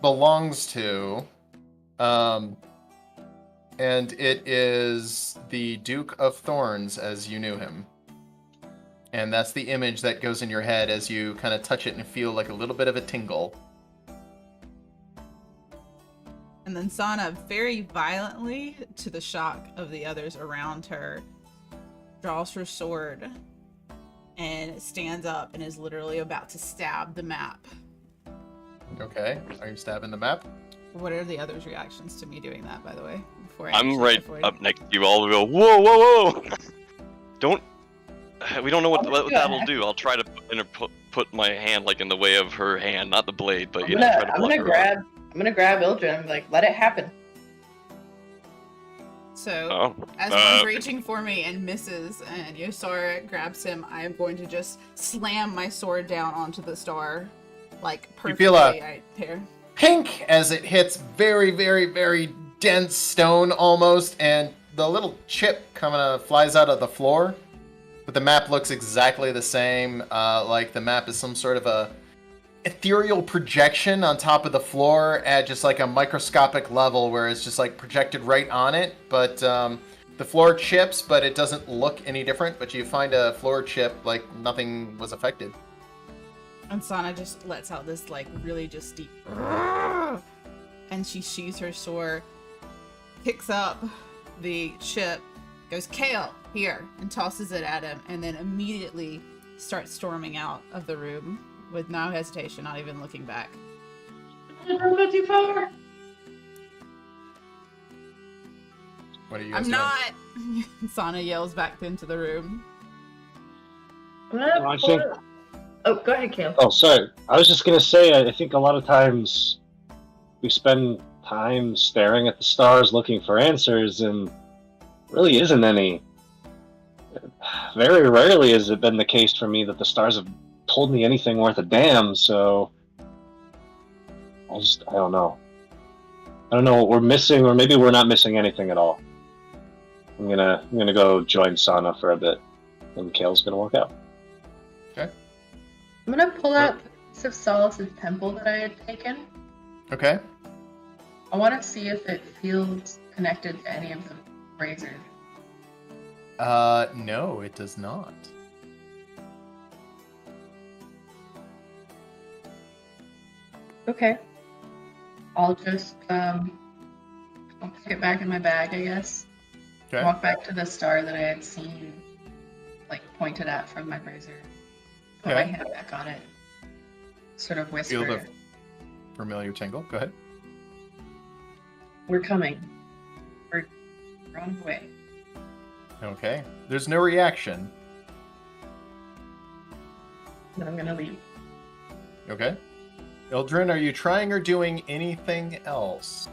belongs to. And it is the Duke of Thorns as you knew him. And that's the image that goes in your head as you kind of touch it and feel like a little bit of a tingle. And then Sana, very violently, to the shock of the others around her, draws her sword and stands up and is literally about to stab the map. Okay, are you stabbing the map? What are the others' reactions to me doing that, by the way? I'm right up next to you. All go, whoa, whoa, whoa! We don't know what that'll do. I'll try to put my hand like in the way of her hand, not the blade, but try to block her off. I'm gonna grab Ildren and like let it happen. So, as one's reaching for me and misses, and Yosara grabs him, I am going to just slam my sword down onto the star, like perfectly. You feel right there. Pink as it hits very, very, very dense stone almost, and the little chip flies out of the floor. But the map looks exactly the same, like the map is some sort of a ethereal projection on top of the floor at just like a microscopic level where it's just like projected right on it. But The floor chips, but it doesn't look any different. But you find a floor chip like nothing was affected. And Sana just lets out this like really just deep, and she sheathes her sword, picks up the chip, goes Kale here, and tosses it at him, and then immediately starts storming out of the room with no hesitation, not even looking back. Don't go too far. What are you guys I'm doing? not. Sana yells back into the room. I'm gonna I pull think- it- Oh, go ahead, Kale. Oh, sorry. I was just gonna say, I think a lot of times we spend time staring at the stars looking for answers, and really isn't any. Very rarely has it been the case for me that the stars have told me anything worth a damn, so I don't know. I don't know what we're missing, or maybe we're not missing anything at all. I'm gonna go join Sana for a bit, and Kale's gonna walk out. I'm gonna pull out the piece of Solace's temple that I had taken. Okay. I want to see if it feels connected to any of the razors. No, it does not. Okay. I'll just I'll put it back in my bag, I guess. Okay. Walk back to the star that I had seen, like pointed at from my razor. Put my Okay. hand back on it. Sort of Feel whisper, the familiar tingle. Go ahead. "We're coming. We're on the way." Okay. There's no reaction. Then I'm gonna leave. Okay. Ildren, are you trying or doing anything else?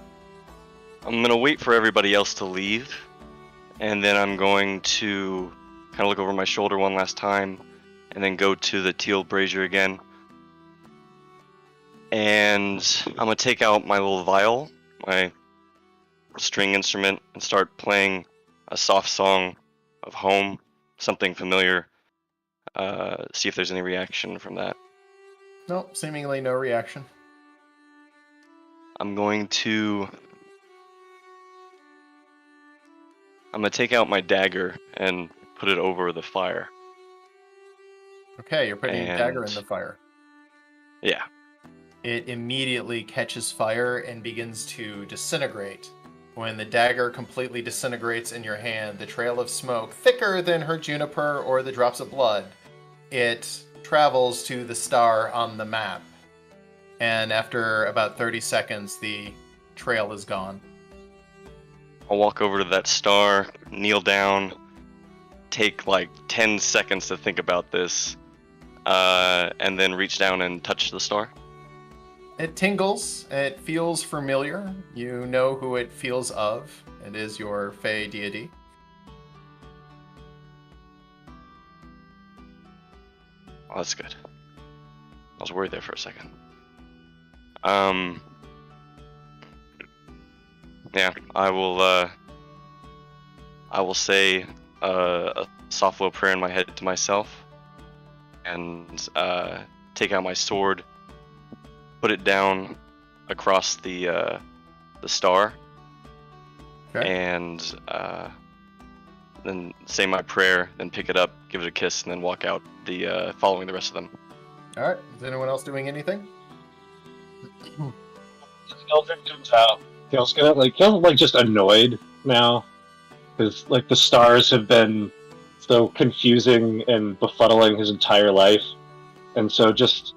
I'm gonna wait for everybody else to leave, and then I'm going to kind of look over my shoulder one last time, and then go to the teal brazier again. And I'm gonna take out my little viol, my string instrument, and start playing a soft song of home, something familiar. See if there's any reaction from that. Nope, seemingly no reaction. I'm gonna take out my dagger and put it over the fire. Okay, you're putting your dagger in And- the fire. Yeah. It immediately catches fire and begins to disintegrate. When the dagger completely disintegrates in your hand, the trail of smoke, thicker than her juniper or the drops of blood, it travels to the star on the map. And after about 30 seconds, the trail is gone. I'll walk over to that star, kneel down, take like 10 seconds to think about this, and then reach down and touch the star. It tingles. It feels familiar. You know who it feels of. It is your Fey deity. Oh, that's good. I was worried there for a second. Yeah, I will say a soft little prayer in my head to myself, and take out my sword, put it down across the star, Okay. and then say my prayer, then pick it up, give it a kiss, and then walk out, following the rest of them. All right. Is anyone else doing anything? Eldrin comes out. Kale's just annoyed now, because like the stars have been so confusing and befuddling his entire life, and so just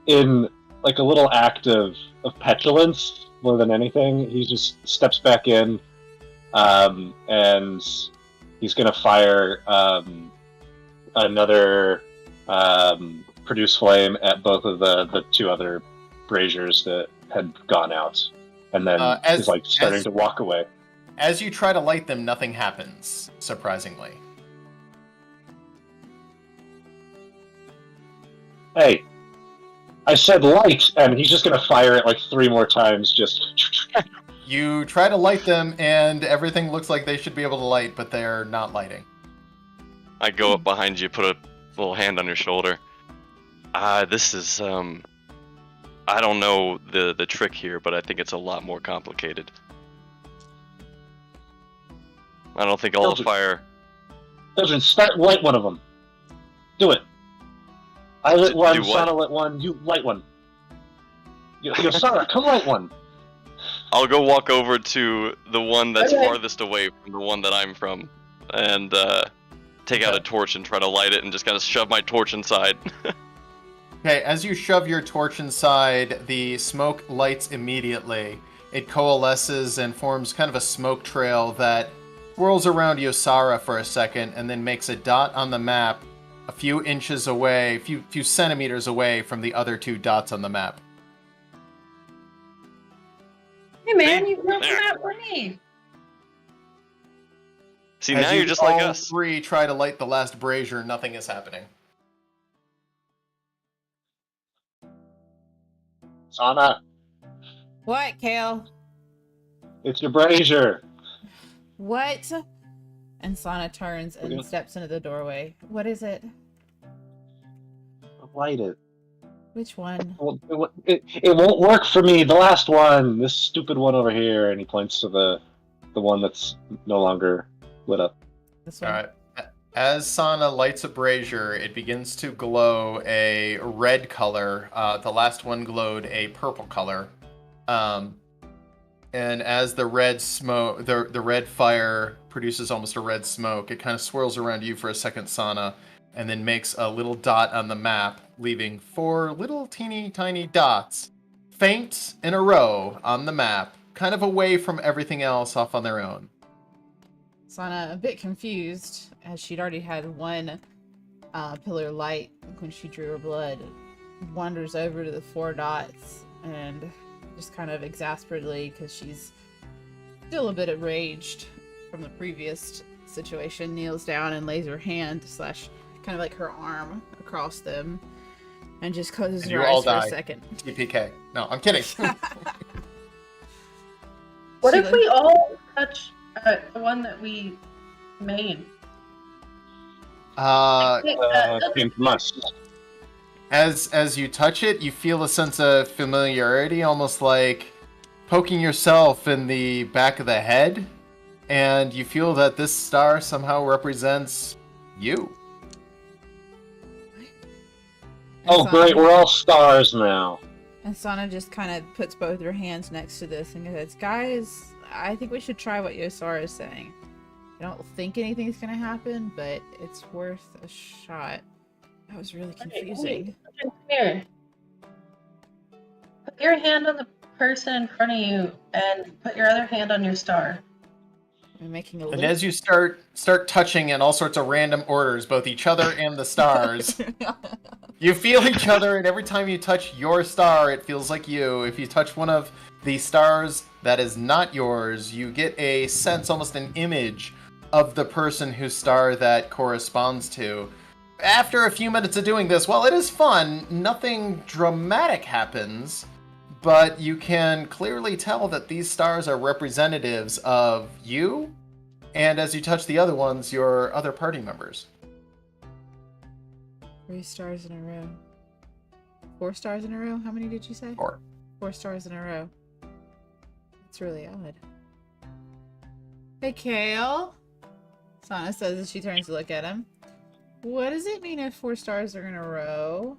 in like a little act of petulance more than anything, he just steps back in, and he's gonna fire another produce flame at both of the two other braziers that had gone out, and then he's like starting to walk away. As you try to light them, nothing happens, surprisingly. Hey, I said light, and he's just gonna fire it like 3 more times, just... You try to light them, and everything looks like they should be able to light, but they're not lighting. I go up behind you, put a little hand on your shoulder. This is, I don't know the trick here, but I think it's a lot more complicated. I don't think all the fire. Doesn't start light one of them. Do it. I lit one, Do what? Sana lit one, you light one. Sana, come light one. I'll go walk over to the one that's Okay. farthest away from the one that I'm from, and take out a torch and try to light it, and just kind of shove my torch inside. Okay, as you shove your torch inside, the smoke lights immediately. It coalesces and forms kind of a smoke trail that swirls around Yosara for a second and then makes a dot on the map a few inches away, a few centimeters away from the other 2 dots on the map. Hey man, you broke that for me. See, As now you you're just like all us. 3 try to light the last brazier, nothing is happening. Sana, What, Kale? it's your brazier. What? And Sana turns and Okay. steps into the doorway. What is it? Light it. Which one? It won't work for me. The last one, this stupid one over here, and he points to the one that's no longer lit up. This one. Alright. As Sana lights a brazier, it begins to glow a red color. The last one glowed a purple color. And as the red smoke, the red fire produces almost a red smoke, it kind of swirls around you for a second, Sana, and then makes a little dot on the map, leaving 4 little teeny tiny dots, faint in a row on the map, kind of away from everything else off on their own. Sana, a bit confused, as she'd already had one pillar light when she drew her blood, wanders over to the 4 dots and just kind of exasperatedly, because she's still a bit enraged from the previous situation, kneels down and lays her hand slash kind of like her arm across them and just closes And her you all eyes for a die. second. TPK. No, I'm kidding. What She if we all touch the one that we made? Came from us. As you touch it, you feel a sense of familiarity, almost like poking yourself in the back of the head, and you feel that this star somehow represents you. And Oh, great, we're all stars now. And Sana just kind of puts both her hands next to this and says, guys, I think we should try what Yosara is saying. I don't think anything's going to happen, but it's worth a shot. That was really confusing. Come here. Put your hand on the person in front of you and put your other hand on your star. I'm making a And loop. as you start touching in all sorts of random orders, both each other and the stars, you feel each other, and every time you touch your star, it feels like you. If you touch one of the stars that is not yours, you get a sense, almost an image, of the person whose star that corresponds to. After a few minutes of doing this, well, it is fun. Nothing dramatic happens, but you can clearly tell that these stars are representatives of you, and as you touch the other ones, your other party members. 3 stars in a row. 4 stars in a row? How many did you say? 4. 4 stars in a row. It's really odd. Hey, Kale. Sana says as she turns to look at him. What does it mean if 4 stars are in a row?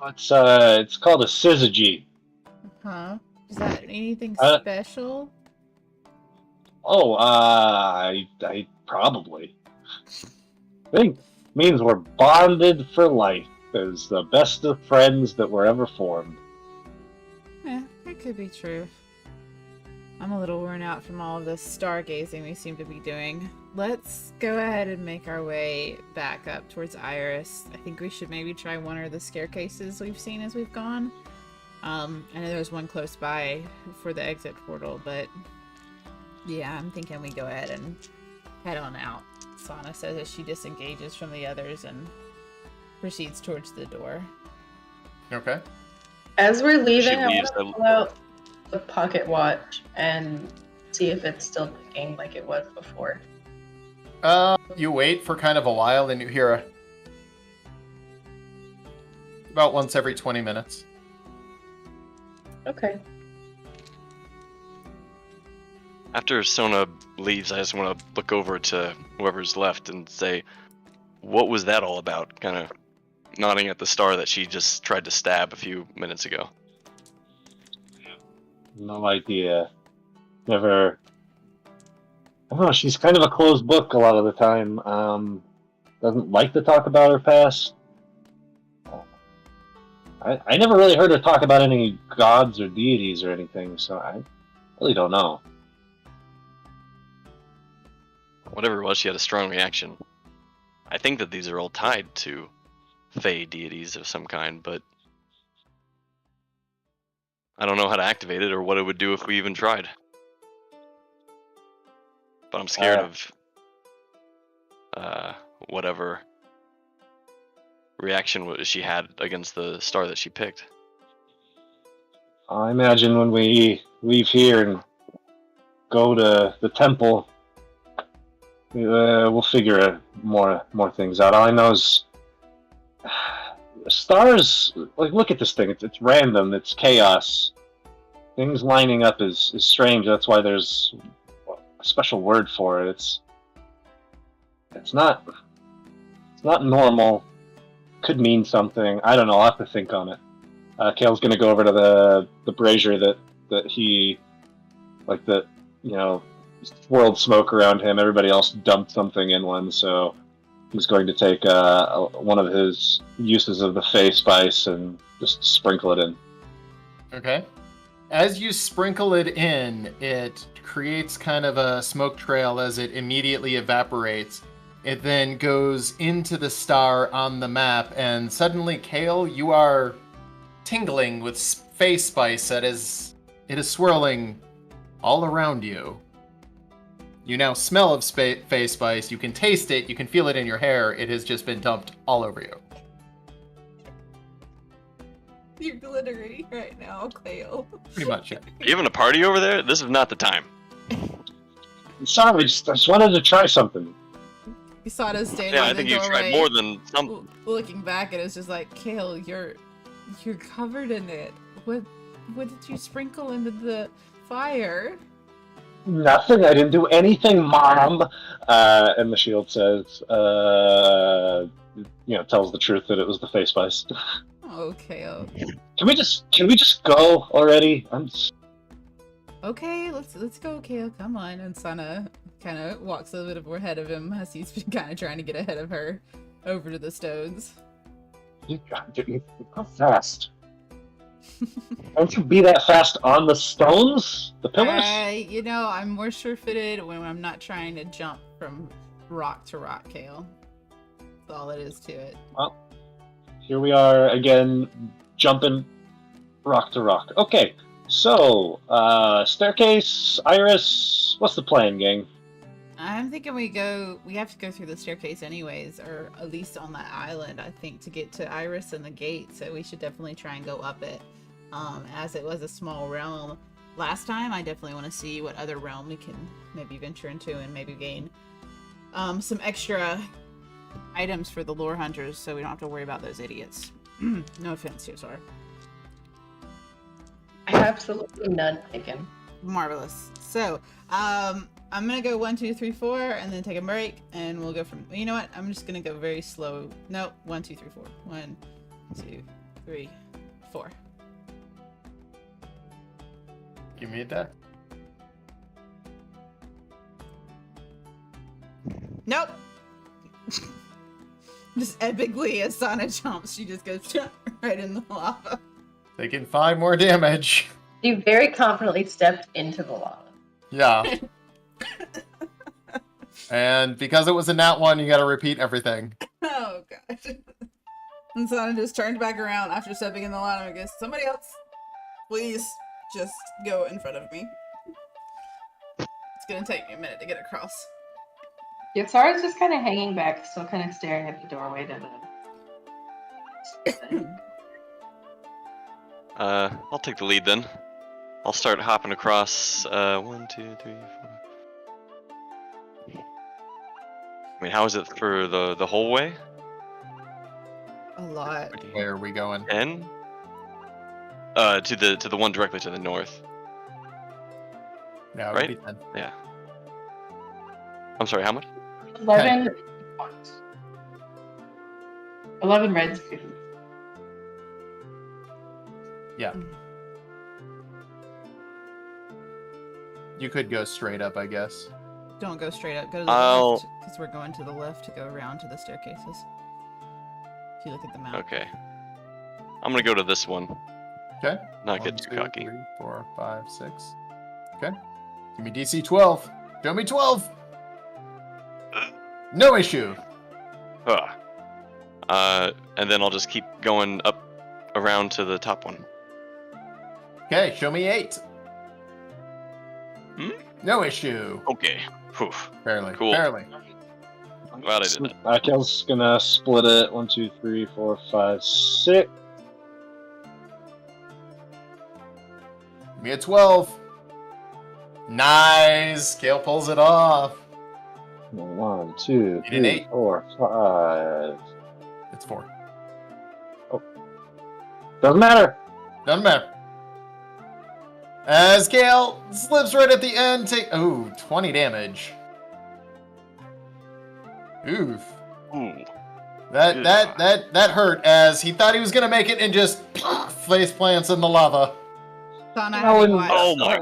It's called a syzygy. Huh? Is that anything special? Oh, I probably. I think it means we're bonded for life as the best of friends that were ever formed. Yeah, that could be true. I'm a little worn out from all of the stargazing we seem to be doing. Let's go ahead and make our way back up towards Iris. I think we should maybe try one of the staircases we've seen as we've gone. I know there's one close by for the exit portal, but yeah, I'm thinking we go ahead and head on out. Sana says as she disengages from the others and proceeds towards the door. Okay. As we're leaving, I leaves want to pull out the pocket watch and see if it's still ticking like it was before. You wait for kind of a while, and you hear a... about once every 20 minutes. After Sona leaves, I just want to look over to whoever's left and say, what was that all about? Kind of nodding at the star that she just tried to stab a few minutes ago. No idea. Never. I don't know. She's kind of a closed book a lot of the time. Doesn't like to talk about her past. I never really heard her talk about any gods or deities or anything, so I really don't know. Whatever it was, she had a strong reaction. I think that these are all tied to Fey deities of some kind, but I don't know how to activate it or what it would do if we even tried. But I'm scared of whatever reaction she had against the star that she picked. I imagine when we leave here and go to the temple, we'll figure more things out. All I know is stars. Like, look at this thing. It's random. It's chaos. Things lining up is strange. That's why there's a special word for it. It's not normal. Could mean something. I don't know. I'll have to think on it. Kale's gonna go over to the brazier that he, like, the, you know, swirled smoke around him. Everybody else dumped something in one, so he's going to take one of his uses of the Fey spice and just sprinkle it in. Okay. As you sprinkle it in, it creates kind of a smoke trail as it immediately evaporates. It then goes into the star on the map, and suddenly, Kale, you are tingling with Fey spice it is swirling all around you. You now smell of Fey spice, you can taste it, you can feel it in your hair, it has just been dumped all over you. You're glittery right now, Kale. Pretty much, yeah. Are you having a party over there? This is not the time. I'm sorry, I just wanted to try something. Isada's standing Yeah, I in think the you doorway, tried more than some. looking back, and it's just like, Kale, you're covered in it. What did you sprinkle into the fire? Nothing. I didn't do anything, Mom. And the shield says, tells the truth that it was the Fey spice. Oh, Kale. Can we just go already? Okay, let's go, Kale. Come on. And Sana kind of walks a little bit more ahead of him as he's been kind of trying to get ahead of her over to the stones. You go fast. Don't you be that fast on the stones? The pillars? I'm more sure-footed when I'm not trying to jump from rock to rock, Kale. That's all it is to it. Well, here we are again, jumping rock to rock. Okay, so, staircase, Iris, what's the plan, gang? I'm thinking we have to go through the staircase anyways, or at least on that island, I think, to get to Iris and the gate, so we should definitely try and go up it. As it was a small realm last time, I definitely want to see what other realm we can maybe venture into and maybe gain some extra items for the lore hunters, so we don't have to worry about those idiots. No offense, Yosar. Absolutely none taken. Marvelous. So, I'm gonna go 1, 2, 3, 4, and then take a break, and we'll go from. You know what? I'm just gonna go very slow. No, 1, 2, 3, 4. 1, 2, 3, 4. Give me a deck. Nope. Just epically, as Sana jumps, she just goes right in the lava. Taking 5 more damage. You very confidently stepped into the lava. Yeah. And because it was a nat 1, you gotta repeat everything. Oh, God. And Sana just turned back around after stepping in the lava and goes, somebody else, please just go in front of me. It's gonna take me a minute to get across. Yosara's just kind of hanging back, still kind of staring at the doorway to the... I'll take the lead then. I'll start hopping across, 1, 2, 3, 4. I mean, how is it for the whole way? A lot. Where are we going? 10? To the one directly to the north. Yeah, it would Right? be 10. Yeah. I'm sorry, how much? 11 points. 11 reds. Yeah. You could go straight up, I guess. Don't go straight up. Go to the I'll- left, because we're going to the left to go around to the staircases. If you look at the map. Okay. I'm gonna go to this one. Okay. Not 1, get too 2, cocky. 3, 4, 5, 6. Okay. Give me DC 12. Show me 12. No issue. And then I'll just keep going up around to the top one. Okay, show me 8. Hmm? No issue. Okay. Whew. Barely. Cool. Barely. I'm glad I did that. Akel's gonna split it 1, 2, 3, 4, 5, 6. Give me a 12. Nice. Kale pulls it off. 1, 2, Need an 3, 8. 4, 5. It's 4. Doesn't matter. Doesn't matter. As Kale slips right at the end, take 20 damage. Oof. Ooh. That hurt as he thought he was gonna make it and just face plants in the lava. Sana, No, having and- what? Oh my.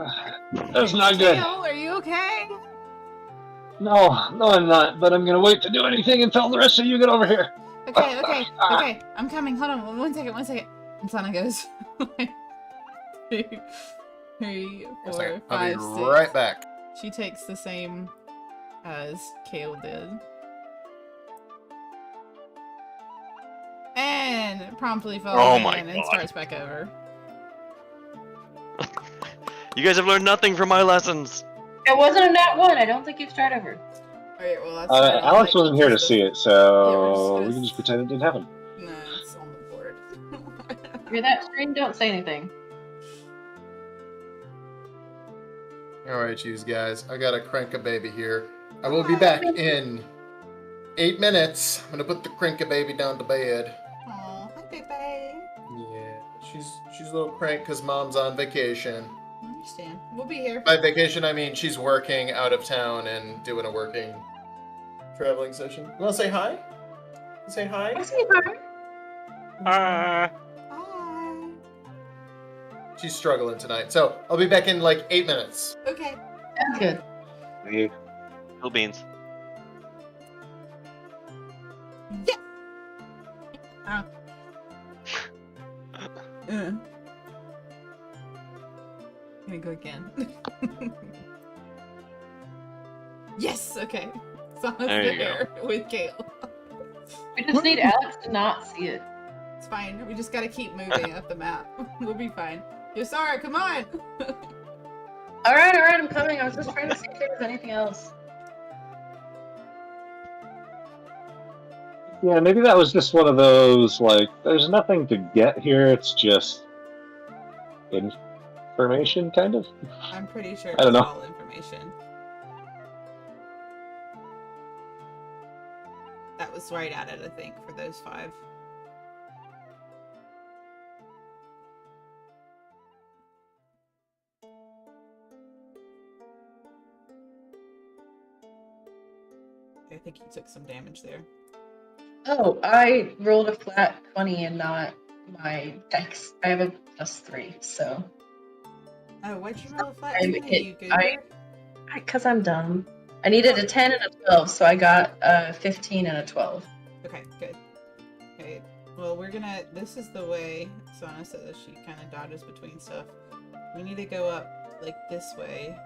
That's not good. Kale, are you okay? No, I'm not. But I'm gonna wait to do anything until the rest of you get over here. Okay. I'm coming. Hold on. 1 second. And Sana goes. 2, 3, 4, I'll 5, be 6. right back. She takes the same as Kale did. And promptly falls Oh in my and God. starts back over. You guys have learned nothing from my lessons. It wasn't a nat 1. I don't think you start over. Alright, well, that's fine. Alex wasn't here to see it, so Yeah, we're we can just pretend it didn't happen. No, it's on the board. If you're that screen, don't say anything. Alright, you guys. I gotta crank a baby here. I will be back in 8 minutes. I'm gonna put the crank a baby down to bed. Aw, hi, baby. Yeah, she's a little crank because mom's on vacation. I understand. We'll be here. By vacation, I mean she's working out of town and doing a working traveling session. You wanna say hi? Say hi? I see her. Hi. She's struggling tonight. So I'll be back in like 8 minutes. Okay. That's good. Hill beans. Yeah. Gonna go again. Yes. Okay. Sana's There you there with Kale. We just need Alex to not see it. It's fine. We just gotta keep moving up the map. We'll be fine. Yosara, come on. Alright, I'm coming. I was just trying to see if there was anything else. Yeah, maybe that was just one of those, like, there's nothing to get here, it's just information, kind of? I'm pretty sure I don't it's know. all information. That was right at it, I think, for those 5. I think you took some damage there. Oh, I rolled a flat 20 and not my dex. I have a +3, so. Oh, why'd you roll a flat I- 20? You good? Because I'm dumb. I needed a 10 and a 12, so I got a 15 and a 12. Okay, good. Okay, well, we're gonna. This is the way Sana says she kind of dodges between stuff. We need to go up like this way.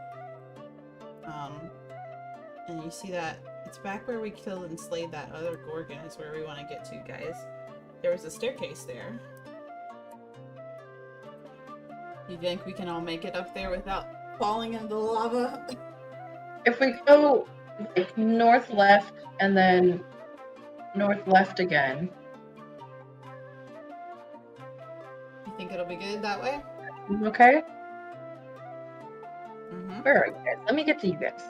And you see that it's back where we killed and slayed that other Gorgon is where we want to get to, guys. There was a staircase there. You think we can all make it up there without falling into the lava? If we go like north left and then north left again. You think it'll be good that way? Okay? Mm-hmm. Where are you guys? Let me get to you guys.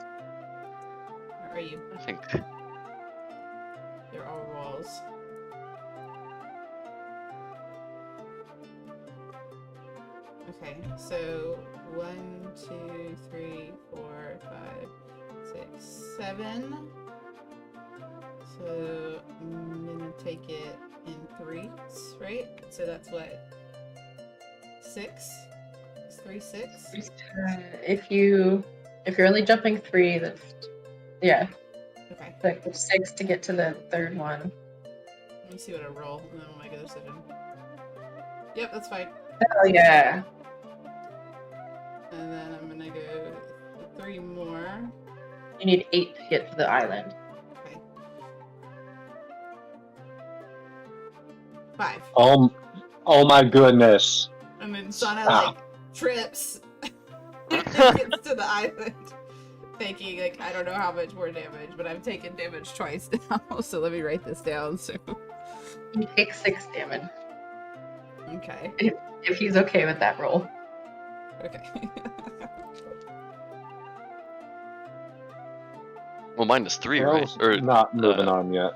Where are you? I think. There are walls. Okay, so 1, 2, 3, 7. So I'm gonna take it in 3s, right? So that's what? 6? Is 3 6? If you're only jumping 3, that's yeah. Okay. Like 6 to get to the third one. Let me see what I roll, and then we'll make a decision. Yep, that's fine. Oh yeah. And then I'm gonna go 3 more. You need 8 to get to the island. Okay. 5. Oh my goodness. And then Sana Stop. like trips and gets to the island, taking like I don't know how much more damage, but I've taken damage twice now. So let me write this down. So You take 6 damage. okay, If he's okay with that roll. okay. Well, mine is 3, right? Girls Or not moving on yet.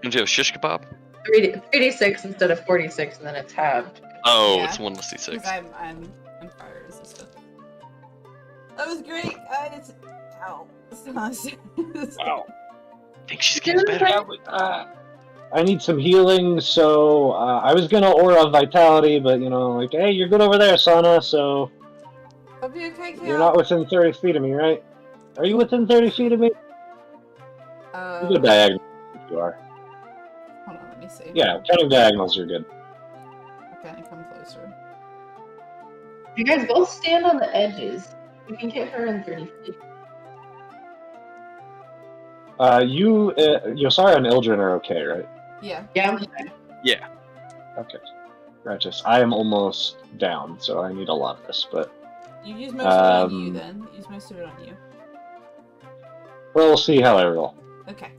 don't you have shish kebab? 3d6 instead of 46, and then it's halved. Oh, Yeah. it's 1 less Because d6. I'm fire resistant. That was great, guys. Ow. Wow. I think she's getting better. I need some healing, so I was gonna aura vitality, but like, hey, you're good over there, Sana. So I'll be okay, Kale. you're not within 30 feet of me, right? Are you within 30 feet of me? You go diagonal if you are. Hold on, let me see. Yeah, counting diagonals, you're good. Okay, come closer. You guys both stand on the edges. You can get her in 30 feet. Yosara and Ildren are okay, right? Yeah. Yeah, I'm fine. Yeah. Okay. Righteous. I am almost down, so I need a lot of this, but You use most of it on you then. Use most of it on you. well, we'll see how I roll. Okay.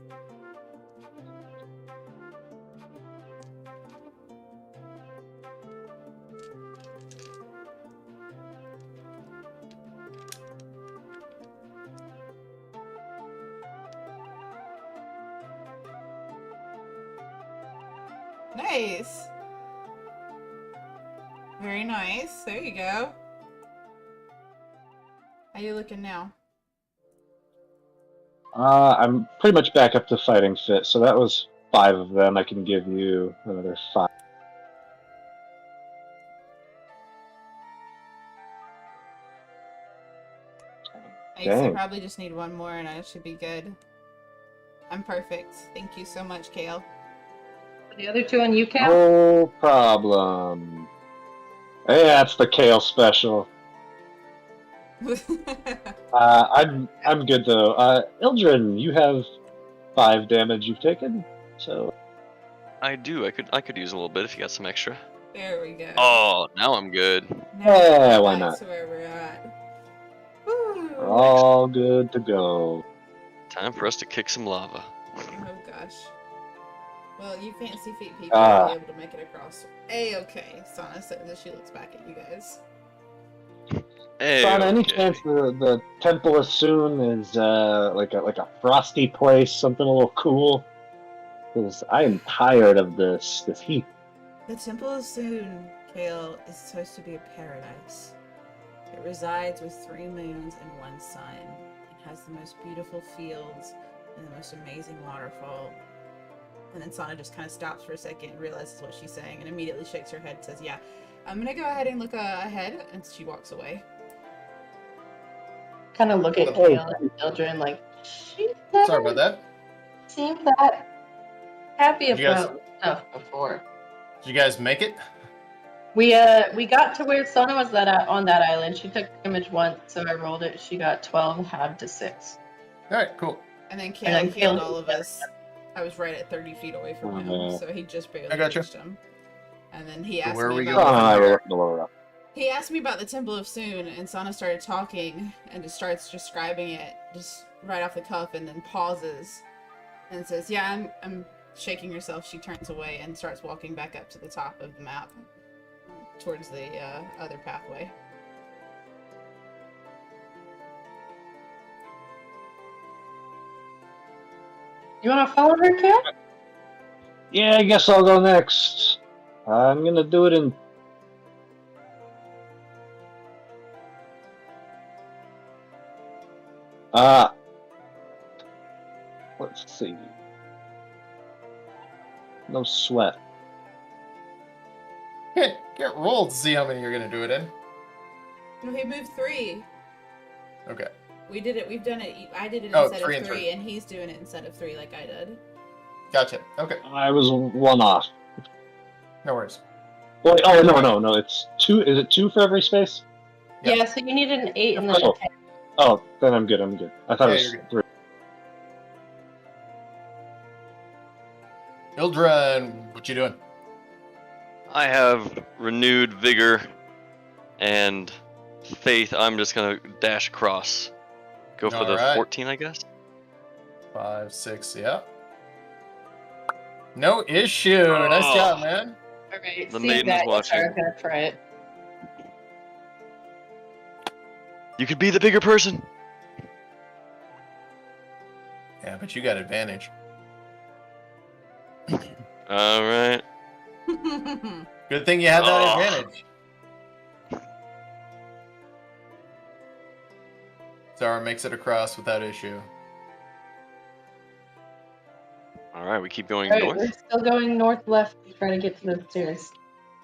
Nice. Very nice. There you go. How you looking now? I'm pretty much back up to fighting fit, so that was 5 of them. I can give you another 5. I guess I Dang. probably just need 1 more and I should be good. I'm perfect. Thank you so much, Kale. The other 2 on you, Cal? No problem. Hey, that's the Kale special. I'm good though. Ildren, you have 5 damage you've taken, so I do. I could use a little bit if you got some extra. There we go. Oh, now I'm good. Now yeah, we're why back not? to where we're at. Woo. We're all good to go. Time for us to kick some lava. Oh gosh. Well, you fancy feet people will be able to make it across. A-okay. Sana says that she looks back at you guys. Hey, Sana, any okay. chance the Temple of Soon is like a frosty place, something a little cool? Because I am tired of this heat. The Temple of Soon, Kale, is supposed to be a paradise. It resides with 3 moons and 1 sun. It has the most beautiful fields and the most amazing waterfall. And then Sana just kind of stops for a second and realizes what she's saying and immediately shakes her head and says, yeah, I'm gonna go ahead and look ahead, and she walks away. Kind of look at Kale and Ildren like, she Sorry about that. seemed that happy You guys- about stuff before. Did you guys make it? We got to where Sana was on that island. She took damage once, so I rolled it. She got 12, halved to 6. All right, cool. And then And Kale then healed Kale- all of us. I was right at 30 feet away from him, so he just barely I gotcha. reached him. And then he asked where are me we about going? Sana and I were looking to lower up. He asked me about the Temple of Soon, and Sana started talking and just starts describing it just right off the cuff, and then pauses and says, "Yeah, I'm shaking herself." She turns away and starts walking back up to the top of the map towards the other pathway. You want to follow her, Kale? Yeah, I guess I'll go next. I'm gonna do it in. Let's see. No sweat. Get rolled to see how many you're gonna do it in. No, he moved 3. Okay. We did it. We've done it. I did it Oh, instead 3 of and 3, 3. and he's doing it instead of 3, like I did. Gotcha. Okay. I was 1 off. No worries. Wait, oh, no. It's 2. Is it 2 for every space? Yeah. Yeah, so you need an 8 and then Oh. a 10. Oh, then I'm good. I thought Yeah, it was you're good. 3. Ildren, what you doing? I have renewed vigor and faith. I'm just gonna dash across. Go for the Alright. 14, I guess. 5, 6, yeah. No issue. Oh. Nice job, man. Alright, The see maiden that, is watching. Yasara, gonna try it. You could be the bigger person. Yeah, but you got advantage. All right. Good thing you had that Oh. advantage. Zara makes it across without issue. All right, we keep going Alright, north. we're still going north-left to try to get to the stairs.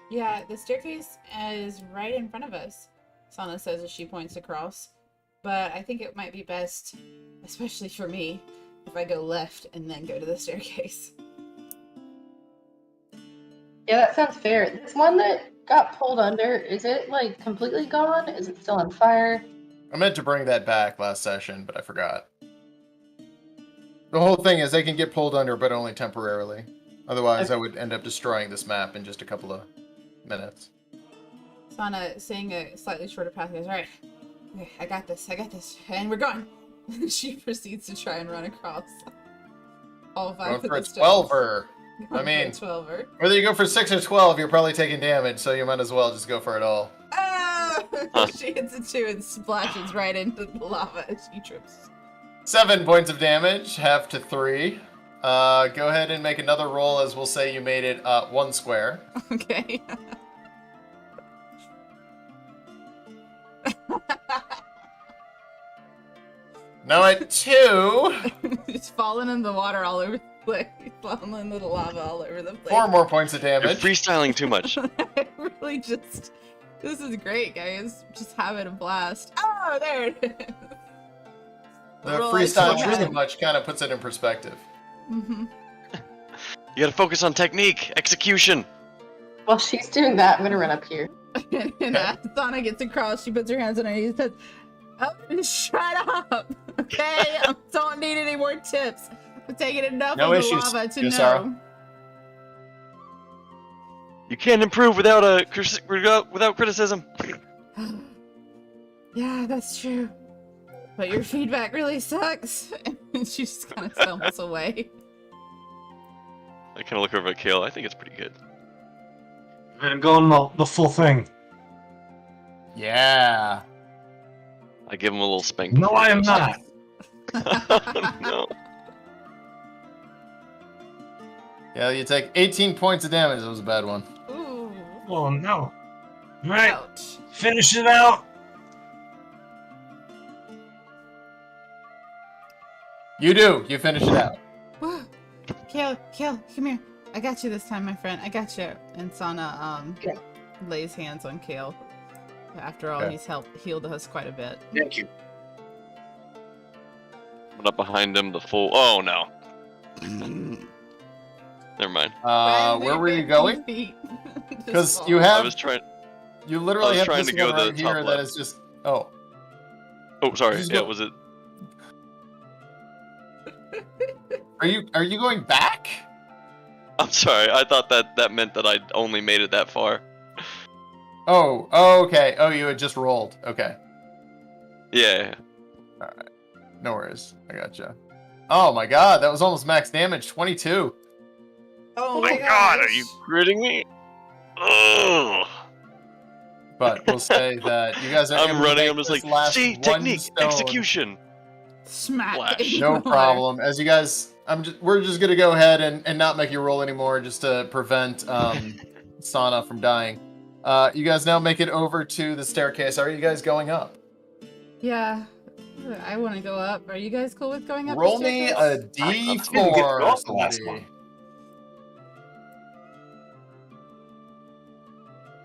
Yeah, the staircase is right in front of us, Sana says as she points across. But I think it might be best, especially for me, if I go left and then go to the staircase. Yeah, that sounds fair. This one that got pulled under, is it, like, completely gone? Is it still on fire? I meant to bring that back last session, but I forgot. The whole thing is they can get pulled under, but only temporarily. Otherwise, I would end up destroying this map in just a couple of minutes. Sana, saying a slightly shorter path, goes, alright, okay, I got this, and we're going. She proceeds to try and run across all 5 Going of for the a stones. 12-er. I Going mean, for a 12-er. whether you go for 6 or 12, you're probably taking damage, so you might as well just go for it all. Ah! Huh. She hits a 2 and splashes right into the lava as she trips. 7 points of damage, half to 3. Go ahead and make another roll, as we'll say you made it 1 square. Okay. Now at 2, Just falling in the water all over the place. Falling into the lava all over the place. 4 more points of You're damage. freestyling too much. I really just... This is great, guys. Just having a blast. Oh, there it is. The roll I freestyle still too had. much kind of puts it in perspective. Mm-hmm. You gotta focus on technique, execution. While she's doing that, I'm gonna run up here. And Sana gets across. She puts her hands on her knees and says, "Oh, shut up. Okay? I don't need any more tips. I'm taking enough No of issues, the lava to Yusara. know." You can't improve without without criticism. Yeah, that's true. But your feedback really sucks. And she just kind of stumbles away. I kind of look over at Kale. I think it's pretty good. I'm going the full thing. Yeah. I give him a little spank. No, before I he am goes. not. No. Yeah, you take 18 points of damage. That was a bad one. Ooh. Oh no. Right, Ouch. finish it out. You do. You finish it out. Whoa. Kale, come here. I got you this time, my friend. I got you. And Sana Okay. lays hands on Kale. After all, Okay. he's healed us quite a bit. Thank you. Went up behind him. The full. Oh no. Never mind. Where were you going? Because you I have, was trying. you I literally was have trying this to go one the right top here that left. is just. Oh, Oh, sorry. Just Yeah, go- was it? are you going back? I'm sorry. I thought that meant that I'd only made it that far. Oh, okay. Oh, you had just rolled. Okay, Yeah. no worries. I gotcha. Oh my god, that was almost max damage. 22. Oh my God, are you critting me? Ugh. But we'll say that you guys are able I'm to running. make I'm just this like, last see, one technique, stone. execution. Smack. Flash. in No the water. problem. As you guys, we're just gonna go ahead and not make you roll anymore, just to prevent Sana from dying. You guys now make it over to the staircase. Are you guys going up? Yeah. I want to go up. Are you guys cool with going up? Roll the me staircase? a I didn't get to D4. go up the last somebody. one.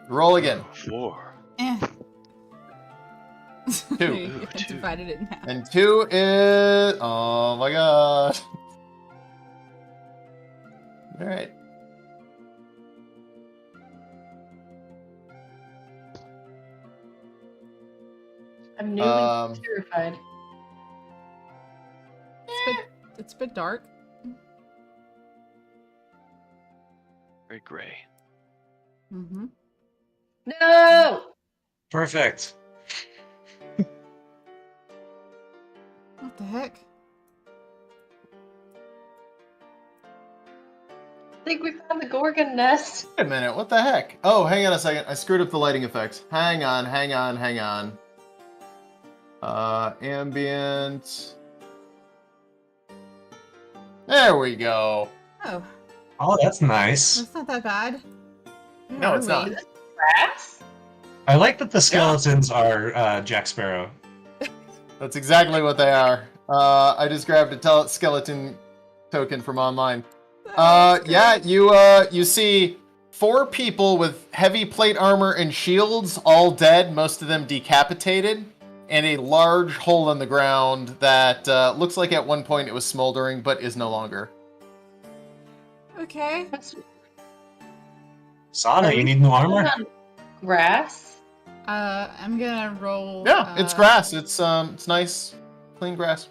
Roll again. 4. Eh. Two. You divided it in half. And 2 is... Oh my god. Alright. I'm newly terrified. It's a bit dark. Very gray. Mm-hmm. No! Perfect. What the heck? I think we found the Gorgon nest. Wait a minute, what the heck? Oh, hang on a second. I screwed up the lighting effects. Hang on. Ambient. There we go. Oh, Oh, that's nice. that's not that bad. Where No, are it's we? not. Grass? I like that the skeletons are Jack Sparrow. That's exactly what they are. I just grabbed a skeleton token from online. That's great. Yeah, you see 4 people with heavy plate armor and shields, all dead, most of them decapitated, and a large hole in the ground that looks like at one point it was smoldering, but is no longer. Okay. Sana, you need new armor? Grass? I'm gonna roll. Yeah, it's grass. It's nice, clean grass.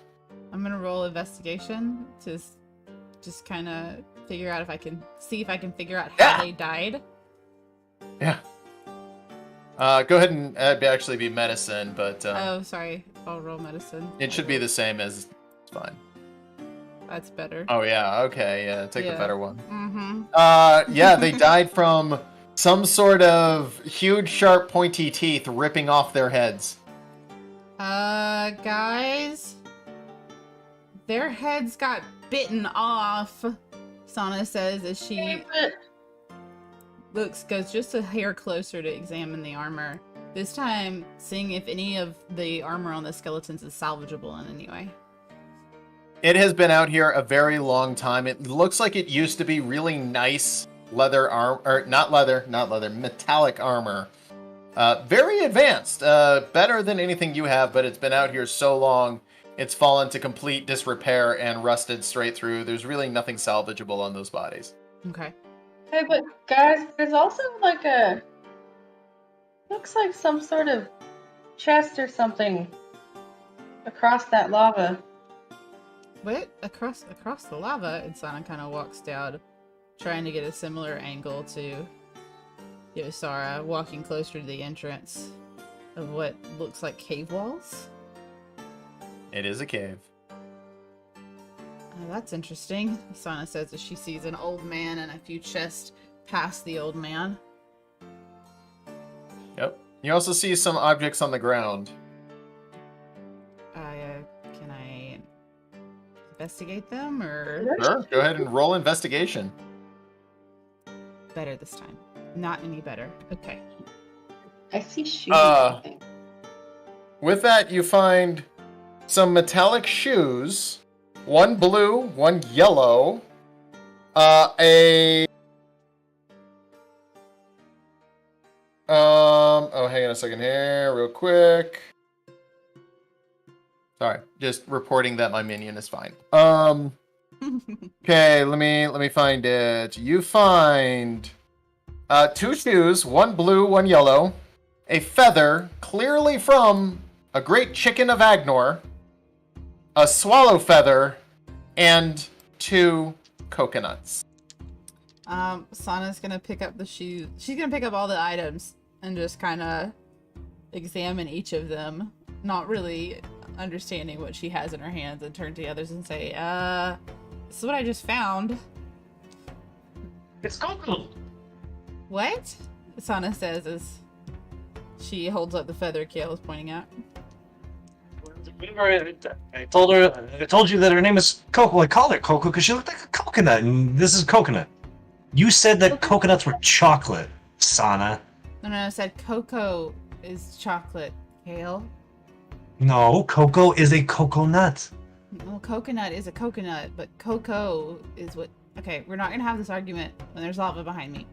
I'm gonna roll investigation to just kind of figure out if I can figure out how Yeah. they died. Yeah. Go ahead and actually be medicine, but Oh, sorry. I'll roll medicine. it should be the same as. It's fine. That's better. Oh yeah. Okay. Yeah. Take the Yeah. better one. Mm-hmm. Yeah, they died from some sort of huge, sharp, pointy teeth ripping off their heads. Guys, their heads got bitten off. Sana says as she goes just a hair closer to examine the armor. This time, seeing if any of the armor on the skeletons is salvageable in any way. It has been out here a very long time. It looks like it used to be really nice leather armor, or not leather, metallic armor. Very advanced, better than anything you have, but it's been out here so long, it's fallen to complete disrepair and rusted straight through. There's really nothing salvageable on those bodies. Okay. Hey, but guys, there's also like looks like some sort of chest or something across that lava. What? Across the lava? And Sana kind of walks down, trying to get a similar angle to Yosara, walking closer to the entrance of what looks like cave walls. It is a cave. Oh, that's interesting, Sana says as she sees an old man and a few chests past the old man. Yep. You also see some objects on the ground. Can I investigate them, or Sure. Go ahead and roll investigation. better this time? Not any better. Okay. I see shoes. or something. With that, you find some metallic shoes, one blue, one yellow, oh, hang on a second here, real quick. Sorry, just reporting that my minion is fine. Okay, let me find it. You find 2 shoes, one blue, one yellow, a feather, clearly from a great chicken of Agnor, a swallow feather, and 2 coconuts. Sana's gonna pick up the shoes. She's gonna pick up all the items and just kind of examine each of them, not really understanding what she has in her hands, and turn to the others and say, this is what I just found. It's coconut. What? Sana says as she holds up the feather Kale is pointing at. Remember, I told you that her name is Coco. I called her Coco because she looked like a coconut, and this is coconut. You said that coconuts were chocolate, Sana. No, I said cocoa is chocolate, Kale. No, cocoa is a coconut. Well, coconut is a coconut, but cocoa is what... Okay, we're not gonna have this argument when there's lava behind me.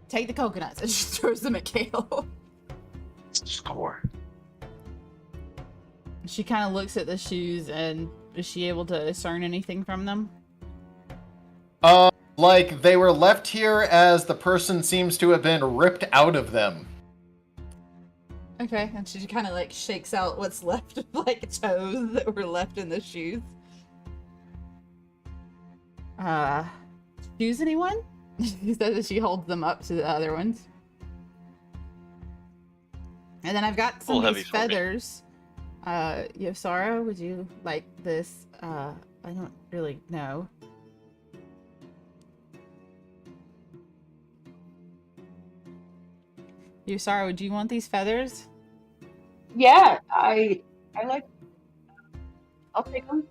Take the coconuts, and she throws them at Kale. Score. She kind of looks at the shoes, and is she able to discern anything from them? Like they were left here as the person seems to have been ripped out of them. Okay, and she kind of like shakes out what's left of like toes that were left in the shoes. Shoes anyone? She says as she holds them up to the other ones. And then I've got some of these feathers. Yosara, would you like this? I don't really know. Yosara, would you want these feathers? Yeah, I like. I'll take them.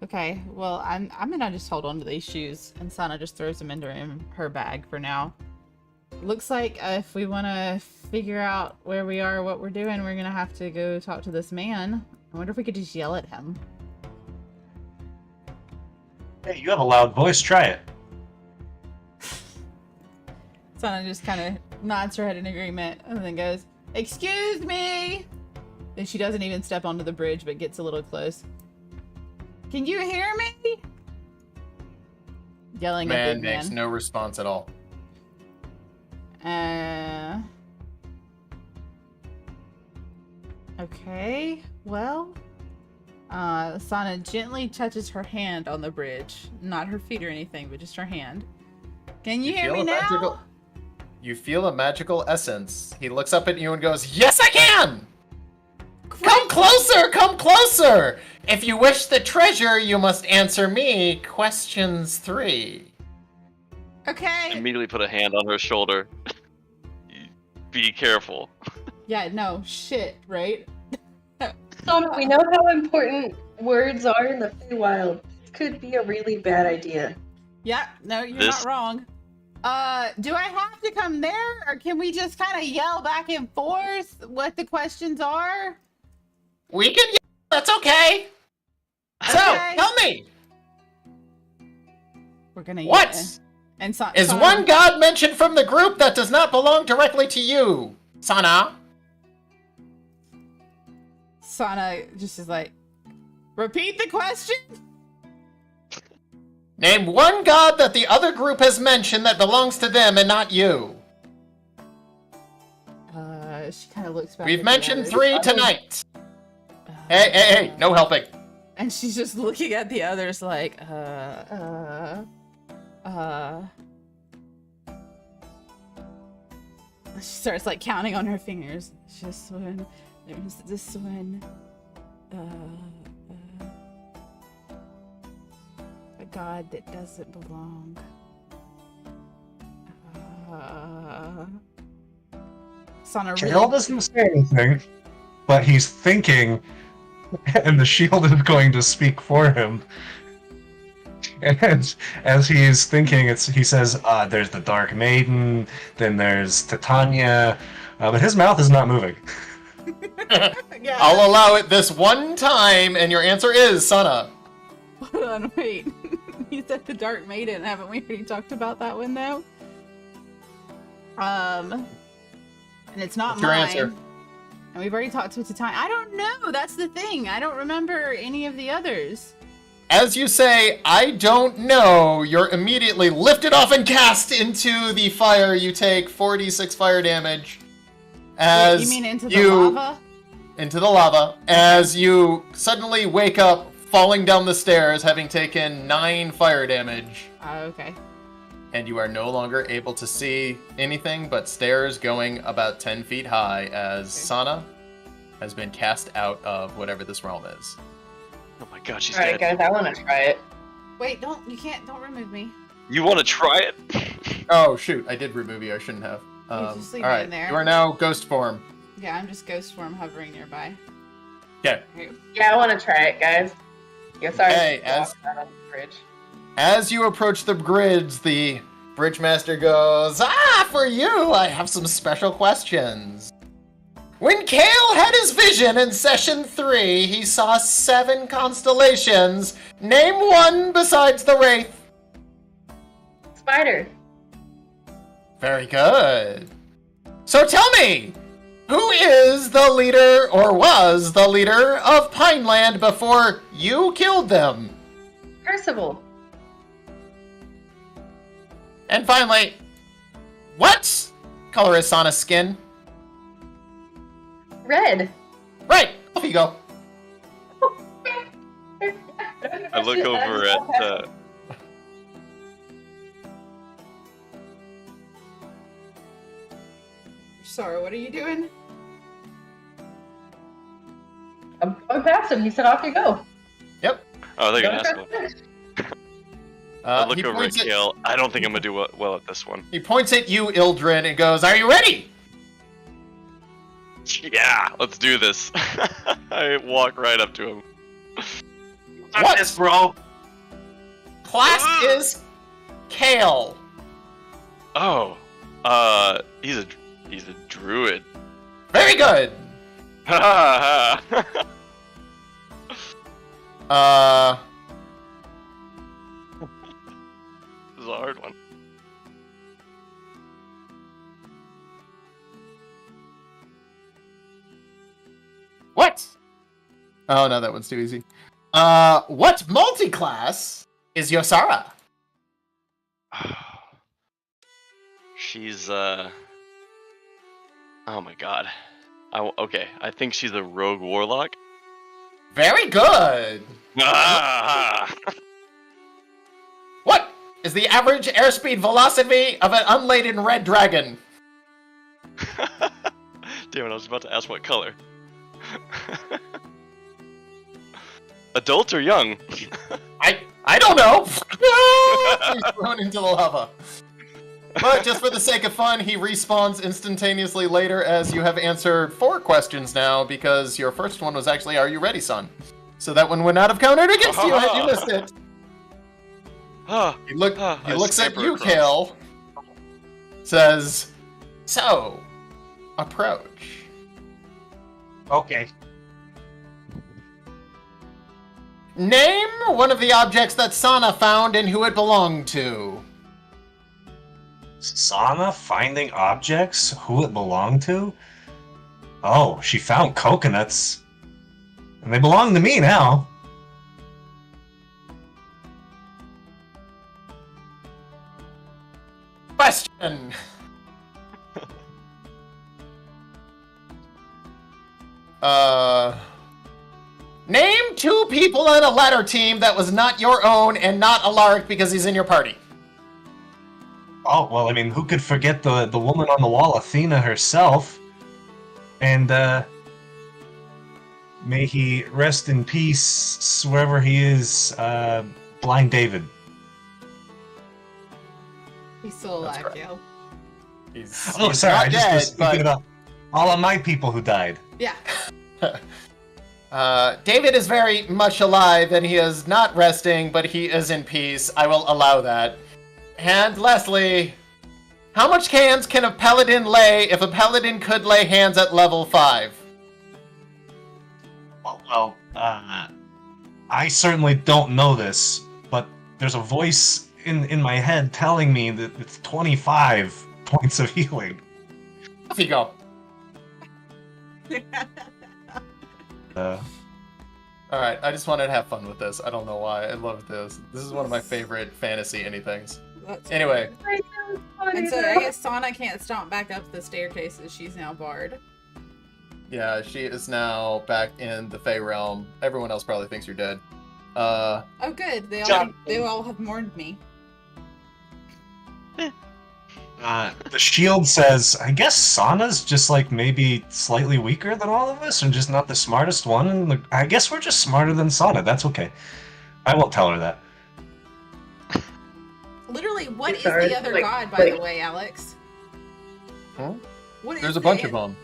Okay, well, I'm gonna just hold on to these shoes, and Sana just throws them into her bag for now. Looks like if we want to figure out where we are, what we're doing, we're gonna have to go talk to this man. I wonder if we could just yell at him. Hey, you have a loud voice. Try it. Sana just kind of nods her head in agreement, and then goes, "Excuse me!" Then she doesn't even step onto the bridge, but gets a little close. "Can you hear me?" Yelling at Man Big makes Man. no response at all. Okay, well, Sana gently touches her hand on the bridge. Not her feet or anything, but just her hand. "Can you hear me now?" You feel a magical essence. He looks up at you and goes, "Yes, I can! Come closer! Come closer! If you wish the treasure, you must answer me questions 3. Okay. Immediately put a hand on her shoulder. Be careful. Yeah, no, shit, right? So we know how important words are in the Feywild. This could be a really bad idea. Yeah, no, you're not wrong. Do I have to come there, or can we just kind of yell back and forth what the questions are? We can yell, that's okay. So, tell me, We're gonna what yell. And is one god mentioned from the group that does not belong directly to you, Sana? Sana just is like, repeat the question? Name one god that the other group has mentioned that belongs to them and not you. She kind of looks back. We've mentioned 3 tonight. Hey, no helping. And she's just looking at the others like, She starts like counting on her fingers. Just one, there's this one, a god that doesn't belong. Sana really... Kale doesn't say anything, but he's thinking, and the shield is going to speak for him. And as he's thinking, he says, there's the Dark Maiden, then there's Titania, but his mouth is not moving. Yeah. I'll allow it this one time, and your answer is Sana. Hold on, wait. You said the Dark Maiden, haven't we already talked about that one though? And it's not What's your mine. answer? And we've already talked to Titania. I don't know. That's the thing. I don't remember any of the others. As you say, I don't know, you're immediately lifted off and cast into the fire. You take 46 fire damage. As Wait, you mean into the lava? Into the lava. As you suddenly wake up, falling down the stairs, having taken 9 fire damage. Okay. And you are no longer able to see anything but stairs going about 10 feet high as Sana has been cast out of whatever this realm is. Oh my god, she's Alright, dead. guys, I want to try it. Wait, don't remove me. You want to try it? Oh, shoot, I did remove you, I shouldn't have. just leave me in there. You are now ghost form. Yeah, I'm just ghost form hovering nearby. Okay. Yeah, I want to try it, guys. Yeah, sorry. Hey, as you approach the grids, the bridge master goes, for you, I have some special questions. When Kale had his vision in session 3, he saw 7 constellations. Name one besides the Wraith. Spider. Very good. So tell me, who is the leader, or was the leader, of Pineland before you killed them? Percival. And finally, what color is Sana's skin? Red. Right, off you go. I look over at. Sorry, what are you doing? I'm going past him. He said, off you go. Yep. Oh, they're gonna Don't ask try one. to finish. I look He over at points Kale. I don't think I'm gonna do well at this one. He points at you, Ildren, and goes, "Are you ready?" Yeah, let's do this. I walk right up to him. What? This, bro. Class is Kale. Oh, he's a druid. Very good. Ha ha. This is a hard one. What? Oh no, that one's too easy. What multi-class is Yosara? She's oh my god. Okay, I think she's a rogue warlock. Very good. Ah! What is the average airspeed velocity of an unladen red dragon? Damn it, I was about to ask what color. Adult or young? I don't know. He's thrown into the lava. But just for the sake of fun, he respawns instantaneously later as you have answered 4 questions now, because your first one was actually, "Are you ready, son?" So that one would not have counted against you had you missed it. He looks at you, Kale. Says, "So, approach." Okay. Name one of the objects that Sana found and who it belonged to. Sana finding objects? Who it belonged to? Oh, she found coconuts. And they belong to me now. Question. Name 2 people on a ladder team that was not your own and not Alaric because he's in your party. Oh, well, I mean, who could forget the woman on the wall, Athena herself? And, may he rest in peace wherever he is, Blind David. He's still That's alive, correct. Gale. He's Oh, sorry, not I just dead, was thinking about all of my people who died. Yeah. David is very much alive and he is not resting, but he is in peace. I will allow that. And lastly, how much hands can a paladin lay if a paladin could lay hands at level 5? Well, I certainly don't know this, but there's a voice in my head telling me that it's 25 points of healing. Off you go. Alright, I just wanted to have fun with this. I don't know why. I love this. This is one of my favorite fantasy anythings. That's Anyway, And so I guess Sana can't stomp back up the staircases. She's now barred. yeah, she is now back in the Fey realm. Everyone else probably thinks you're dead. Oh, good. They all have mourned me. The shield says, I guess Sana's just like maybe slightly weaker than all of us and just not the smartest one. And I guess we're just smarter than Sana. That's okay. I won't tell her that. Literally, what is Sorry, the other like- god, by the way, Alex? Huh? What is There's a bunch of them.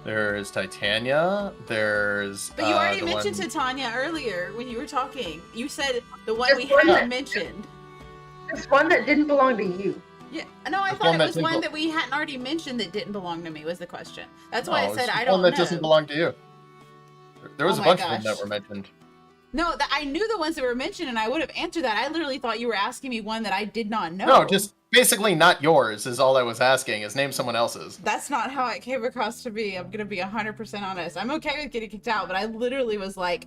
There's Titania, there's... But you already the mentioned one... Titania earlier when you were talking. You said the one Just we one hadn't that- mentioned. There's one that didn't belong to you. Yeah, no, I There's thought one it that was didn't one bel- that we hadn't already mentioned that didn't belong to me was the question. That's why I No, said it's I one don't that know. doesn't belong to you. There was Oh a my bunch of them that gosh. were mentioned. No, I knew the ones that were mentioned, and I would have answered that. I literally thought you were asking me one that I did not know. No, just basically not yours is all I was asking. Is name someone else's. That's not how it came across to me. I'm gonna be 100% honest. I'm okay with getting kicked out, but I literally was like,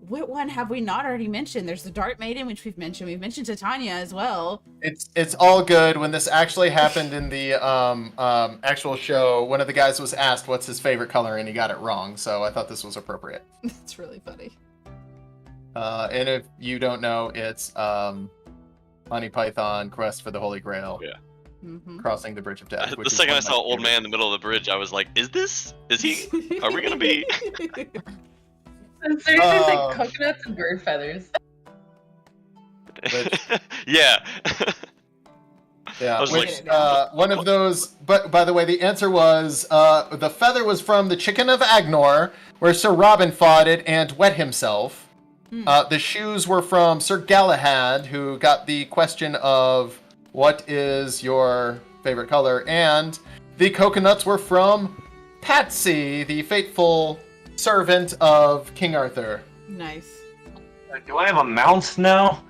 what one have we not already mentioned? There's the Dart Maiden, which we've mentioned. We've mentioned Titania as well. It's all good. When this actually happened in the actual show, one of the guys was asked what's his favorite color, and he got it wrong. So I thought this was appropriate. It's really funny. And if you don't know, it's Monty Python Quest for the Holy Grail. Yeah. Mm-hmm. Crossing the Bridge of Death. The second I saw Old Man in the middle of the bridge, I was like, is he? Are we gonna be? I'm seriously like coconuts and bird feathers. Yeah. Yeah, I was which, like- one of those, but by the way, the answer was, the feather was from the Chicken of Agnor, where Sir Robin fought it and wet himself. The shoes were from Sir Galahad, who got the question of, what is your favorite color? And the coconuts were from Patsy, the fateful servant of King Arthur. Nice. Do I have a mount now?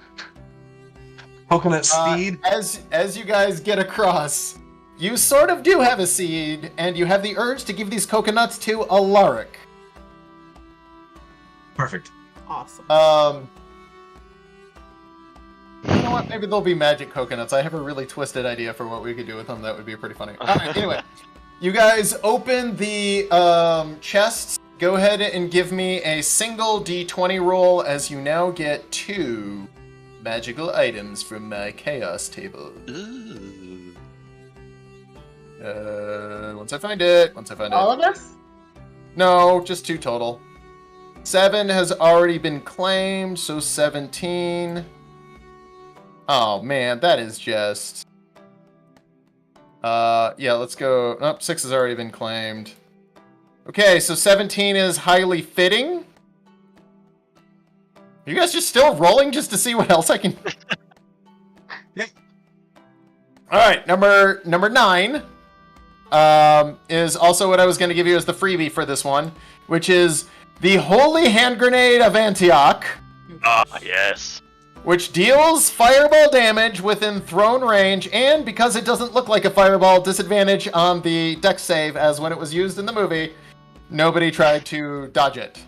Coconut steed? As you guys get across, you sort of do have a seed, and you have the urge to give these coconuts to Alaric. Perfect. Awesome. You know what? Maybe they'll be magic coconuts. I have a really twisted idea for what we could do with them. That would be pretty funny. Alright, anyway. You guys open the chests. Go ahead and give me a single d20 roll, as you now get 2 magical items from my chaos table. Ooh. Once I find it. All of us? No, just 2 total. 7 has already been claimed, so 17. Oh man, that is just... yeah, let's go... Nope, 6 has already been claimed. Okay, so 17 is highly fitting. Are you guys just still rolling just to see what else I can... Yep. Alright, number 9 is also what I was going to give you as the freebie for this one, which is the Holy Hand Grenade of Antioch, Ah, yes. which deals fireball damage within thrown range, and because it doesn't look like a fireball, disadvantage on the dex save, as when it was used in the movie, nobody tried to dodge it.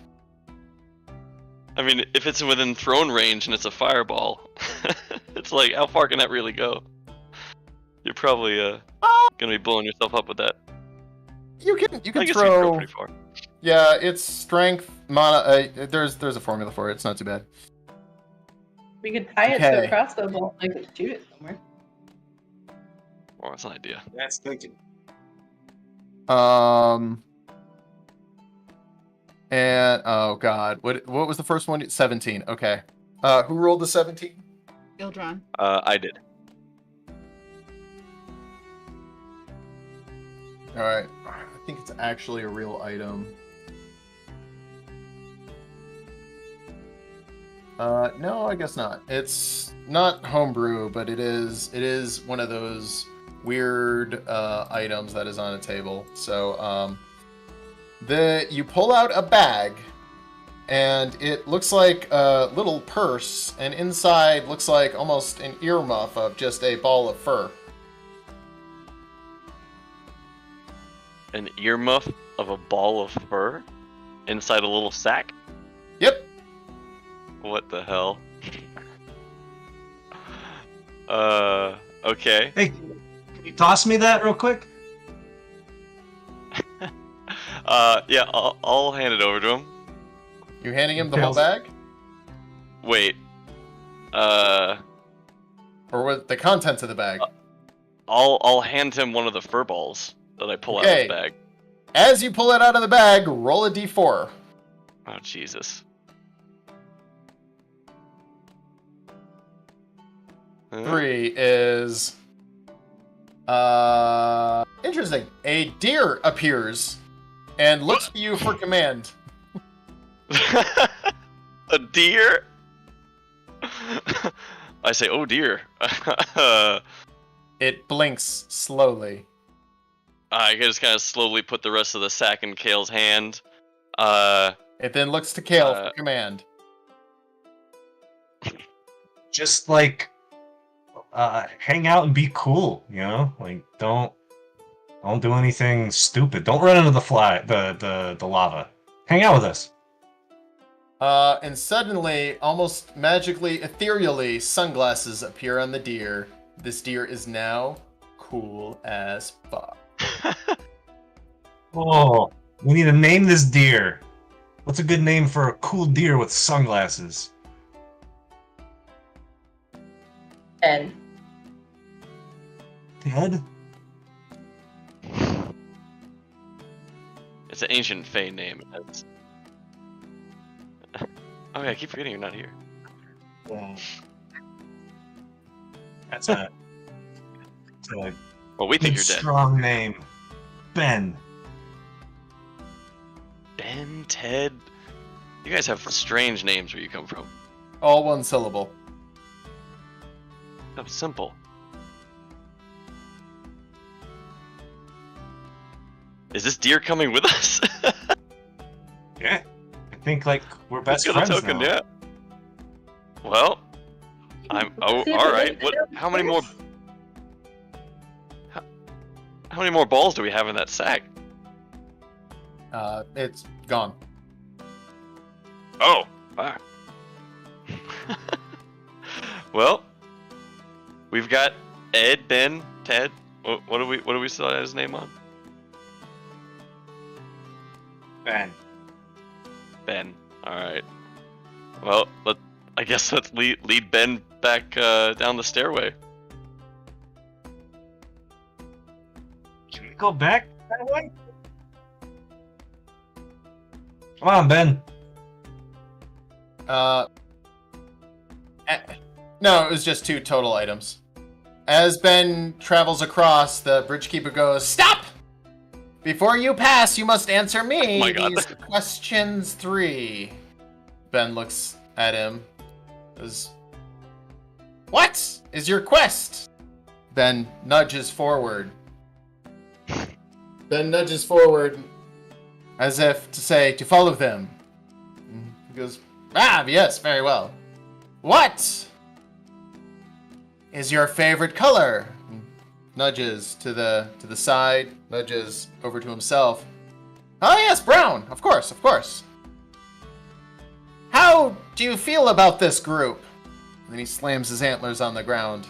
I mean, if it's within thrown range and it's a fireball, it's like, how far can that really go? You're probably gonna be blowing yourself up with that. You can I guess you can throw... go pretty far. Yeah, it's strength, mana... there's a formula for it, it's not too bad. We could tie it to Okay. a crossbow bolt and I could shoot it somewhere. Oh, that's an idea. That's thinking. And oh god, what was the first one? 17. Okay. Who rolled the 17? Ildron. I did. All right. I think it's actually a real item. No, I guess not. It's not homebrew, but it is one of those weird items that is on a table. So you pull out a bag, and it looks like a little purse, and inside looks like almost an earmuff of just a ball of fur. An earmuff of a ball of fur inside a little sack? Yep. What the hell? Okay. Hey, can you toss me that real quick? Yeah, I'll hand it over to him. You handing him the whole Tails. bag? Wait. Or what the contents of the bag? I'll hand him one of the fur balls that I pull out of Okay. the bag. As you pull it out of the bag, roll a d4. Oh Jesus. 3 is... interesting. A deer appears and looks to you for command. A deer? I say, oh dear. It blinks slowly. I just kind of slowly put the rest of the sack in Kale's hand. It then looks to Kale for Uh, command. Just like hang out and be cool, you know? Like don't do anything stupid. Don't run into the lava. Hang out with us. And suddenly, almost magically, ethereally, sunglasses appear on the deer. This deer is now cool as fuck. Oh, we need to name this deer. What's a good name for a cool deer with sunglasses? And Ted? It's an ancient Fey name. Oh yeah, I keep forgetting you're not here. Yeah. That's a Well, we think good, you're dead. strong name. Ben. Ben, Ted. You guys have strange names where you come from. All one syllable. So simple. Is this deer coming with us? Yeah. I think like we're best Let's get friends a token, now. yeah. Well, I'm. Oh, See if all it right. makes What? it How many more? upstairs. How many more balls do we have in that sack? It's gone. Oh, wow. Well, we've got Ed, Ben, Ted. What do we still have his name on? Ben. Ben. All right. Well, I guess let's lead Ben back down the stairway. Can we go back that way? Come on, Ben. No, it was just 2 total items. As Ben travels across, the bridgekeeper goes, "Stop! Before you pass, you must answer me Oh my God. these questions 3." Ben looks at him. Goes, "What is your quest?" Ben nudges forward. Ben nudges forward as if to say, "To follow them." He goes, "Ah, yes, very well. What is your favorite color?" Nudges to the side, nudges over to himself. "Oh yes, brown. Of course, of course." "How do you feel about this group?" And then he slams his antlers on the ground.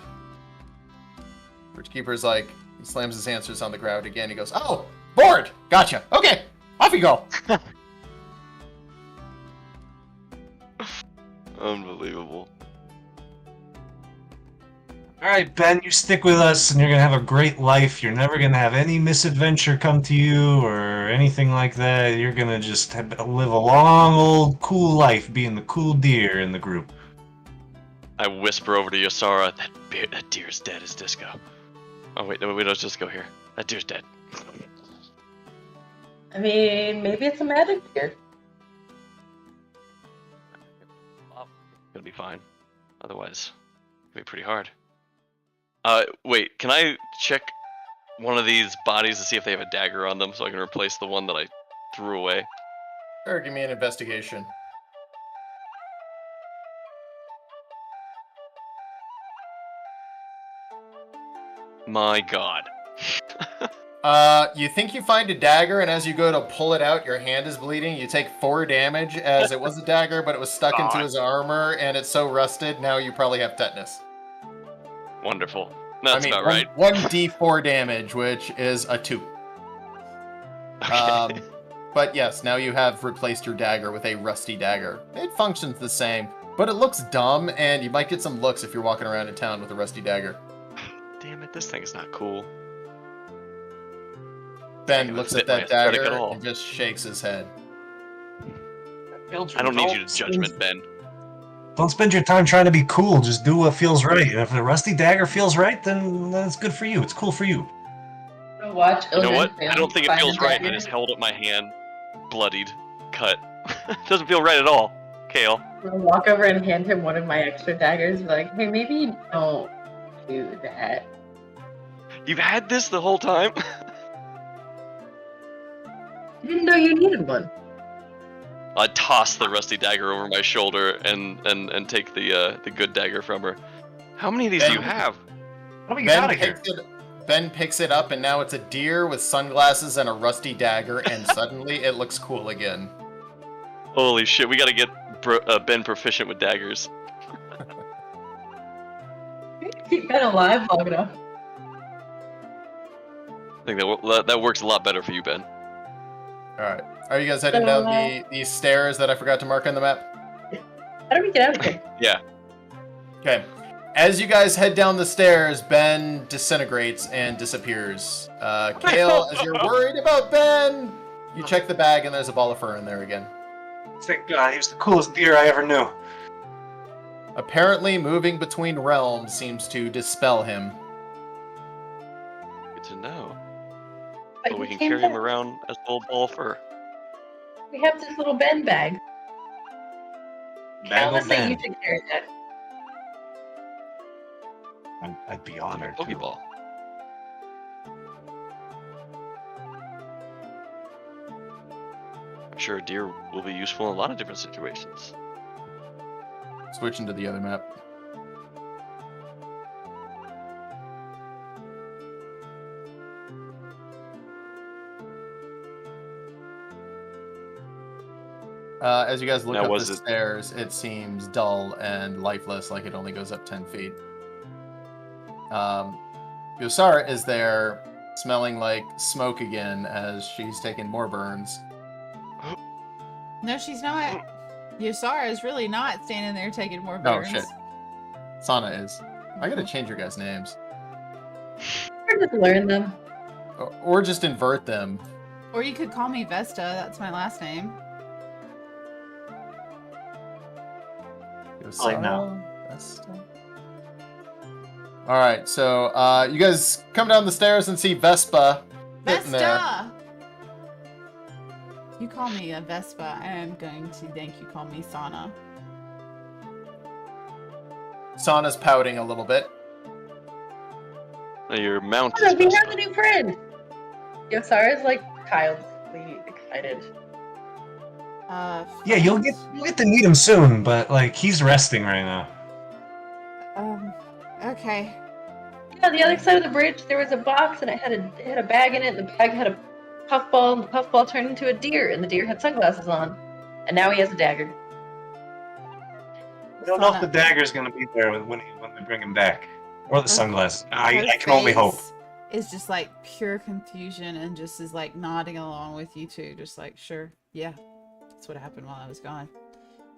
Bridgekeeper's like, he slams his antlers on the ground again. He goes, "Oh, bored. Gotcha. Okay, off you go." Unbelievable. Alright, Ben, you stick with us and you're gonna have a great life. You're never gonna have any misadventure come to you or anything like that. You're gonna just live a long, old, cool life being the cool deer in the group. I whisper over to Yosara, that deer's dead as disco. Oh wait, no, we don't just go here. That deer's dead. I mean, maybe it's a magic deer. Gonna be fine. Otherwise, it'll be pretty hard. Wait, can I check one of these bodies to see if they have a dagger on them so I can replace the one that I threw away? Sure, give me an investigation. My god. You think you find a dagger, and as you go to pull it out, your hand is bleeding. You take 4 damage, as it was a dagger, but it was stuck into God. his armor, and it's so rusted, now you probably have tetanus. Wonderful. That's about one, right. 1d4 damage, which is a 2. Okay. But yes, now you have replaced your dagger with a rusty dagger. It functions the same, but it looks dumb, and you might get some looks if you're walking around in town with a rusty dagger. Damn it, this thing's not cool. Ben Can't looks fit at my that aesthetic dagger at all. and just shakes his head. I don't need you to judgment, Ben. Don't spend your time trying to be cool. Just do what feels right. And if the rusty dagger feels right, then it's good for you. It's cool for you. Watch. You know what? Ildren I don't think it find feels the right. I dagger. just held up my hand, bloodied, cut. Doesn't feel right at all. Kale. I'll walk over and hand him one of my extra daggers. Like, hey, maybe don't do that. You've had this the whole time? I didn't know you needed one. I toss the rusty dagger over my shoulder and take the good dagger from her. How many of these do you have? How do we get out of here? Ben picks it up, and now it's a deer with sunglasses and a rusty dagger, and suddenly it looks cool again. Holy shit, we gotta get Ben proficient with daggers. Keep Ben alive long enough. I think that works a lot better for you, Ben. Alright. Are you guys heading down these stairs that I forgot to mark on the map? How do we get out of here? Yeah. Okay. As you guys head down the stairs, Ben disintegrates and disappears. Kale, as you're worried about Ben, you check the bag and there's a ball of fur in there again. Thank God, he was the coolest deer I ever knew. Apparently, moving between realms seems to dispel him. Good to know. But But we you can came carry him back. around as a little ball of fur. We have this little Ben bag. Bag Cal, of say you Ben. should carry that. I'd be honored. Pokeball. I'm sure a deer will be useful in a lot of different situations. Switching to the other map. As you guys look Now, up was the it- stairs, it seems dull and lifeless, like it only goes up 10 feet. Yosara is there, smelling like smoke again as she's taking more burns. No, she's not. Yosara is really not standing there taking more Oh, burns. shit. Sana is. I gotta change your guys' names. Or just learn them. Or just invert them. Or you could call me Vesta. That's my last name. Like now. Alright, so you guys come down the stairs and see Vespa sitting there. Vesta! You call me a Vespa, I am going to think you call me Sana. Sana's pouting a little bit. Your mount Oh, is we messed have up. a new friend. Yosara's like childly excited. Yeah, you'll get to meet him soon, but like he's resting right now. Okay. Yeah, on the other side of the bridge, there was a box, and it had a bag in it. And the bag had a puffball, and the puffball turned into a deer, and the deer had sunglasses on. And now he has a dagger. I don't know if the dagger's gonna be there when they bring him back, or the sunglasses. I can only hope. Is just like pure confusion and just is like nodding along with you two, just like sure, yeah, that's what happened while I was gone.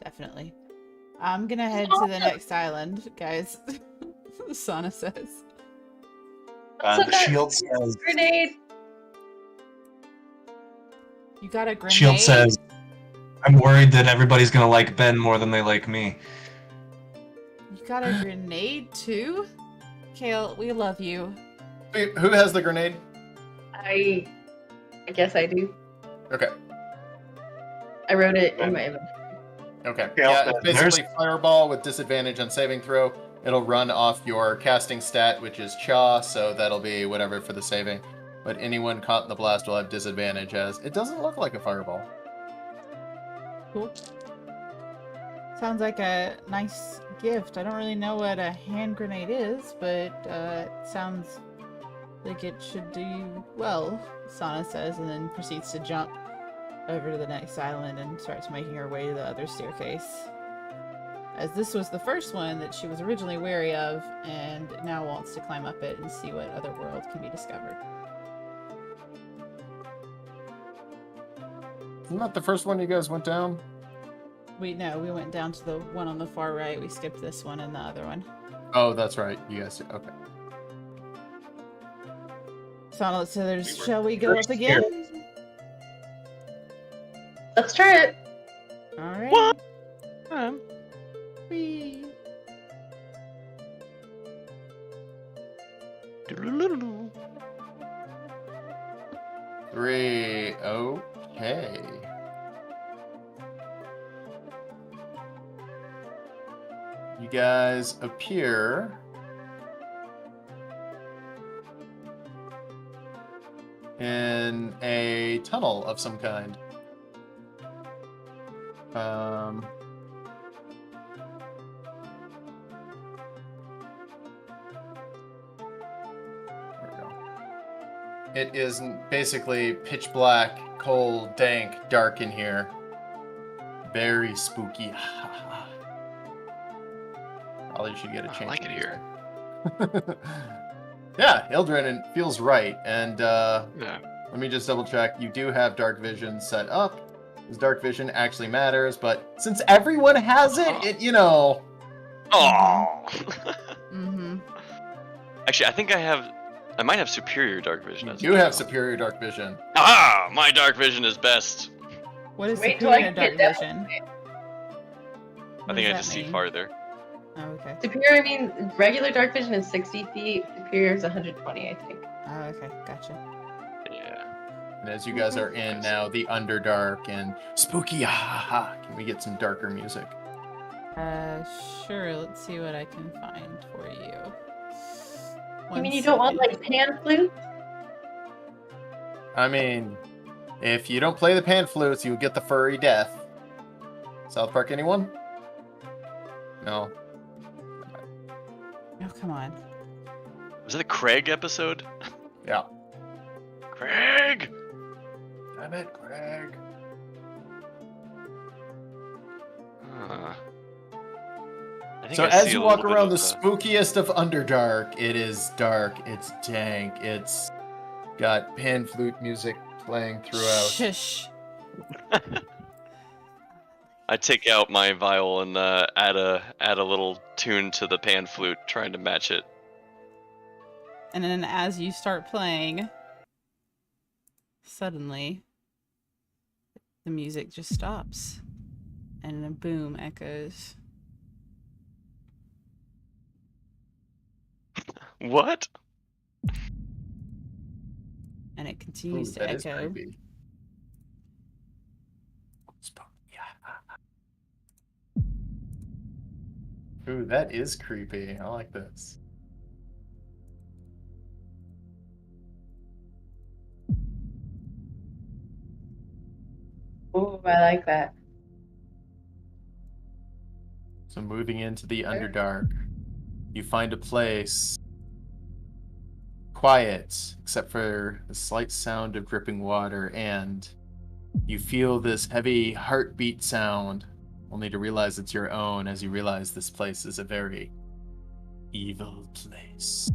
Definitely. I'm gonna head to the next island, guys. Sana says. The shield says. Grenade. You got a grenade? Shield says, "I'm worried that everybody's gonna like Ben more than they like me." You got a grenade too? Kale, we love you. Wait, who has the grenade? I guess I do. Okay. I wrote it in my inventory. Okay. Yeah, Yeah, it's basically fireball with disadvantage on saving throw. It'll run off your casting stat, which is Chaw, so that'll be whatever for the saving. But anyone caught in the blast will have disadvantage, as it doesn't look like a fireball. Cool. Sounds like a nice gift. I don't really know what a hand grenade is, but it sounds like it should do well, Sana says, and then proceeds to jump over to the next island and starts making her way to the other staircase. As this was the first one that she was originally wary of, and now wants to climb up it and see what other world can be discovered. Isn't that the first one you guys went down? We went down to the one on the far right. We skipped this one and the other one. Oh, that's right. You guys, okay. So shall we go up again? Let's try it. Alright. What? Whee. Doodle-doodle. 3, okay. You guys appear in a tunnel of some kind. There we go. It is basically pitch black, cold, dank, dark in here. Very spooky. Probably should get a chance. I like it here. Yeah, Ildren feels right. And Yeah. let me just double check. You do have dark vision set up. This dark vision actually matters, but since everyone has it, you know. Oh. Mm-hmm. Actually, I think I might have superior dark vision. You have superior dark vision. Ah, my dark vision is best. What is Wait till I superior dark get vision? I think I just see farther. Oh, okay. Superior, I mean, regular dark vision is 60 feet. Superior is 120, I think. Oh, okay. Gotcha. Yeah. And as you guys are in now, the Underdark and spooky, can we get some darker music? Sure. Let's see what I can find for you. You mean you don't want, like, pan flute? I mean, if you don't play the pan flutes, you get the furry death. South Park, anyone? No. Oh, come on. Was it a Craig episode? Yeah. Craig! Damn it, Greg. I think So I as see you a walk little bit around the of, spookiest of Underdark, it is dark, it's dank, it's got pan flute music playing throughout. Shush. I take out my viol and add a little tune to the pan flute, trying to match it. And then as you start playing, suddenly the music just stops and a boom echoes. What? And it continues to that is echo. creepy. Ooh, that is creepy. I like this. Ooh, I like that. So moving into the Underdark, you find a place quiet, except for the slight sound of dripping water, and you feel this heavy heartbeat sound, only to realize it's your own as you realize this place is a very evil place.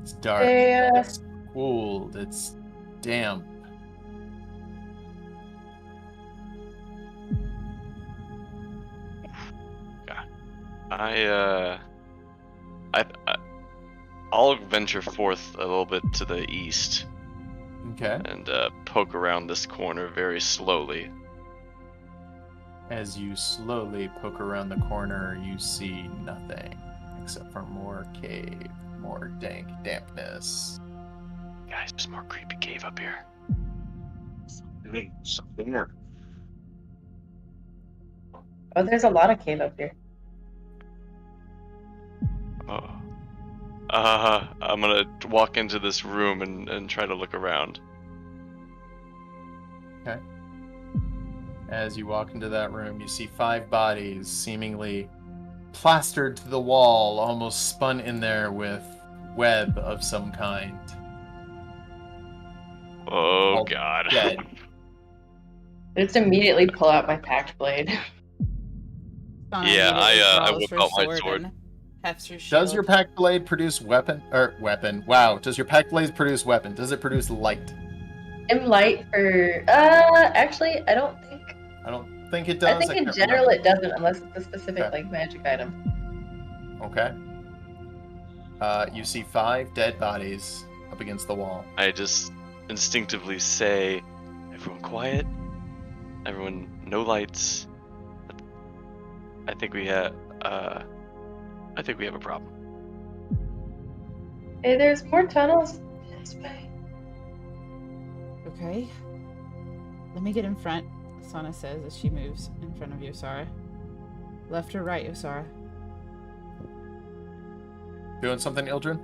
It's dark, it's cold, it's damp. I'll venture forth a little bit to the east. Okay. And poke around this corner very slowly. As you slowly poke around the corner, you see nothing except for more cave, more dank dampness. Guys, there's more creepy cave up here. Something more. Oh, there's a lot of cave up here. Oh. I'm gonna walk into this room and try to look around. Okay. As you walk into that room, you see 5 bodies seemingly plastered to the wall, almost spun in there with web of some kind. Oh, All God. dead. Just immediately pull out my packed blade. Yeah, I whip out my sword. Does your pack blade produce weapon? Wow. Does your pack blade produce weapon? Does it produce light? I'm light for... actually, I don't think it does. I think in general it doesn't, unless it's a specific, like, magic item. Okay. You see 5 dead bodies up against the wall. I just instinctively say, everyone quiet. Everyone, no lights. I think we have a problem. Hey, there's more tunnels this way. Okay. Let me get in front, Sana says as she moves in front of Yosara. Left or right, Yosara? Doing something, Ildren?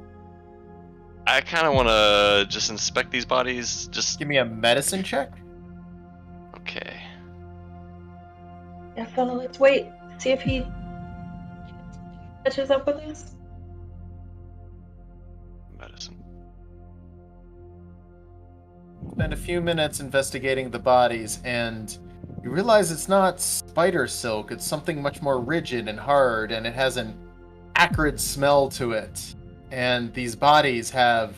I kind of want to just inspect these bodies. Just Give me a medicine check. okay. Yeah, fella, let's wait. See if he catches up with us. Medicine. Spend a few minutes investigating the bodies, and you realize it's not spider silk. It's something much more rigid and hard, and it has an acrid smell to it. And these bodies have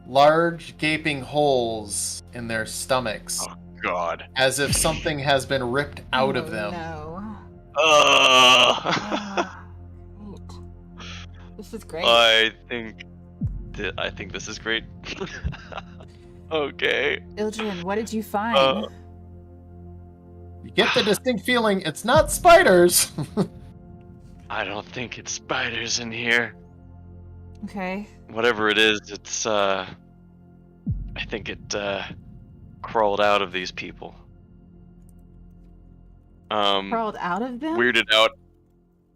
large, gaping holes in their stomachs, Oh God. as if something has been ripped out of them. No. Ugh. Great. This is great. I think this is great. Okay. Ildren, what did you find? You get the distinct feeling it's not spiders. I don't think it's spiders in here. Okay. Whatever it is, it's I think it crawled out of these people. Crawled out of them? Weirded out.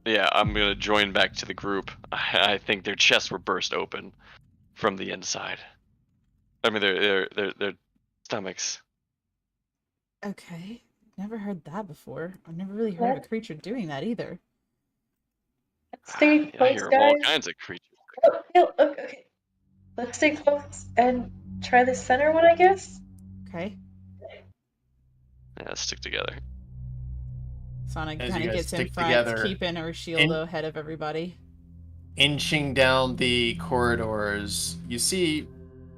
Yeah, I'm gonna join back to the group. I think their chests were burst open from the inside. I mean, their stomachs. Okay. Never heard that before. I've never really heard of a creature doing that either. Let's stay I close, hear of all guys. kinds of creatures. Oh, no, okay. Let's stay close and try the center one, I guess. Okay. Yeah, let's stick together. Sonic As kind you of guys gets in stick front, together, keeping her shield ahead of everybody. Inching down the corridors, you see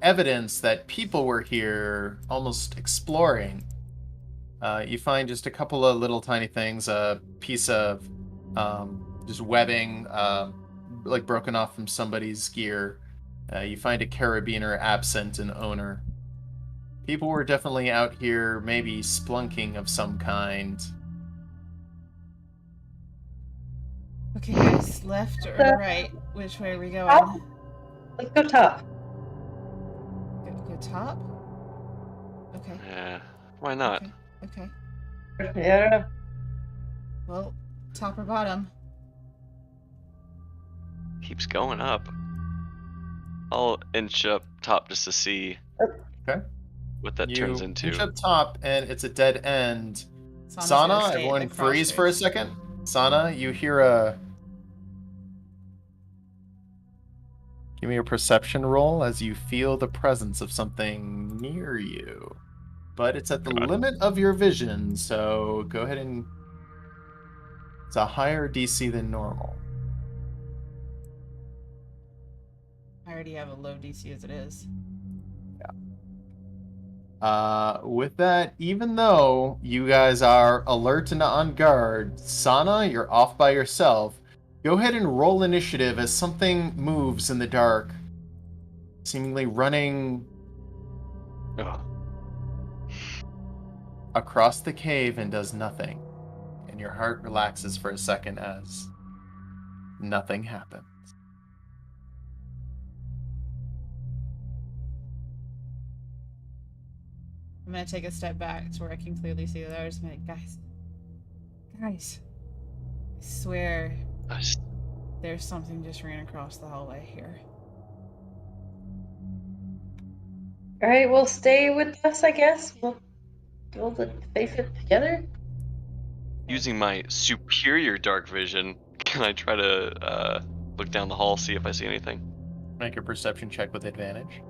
evidence that people were here almost exploring. You find just a couple of little tiny things, a piece of just webbing, like broken off from somebody's gear. You find a carabiner absent an owner. People were definitely out here, maybe splunking of some kind. Okay, guys, left or right? Which way are we going? Top? Let's go top. Go top? Okay. Yeah, why not? Okay. Yeah, I don't know. Well, top or bottom? Keeps going up. I'll inch up top just to see Okay. what that You turns into. inch up top, and it's a dead end. Sana's Sana, gonna stay at everyone the freeze for a crossroads. second. Sana, you hear a... Give me a perception roll as you feel the presence of something near you. But it's at the God. limit of your vision, so go ahead and... It's a higher DC than normal. I already have a low DC as it is. With that, even though you guys are alert and on guard, Sana, you're off by yourself. Go ahead and roll initiative as something moves in the dark, seemingly running Ugh. across the cave and does nothing. And your heart relaxes for a second as nothing happens. I'm gonna take a step back to where I can clearly see the others. I'm like, guys, I swear there's something just ran across the hallway here. All right, we'll stay with us, I guess. We'll face it together. Using my superior dark vision, can I try to look down the hall, see if I see anything? Make a perception check with advantage.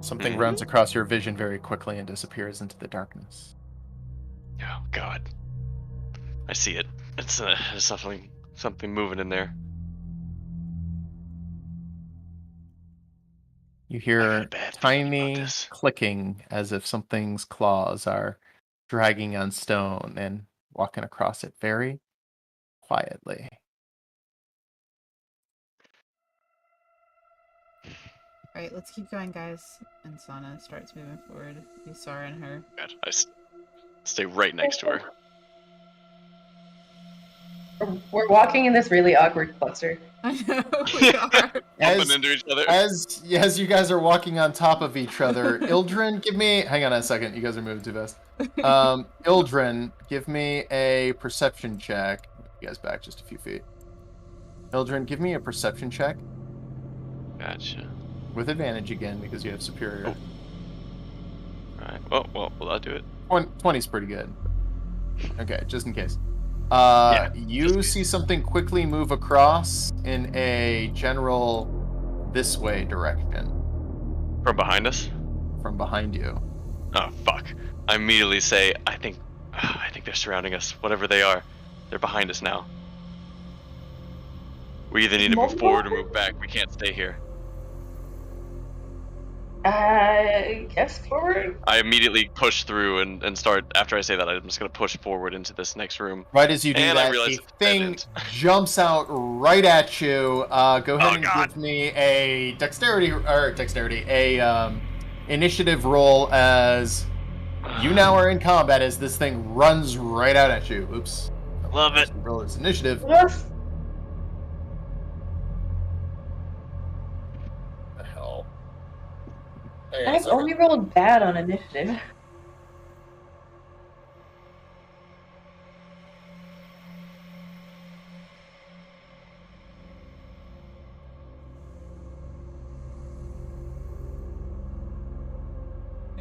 Something runs across your vision very quickly and disappears into the darkness. Oh God, I see it. It's there's something moving in there. You I got hear a bad feeling about tiny this. clicking as if something's claws are dragging on stone and walking across it very quietly. Alright, let's keep going, guys. And Sana starts moving forward. Yusara and her. God, stay right next to her. We're walking in this really awkward cluster. I know we are. Bumping into each other. As you guys are walking on top of each other, Ildren, give me. Hang on a second. You guys are moving too fast. Ildren, give me a perception check. You guys back just a few feet. Ildren, give me a perception check Gotcha. with advantage again because you have superior. Alright. Well, I'll do it. 20's pretty good. Okay, just in case. Yeah, You see something quickly move across in a general this way direction From behind us? from behind you. Oh, fuck. I immediately say, I think they're surrounding us. Whatever they are. They're behind us now. We either need to move forward or move back. We can't stay here. Guess forward. I immediately push through and start. After I say that, I'm just gonna push forward into this next room. Right as you do And I that, realize the it's thing dead end. jumps out right at you. Go ahead and God. give me a initiative roll as you now are in combat as this thing runs right out at you. Oops. Love it. Roll its initiative. Woof. The hell. I've only rolled bad on initiative.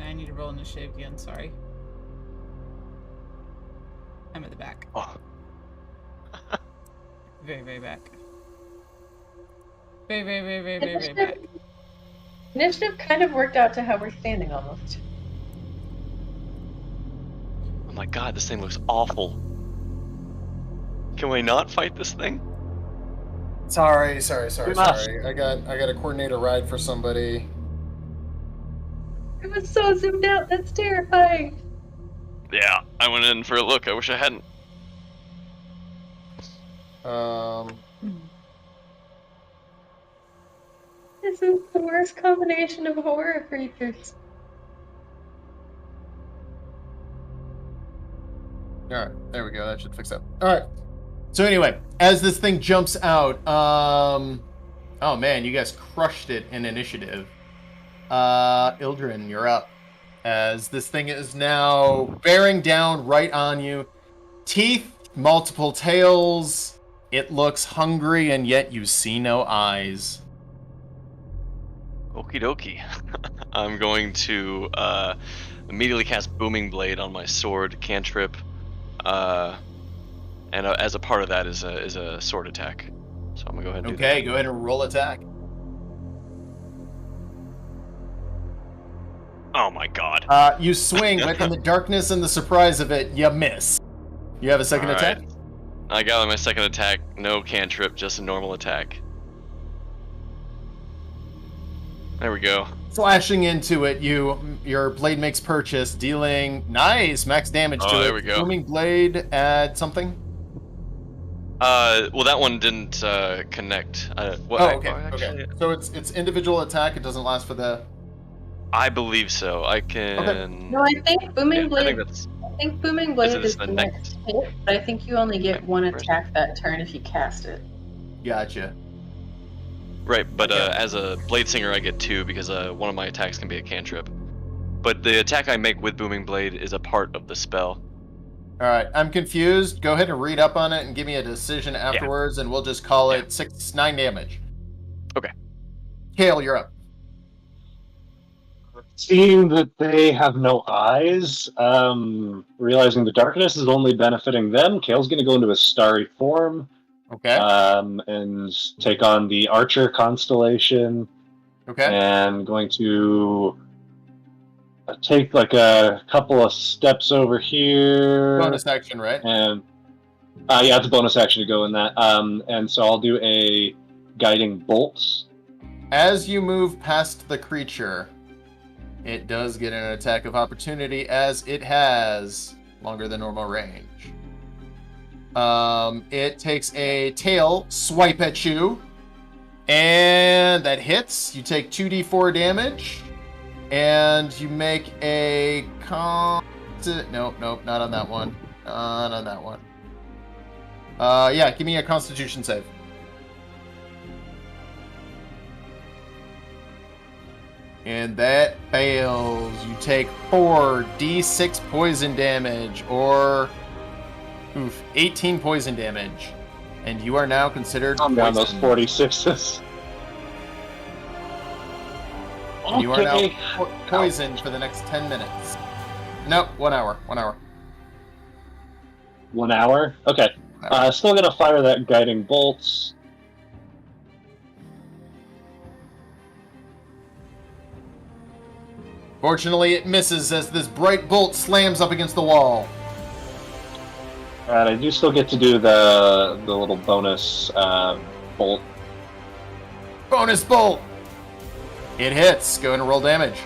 I need to roll initiative again, sorry. I'm at the back. Oh. Very, very back. Very, very, very, very, very, very back. Initiative kind of worked out to how we're standing almost. Oh my god, this thing looks awful. Can we not fight this thing? Sorry. We must. I got to coordinate a ride for somebody. It was so zoomed out. That's terrifying. Yeah, I went in for a look. I wish I hadn't. This is the worst combination of horror creatures. Alright, there we go. That should fix that. Alright. So anyway, as this thing jumps out, oh man, you guys crushed it in initiative. Ildren, you're up. As this thing is now bearing down right on you. Teeth, multiple tails. It looks hungry, and yet you see no eyes. Okie dokie. I'm going to immediately cast Booming Blade on my sword cantrip, and as a part of that is a sword attack. So I'm gonna go ahead and do that. Okay, go ahead and roll attack. Oh my god. You swing, but in the darkness and the surprise of it, you miss. You have a second Alright. attack? I got my second attack. No cantrip, just a normal attack. There we go. Slashing into it, your blade makes purchase, dealing nice max damage to it. There we go. Booming blade, add something. Well, that one didn't connect. Okay. Actually, So it's individual attack. It doesn't last for the. I believe so. I can. No, I think Booming I Blade. think that's. I think Booming Blade Is it is the the next- next hit, but I think you only get one first. attack that turn if you cast it. Gotcha. Right, but Okay. as a blade singer, I get 2 because one of my attacks can be a cantrip. But the attack I make with Booming Blade is a part of the spell. All right, I'm confused. Go ahead and read up on it and give me a decision afterwards, and we'll just call it 9 damage. Okay. Kale, you're up. Seeing that they have no eyes, realizing the darkness is only benefiting them, Kale's going to go into a starry form Okay. and take on the Archer constellation, Okay. and going to take like a couple of steps over here. Bonus action, right? And yeah, it's a bonus action to go in that. And so I'll do a guiding bolt. As you move past the creature, it does get an attack of opportunity as it has longer than normal range. It takes a tail swipe at you, and that hits. You take 2d4 damage, and you make a Nope, not on that one. Not on that one. Yeah, give me a Constitution save. And that fails. You take 4d6 poison damage, or 18 poison damage. And you are now considered I'm down those poisoned. 46s. And you are now poisoned for the next 10 minutes. No, 1 hour. 1 hour. 1 hour? Okay. Still gonna fire that guiding bolts. Fortunately, it misses as this bright bolt slams up against the wall. And I do still get to do the little bonus bolt. Bonus bolt! It hits. Go ahead and roll damage.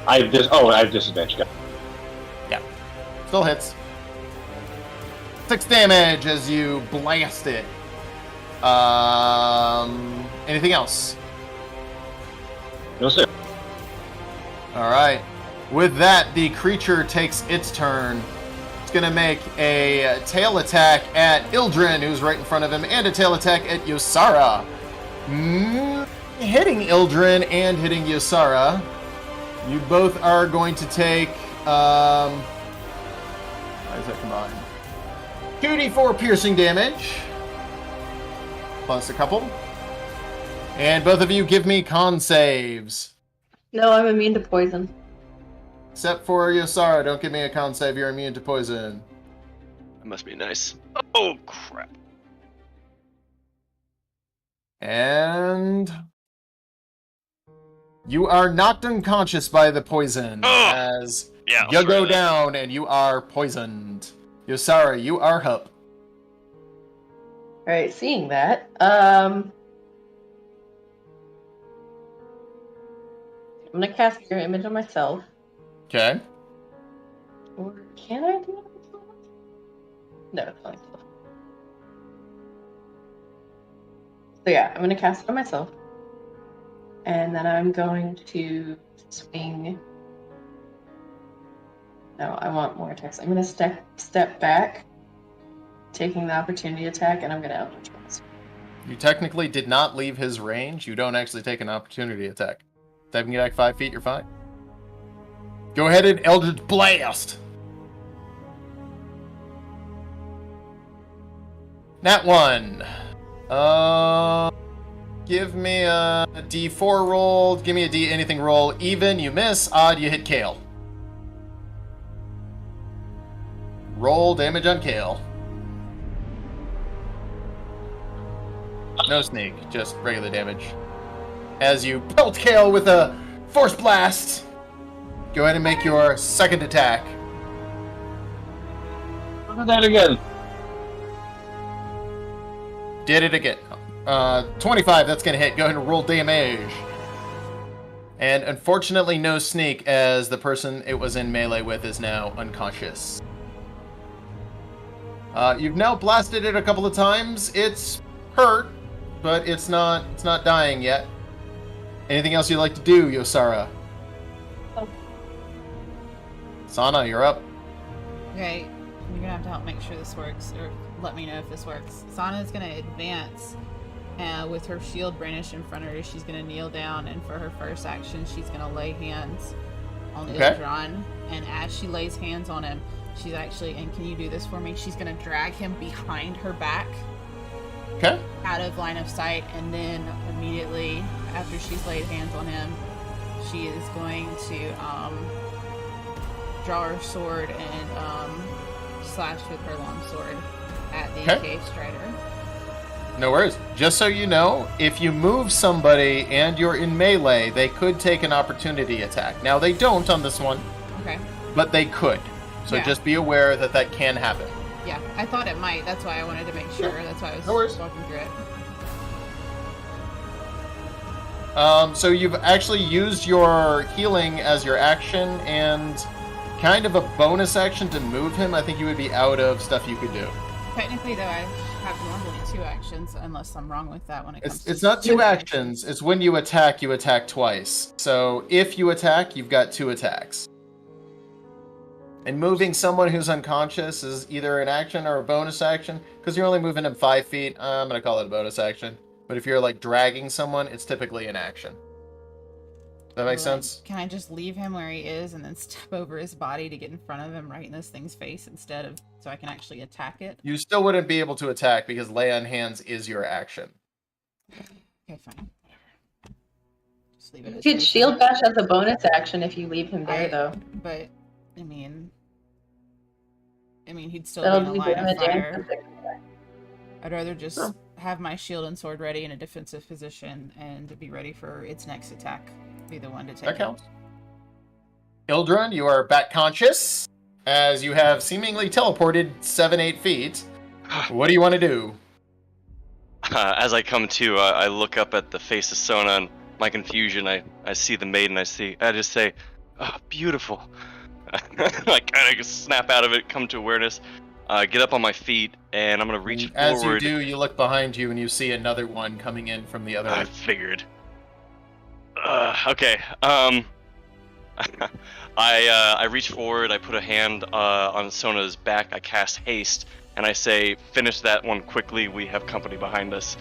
I have disadvantage. Yeah. Still hits. 6 damage as you blast it. Anything else? No, sir. Alright. With that, the creature takes its turn. It's going to make a tail attack at Ildren, who's right in front of him, and a tail attack at Yosara. Hitting Ildren and hitting Yosara. You both are going to take, how does that combine? 2d4 piercing damage. Plus a couple. And both of you give me con saves. No, I'm immune to poison. Except for Yosara, don't give me a con save, you're immune to poison. That must be nice. Oh, crap. And you are knocked unconscious by the poison as Yeah, you go down and you are poisoned. Yosara, you are up. Alright, seeing that, I'm gonna cast your image on myself. Okay. Or can I do it? No, it's fine. So yeah, I'm gonna cast it on myself. And then I'm going to swing. No, I want more attacks. I'm gonna step back, taking the opportunity attack, and I'm gonna Eldritch Blast. You technically did not leave his range. You don't actually take an opportunity attack. Stepping back 5 feet, you're fine. Go ahead and Eldritch Blast! Nat 1. Give me a D4 roll. Give me a D anything roll. Even, you miss. Odd, you hit Kale. Roll damage on Kale. No sneak, just regular damage. As you pelt Kale with a force blast. Go ahead and make your second attack. Do that again. Did it again. 25, that's gonna hit. Go ahead and roll damage. And unfortunately, no sneak, as the person it was in melee with is now unconscious. You've now blasted it a couple of times. It's hurt, but it's not dying yet. Anything else you'd like to do, Yosara? Oh. Sana, you're up. Okay, you're gonna have to help make sure this works, or let me know if this works. Sana's gonna advance with her shield brandished in front of her. She's gonna kneel down, and for her first action, she's gonna lay hands on Ildron. And as she lays hands on him, she's actually, and can you do this for me? She's gonna drag him behind her back. Okay. Out of line of sight, and then immediately after she's laid hands on him, she is going to draw her sword and slash with her long sword at the cave strider. No worries. Just so you know, if you move somebody and you're in melee, they could take an opportunity attack. Now, they don't on this one. Okay. But they could. So just be aware that that can happen. Yeah, I thought it might. That's why I wanted to make sure. That's why I was walking through it. So you've actually used your healing as your action and kind of a bonus action to move him. I think you would be out of stuff you could do. Technically, though, I have normally 2 actions, unless I'm wrong with that when it comes to... It's not 2 actions. It's when you attack twice. So if you attack, you've got 2 attacks. And moving someone who's unconscious is either an action or a bonus action. Because you're only moving them 5 feet, I'm going to call it a bonus action. But if you're like dragging someone, it's typically an action. That makes sense? Can I just leave him where he is and then step over his body to get in front of him right in this thing's face instead of so I can actually attack it? You still wouldn't be able to attack because lay on hands is your action. Okay, fine. Just leave it You as could is. shield bash as a bonus action if you leave him there, though. But I mean, he'd still That'll be in a do line of damage fire. and I'd rather just Sure. have my shield and sword ready in a defensive position and be ready for its next attack. Be the one to take That it. counts. Ildren, you are back conscious as you have seemingly teleported 7-8 feet. What do you want to do? As I come to, I look up at the face of Sona, and my confusion, I see the maiden, I just say, oh, beautiful. I kind of snap out of it, come to awareness, get up on my feet, and I'm going to reach As forward. you do, you look behind you and you see another one coming in from the other. I figured. Okay. I reach forward. I put a hand on Sona's back. I cast haste, and I say, "Finish that one quickly. We have company behind us."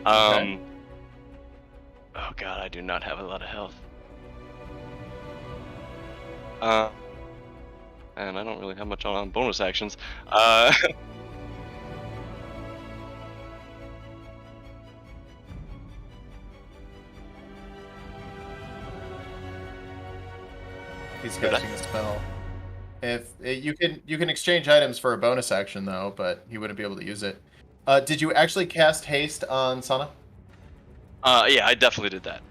Okay. Oh God, I do not have a lot of health. And I don't really have much on bonus actions. He's casting a spell. If you can exchange items for a bonus action though, but he wouldn't be able to use it. Did you actually cast haste on Sana? Yeah, I definitely did that.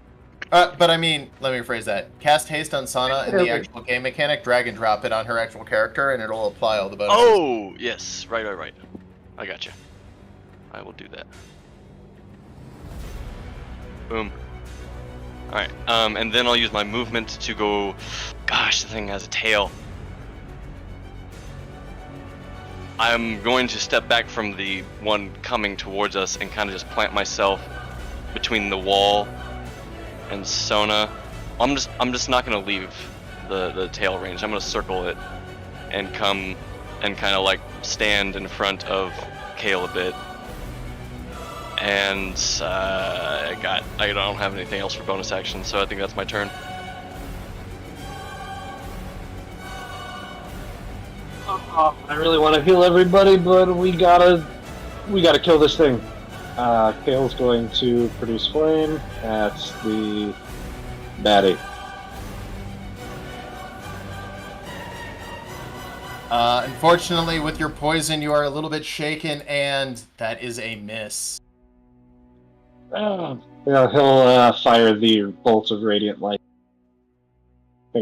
But I mean, let me rephrase that. Cast haste on Sana in the actual game mechanic, drag and drop it on her actual character, and it'll apply all the bonuses. Oh, yes. Right. I got you. I will do that. Boom. Alright, and then I'll use my movement to go... Gosh, the thing has a tail. I'm going to step back from the one coming towards us and kind of just plant myself between the wall and Sona. I'm just not going to leave the tail range. I'm going to circle it and come and kind of like stand in front of Kale a bit. And I don't have anything else for bonus action, so I think that's my turn. I really want to heal everybody, but we gotta kill this thing. Kale's going to produce flame. That's the baddie. Unfortunately, with your poison, you are a little bit shaken, and that is a miss. Yeah, he'll fire the bolts of radiant light.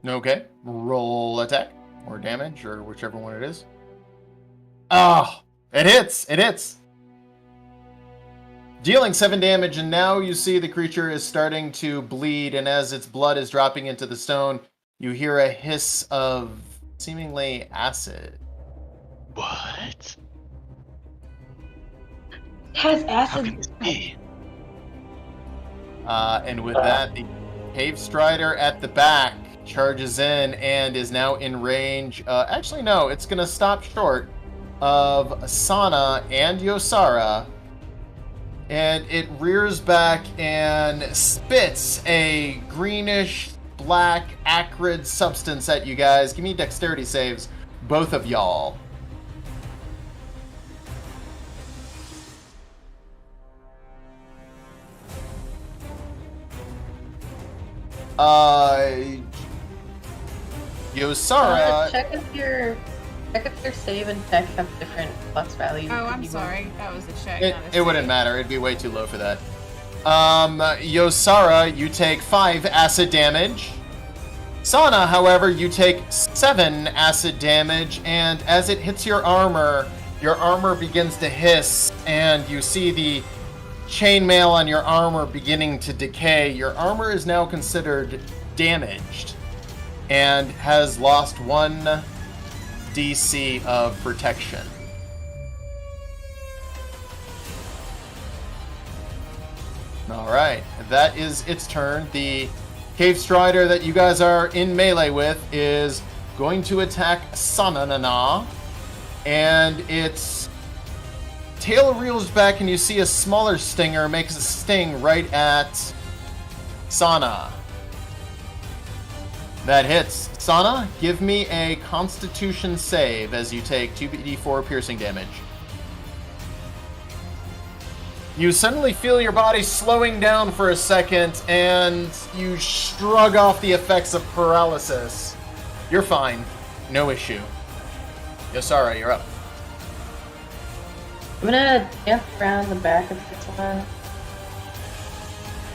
Okay, roll attack or damage or whichever one it is. Oh, it hits! It hits! Dealing 7 damage, and now you see the creature is starting to bleed, and as its blood is dropping into the stone, you hear a hiss of seemingly acid. What? It has How acid. can this be? And with that, the Cave Strider at the back charges in and is now in range. Actually, no, it's going to stop short of Sana and Yosara. And it rears back and spits a greenish, black, acrid substance at you guys. Give me dexterity saves, both of y'all. Yosara. Check if your save and tech have different plus values. Oh, I'm You sorry. That was a check. not a It wouldn't save. matter. It'd be way too low for that. Yosara, you take 5 acid damage. Sana, however, you take 7 acid damage, and as it hits your armor begins to hiss, and you see the chainmail on your armor beginning to decay. Your armor is now considered damaged and has lost 1 DC of protection. Alright, that is its turn. The Cave Strider that you guys are in melee with is going to attack Sananana, and its tail reels back, and you see a smaller stinger makes a sting right at Sana. That hits. Sana, give me a Constitution save as you take 2d4 piercing damage. You suddenly feel your body slowing down for a second, and you shrug off the effects of paralysis. You're fine. No issue. Yosara, you're up. I'm gonna dance around the back of this one.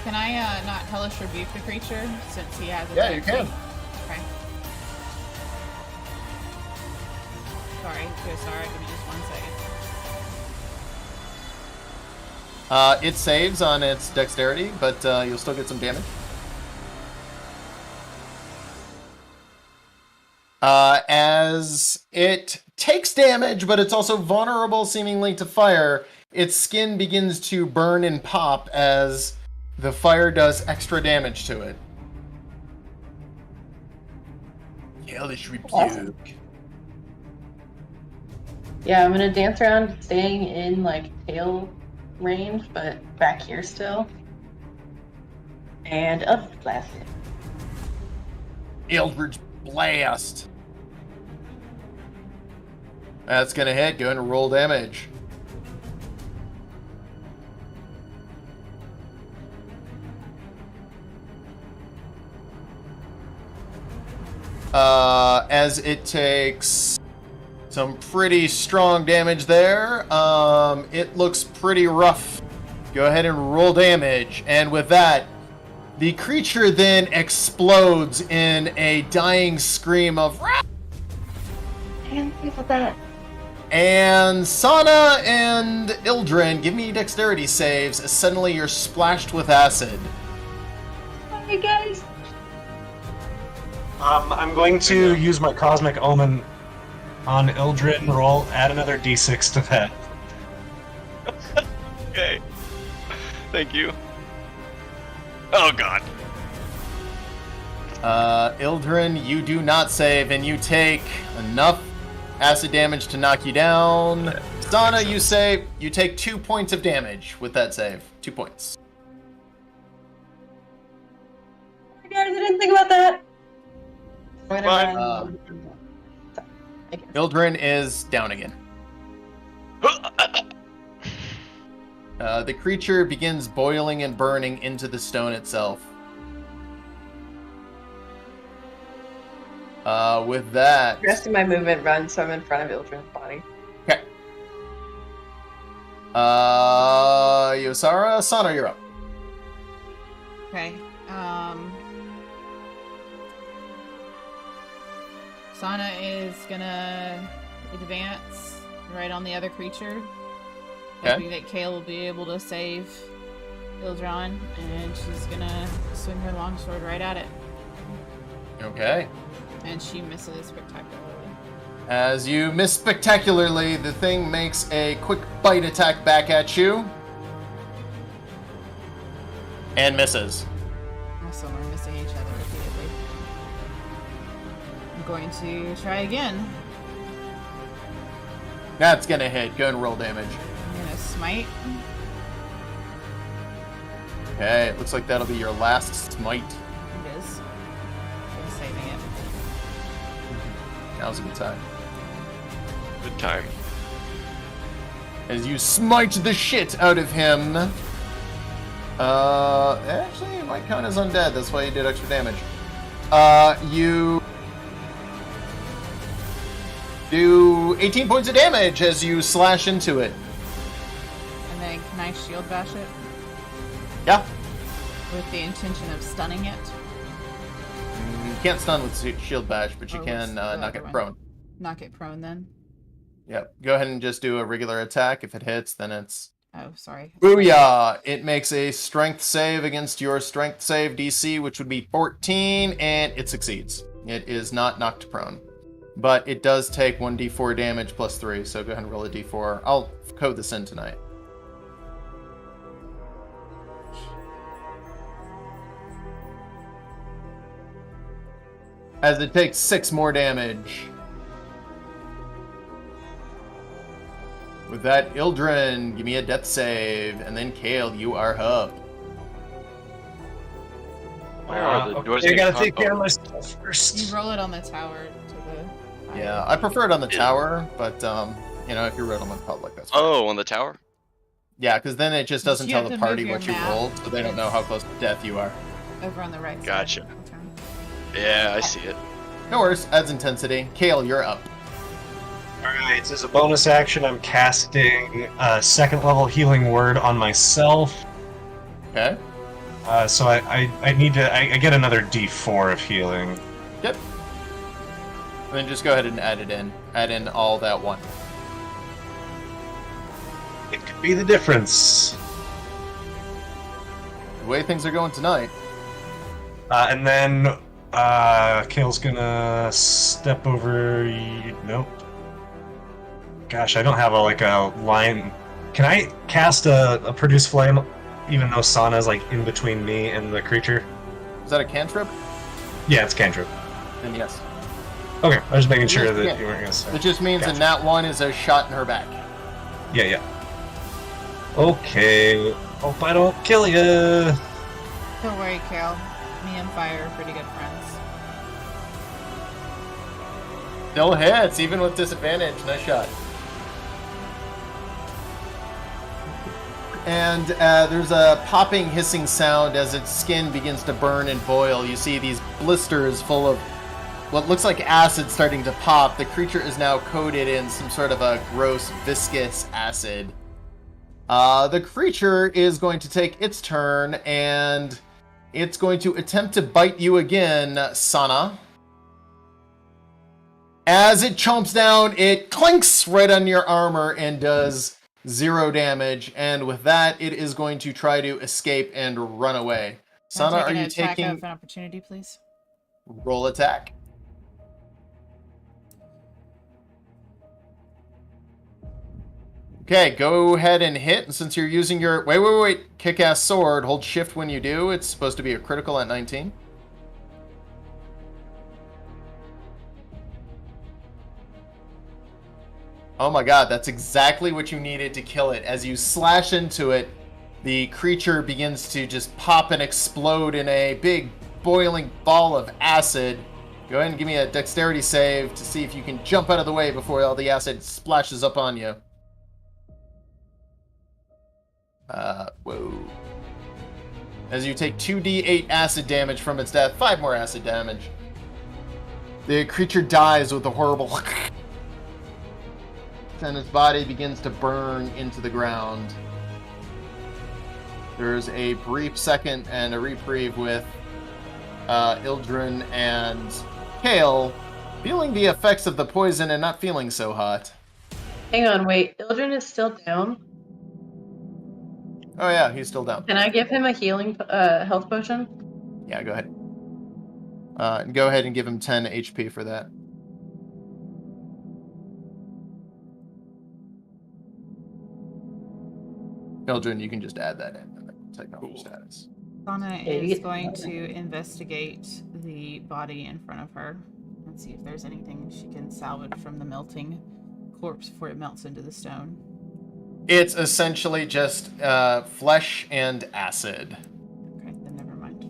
Can I not hellish rebuke the creature since he has a Yeah, you can. Okay. Sorry, give me just 1 second. It saves on its dexterity, but you'll still get some damage. As it takes damage, but it's also vulnerable seemingly to fire, its skin begins to burn and pop as the fire does extra damage to it. Hellish rebuke. Awesome. Yeah, I'm gonna dance around, staying in like tail range, but back here still. And up blast it. Eldritch Blast. That's gonna hit. Go ahead and roll damage. As it takes some pretty strong damage there. It looks pretty rough. Go ahead and roll damage. And with that, the creature then explodes in a dying scream of "Rah!" And think of that. And Sana and Ildren, give me dexterity saves as suddenly you're splashed with acid. Hi guys. I'm going to use my Cosmic Omen on Ildren. Add another d6 to that. Okay. Thank you. Oh god. Ildren, you do not save, and you take enough acid damage to knock you down. That Sana, makes you sense. say you take 2 points of damage with that save. 2 points. Hi guys, I didn't think about that. Fine. I guess. Ildren is down again. The creature begins boiling and burning into the stone itself. With that... The rest of my movement runs, so I'm in front of Ildren's body. Okay. Yosara, Sana, you're up. Okay. Sana is gonna advance right on the other creature. Okay. Hoping that Kale will be able to save Ildron, and she's gonna swing her longsword right at it. Okay. And she misses spectacularly. As you miss spectacularly, the thing makes a quick bite attack back at you. And misses. So we're missing each other repeatedly. I'm going to try again. That's gonna hit. Go and roll damage. I'm gonna smite. Okay, it looks like that'll be your last smite. It is. I'm saving it. Now's a good time. Good time. As you smite the shit out of him. Actually, it might count as undead. That's why you did extra damage. You do 18 points of damage as you slash into it. And then can I shield bash it Yeah. with the intention of stunning it? You can't stun with shield bash, but you Or can what's the knock other it one? prone. Knock it prone then. Yep. Go ahead and just do a regular attack. If it hits, then it's Oh, sorry. booyah! It makes a strength save against your strength save DC, which would be 14, and it succeeds. It is not knocked prone. But it does take 1d4 damage plus 3, so go ahead and roll a d4. I'll code this in tonight. as it takes 6 more damage. With that, Ildren, give me a death save, and then Kale, you are up. Where are the doors? I gotta getting take care of oh. myself first. You roll it on the tower to the. Yeah, I prefer it on the tower, but if you roll them in public, that's fine. Oh, on the tower? Yeah, because then it just doesn't You tell have the to party move your what you map. rolled, so they don't know how close to death you are. Over on the right side. Gotcha. Okay. Yeah, I see it. No worries, adds intensity. Kale, you're up. Alright, as a bonus action, I'm casting a 2nd level healing word on myself. Okay. So I need to. I get another D4 of healing. Yep. And then just go ahead and add it in. Add in all that one. It could be the difference. The way things are going tonight. And then Kale's gonna step over. Nope. Gosh, I don't have a line. Can I cast a produce flame, even though Sana's in between me and the creature? Is that a cantrip? Yeah, it's cantrip. Then yes. Okay, I was making sure Yeah. that you weren't gonna say. It just means Gotcha. that nat 1 is a shot in her back. Yeah. Okay. Hope I don't kill you. Don't worry, Carol. Me and Fire are pretty good friends. Still hits, even with disadvantage. Nice shot. And there's a popping, hissing sound as its skin begins to burn and boil. You see these blisters full of what looks like acid starting to pop. The creature is now coated in some sort of a gross, viscous acid. The creature is going to take its turn, and it's going to attempt to bite you again, Sana. As it chomps down, it clinks right on your armor and does 0 damage. And with that, it is going to try to escape and run away. Sana, are you taking an opportunity, please? roll attack? Okay, go ahead and hit. And since you're using your wait, kick-ass sword, hold shift when you do. It's supposed to be a critical at 19. Oh my god, that's exactly what you needed to kill it. As you slash into it, the creature begins to just pop and explode in a big boiling ball of acid. Go ahead and give me a dexterity save to see if you can jump out of the way before all the acid splashes up on you. Whoa. As you take 2d8 acid damage from its death, 5 more acid damage. The creature dies with a horrible and its body begins to burn into the ground. There's a brief second and a reprieve with Ildren and Kale feeling the effects of the poison and not feeling so hot. Hang on, wait. Ildren is still down. Oh yeah, he's still down. Can I give him a healing health potion? Yeah, go ahead. Go ahead and give him 10 HP for that. Ildren, you can just add that in and then take off your status. Sana Yeah, you is get going that. to investigate the body in front of her and see if there's anything she can salvage from the melting corpse before it melts into the stone. It's essentially just flesh and acid. Okay, then never mind.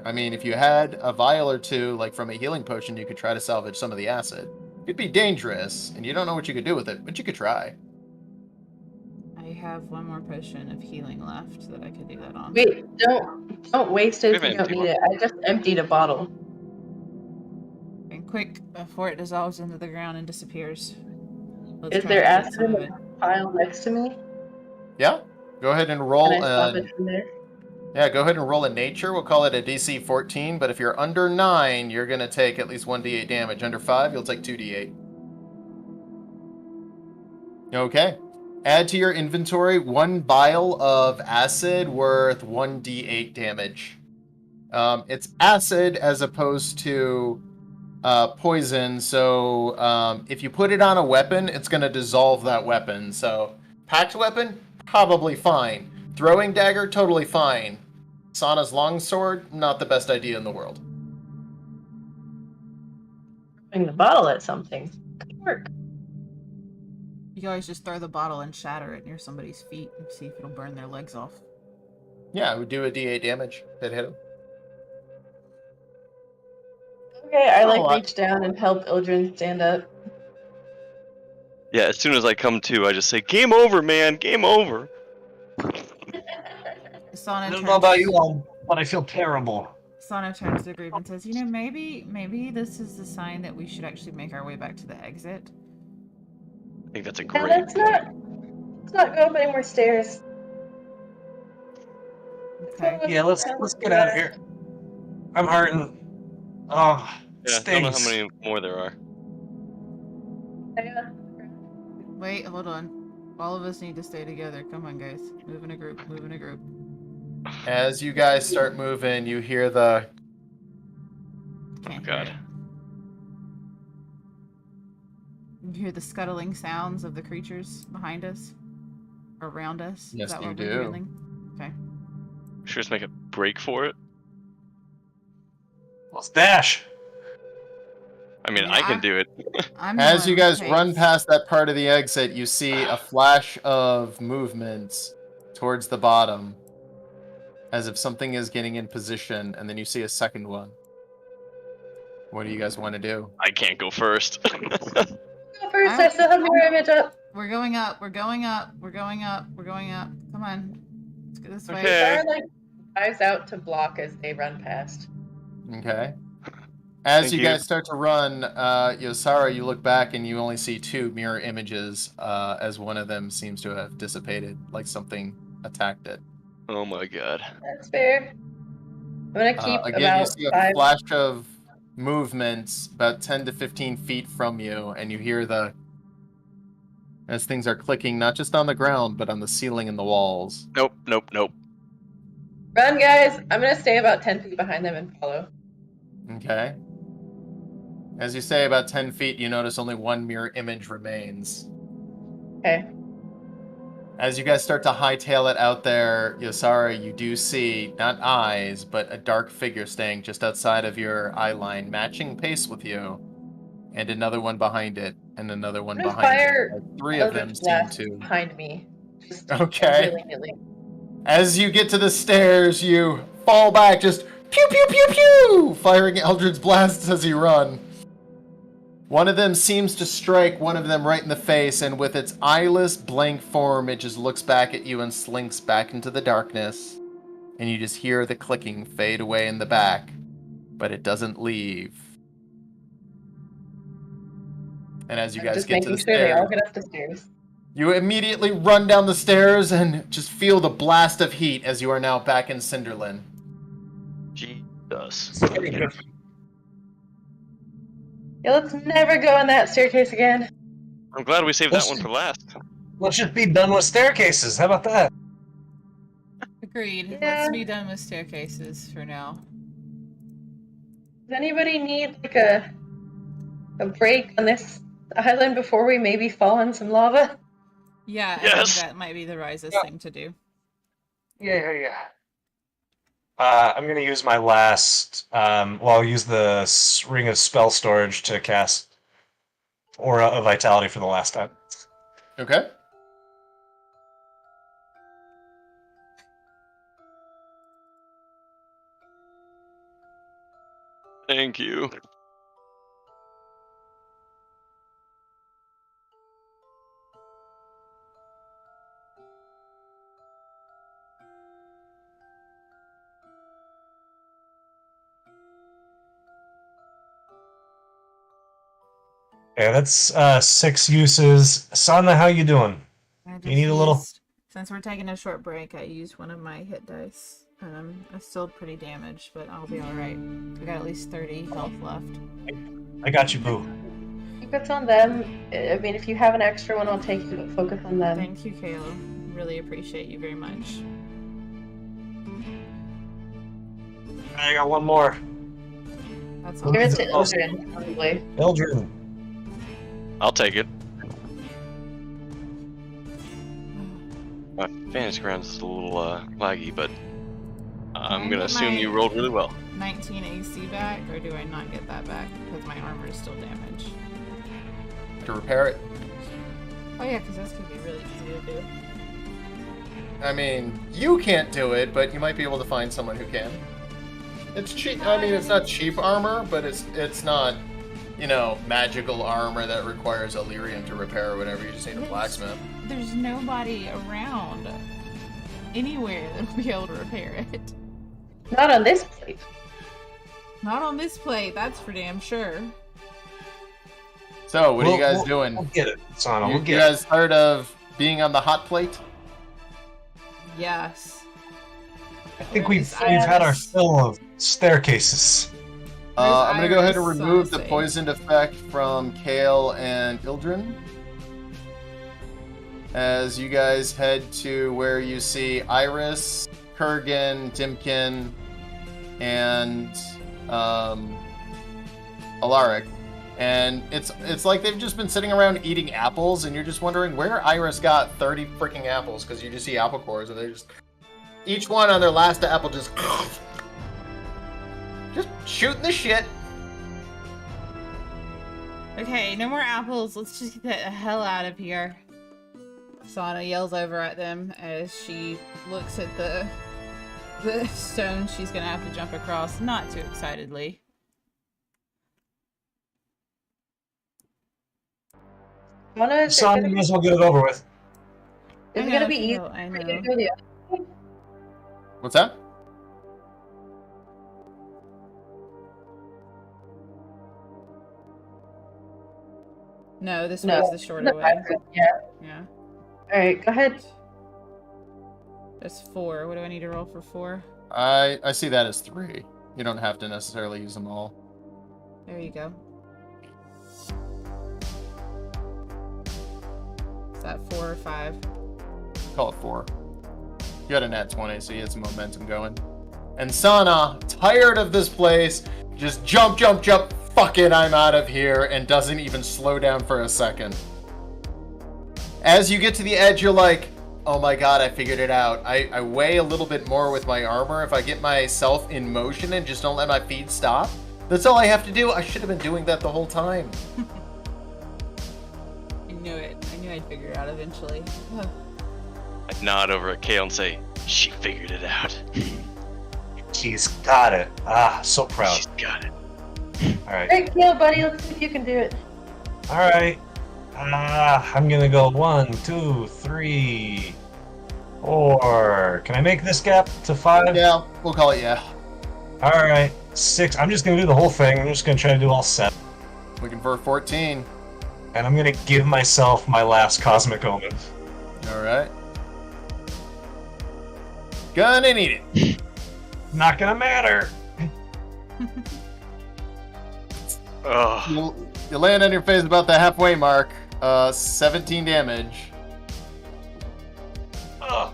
I mean, if you had a vial or two, like from a healing potion, you could try to salvage some of the acid. It'd be dangerous, and you don't know what you could do with it, but you could try. I have one more potion of healing left that I could do that on. Wait, don't waste it if Wait a you don't minute, need it. I just emptied a bottle. And quick, before it dissolves into the ground and disappears. Let's Is try there to get acid some in of the it. pile next to me? Yeah? Go ahead and roll. Can I stop it from there? Yeah, go ahead and roll a nature. We'll call it a DC 14, but if you're under 9, you're going to take at least 1d8 damage. Under 5, you'll take 2d8. Okay. Add to your inventory 1 vial of acid worth 1d8 damage. It's acid as opposed to poison, so if you put it on a weapon, it's going to dissolve that weapon. So, packed weapon, probably fine. Throwing dagger, totally fine. Sana's longsword, not the best idea in the world. throwing the bottle at something. Could work. You can always just throw the bottle and shatter it near somebody's feet and see if it'll burn their legs off. Yeah, it would do a D8 damage. That hit him. Okay, I Oh, reach down and help Ildren stand up. Yeah, as soon as I come to, I just say, "Game over, man! Game over!" Sana I don't turns, know about you all, but I feel terrible. Sana turns to the group and says, "You know, maybe this is the sign that we should actually make our way back to the exit." I think that's a Yeah, great let's point. not go up any more stairs. Okay. Yeah, let's get out of here. I'm hurting. Oh, Yeah, I don't know how stinks. many more there are. Yeah. Wait, hold on. All of us need to stay together. Come on, guys. Move in a group. Move in a group. As you guys start moving, you hear the... Can't God. hear it. You hear the scuttling sounds of the creatures behind us? Or around us? Yes, Is that you what do. we're feeling? Okay. Should just make a break for it. Let's dash. I mean, Yeah, I can do it. I'm As you going guys with run pace. past that part of the exit, you see a flash of movement towards the bottom, as if something is getting in position, and then you see a second one. What do you guys want to do? I can't go first. Go first, I still have mirror image up. We're going up. We're going up. We're going up. We're going up. Come on. Let's go this way. Okay. Sarah, dives out to block as they run past. Okay. As Thank you you. guys start to run, Yosara, you look back and you only see two mirror images, as one of them seems to have dissipated, like something attacked it. Oh my god. That's fair. I'm gonna keep Again, you about see a 5. flash of movement about 10 to 15 feet from you, and you hear as things are clicking, not just on the ground, but on the ceiling and the walls. Nope. Run, guys! I'm gonna stay about 10 feet behind them and follow. Okay. As you say about 10 feet, you notice only one mirror image remains. Okay. As you guys start to hightail it out there, Yosara, you do see, not eyes, but a dark figure staying just outside of your eye line, matching pace with you. And another one behind it, and another one I'm gonna behind fire it. Three of them Eldritch seem Blast to... behind me. Just Okay. willy-nilly. As you get to the stairs, you fall back, just pew pew pew pew, firing Eldritch blasts as you run. One of them seems to strike one of them right in the face, and with its eyeless, blank form, it just looks back at you and slinks back into the darkness. And you just hear the clicking fade away in the back, but it doesn't leave. And as you I'm guys just get to making the sure they all stairs, get up the stairs. you immediately run down the stairs and just feel the blast of heat as you are now back in Cinderlin. Jesus. Yeah, let's never go on that staircase again. I'm glad we saved that one for last. Let's just be done with staircases. How about that? Agreed. Yeah. Let's be done with staircases for now. Does anybody need a break on this island before we maybe fall in some lava? Yeah, I Yes. think that might be the wisest thing to do. Yeah. I'm gonna use my last. I'll use the ring of spell storage to cast Aura of Vitality for the last time. Okay. Thank you. Yeah, that's 6 uses. Sana, how you doing? I just You need a little- Since we're taking a short break, I used one of my hit dice. I'm still pretty damaged, but I'll be alright. We got at least 30 health left. I got you, boo. Focus on them. I mean, if you have an extra one, I'll take it, but focus on them. Thank you, Kayla. Really appreciate you very much. I got one more. That's all. Give it to Ildren, probably. Eldrin. I'll take it. My fantasy ground is a little laggy, but I'm Can I gonna get assume my you rolled really well. 19 AC back, or do I not get that back because my armor is still damaged? To repair it. Oh yeah, because that's gonna be really easy to do. I mean, you can't do it, but you might be able to find someone who can. It's cheap. I mean, it's not cheap armor, but it's not, you know, magical armor that requires Illyrium to repair or whatever. You just need a blacksmith. There's nobody around anywhere that'll be able to repair it. Not on this plate. Not on this plate, that's for damn sure. So, what are you guys doing? We'll get it, Sana. You We'll get guys tired of being on the hot plate? Yes. it. I think we've had our fill of staircases. I'm gonna go ahead and Iris, remove the honestly. poisoned effect from Kale and Ildrin. As you guys head to where you see Iris, Kurgan, Dimkin, and Alaric. And it's like they've just been sitting around eating apples, and you're just wondering where Iris got 30 freaking apples, because you just see apple cores, and they just each one on their last apple just shooting the shit. Okay, no more apples. Let's just get the hell out of here. Sana yells over at them as she looks at the stone she's gonna have to jump across, not too excitedly. Sana, you might as well get it over with. Is I it gonna know, be easy? I for you know. to go the other way? What's that? No, this No, was the shorter the way. backwards, yeah. Yeah. Alright, go ahead. That's 4. What do I need to roll for 4? I see that as 3. You don't have to necessarily use them all. There you go. Is that 4 or 5? Call it 4. You had a nat 20, so you had some momentum going. And Sana, tired of this place, just jump, fuck it, I'm out of here, and doesn't even slow down for a second. As you get to the edge, you're like, oh my god, I figured it out. I weigh a little bit more with my armor if I get myself in motion and just don't let my feet stop. That's all I have to do. I should have been doing that the whole time. I knew it. I knew I'd figure it out eventually. I'd nod over at Kale and say, she figured it out. She's got it. Ah, so proud. She's got it. Alright. Alright, Kale, buddy, let's see if you can do it. Alright. I'm gonna go 1, 2, 3, 4. Can I make this gap to 5? Yeah, we'll call it yeah. Alright. 6. I'm just gonna do the whole thing. I'm just gonna try to do all 7. We convert 14. And I'm gonna give myself my last Cosmic Omen. Alright. Gonna need it. Not gonna matter. Ugh. You land on your face about the halfway mark. 17 damage. Ugh.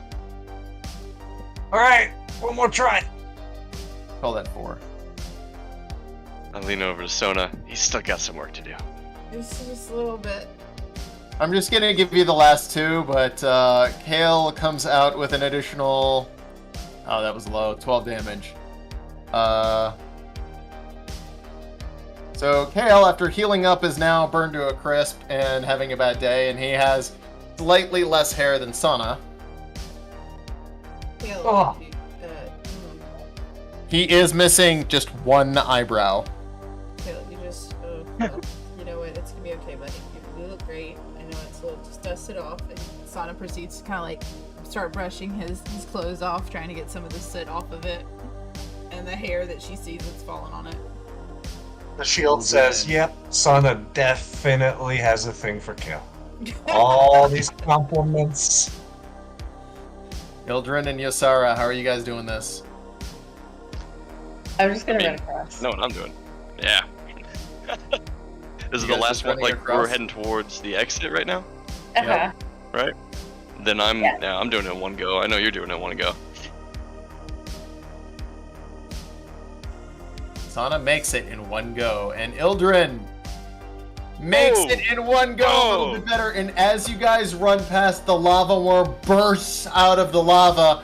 Alright, one more try. Call that 4. I lean over to Sona. He's still got some work to do. Just a little bit. I'm just gonna give you the last 2, but Kale comes out with an additional... Oh, that was low. 12 damage. So Kale, after healing up, is now burned to a crisp and having a bad day, and he has slightly less hair than Sana. Caleb, Oh. He is missing just one eyebrow. Caleb, you just, you know what? It's gonna be okay, buddy. You look great. I know it's a little, just dust it off. And Sana proceeds to kind of like start brushing his clothes off, trying to get some of the soot off of it, and the hair that she sees that's fallen on it. The shield says, yep, Sana definitely has a thing for Kale. All these compliments. Ildrin and Yosara, how are you guys doing this? I'm just gonna run across. Know what I'm doing. Yeah. This is You the guys last just one. running Like, across? we're heading towards the exit right now, Uh-huh. right? Then I'm Yeah. I'm doing it in one go. I know you're doing it in one go. Sana makes it in one go, and Ildrin makes Oh. it in one go a little Oh. bit better. And as you guys run past, the lava worm bursts out of the lava,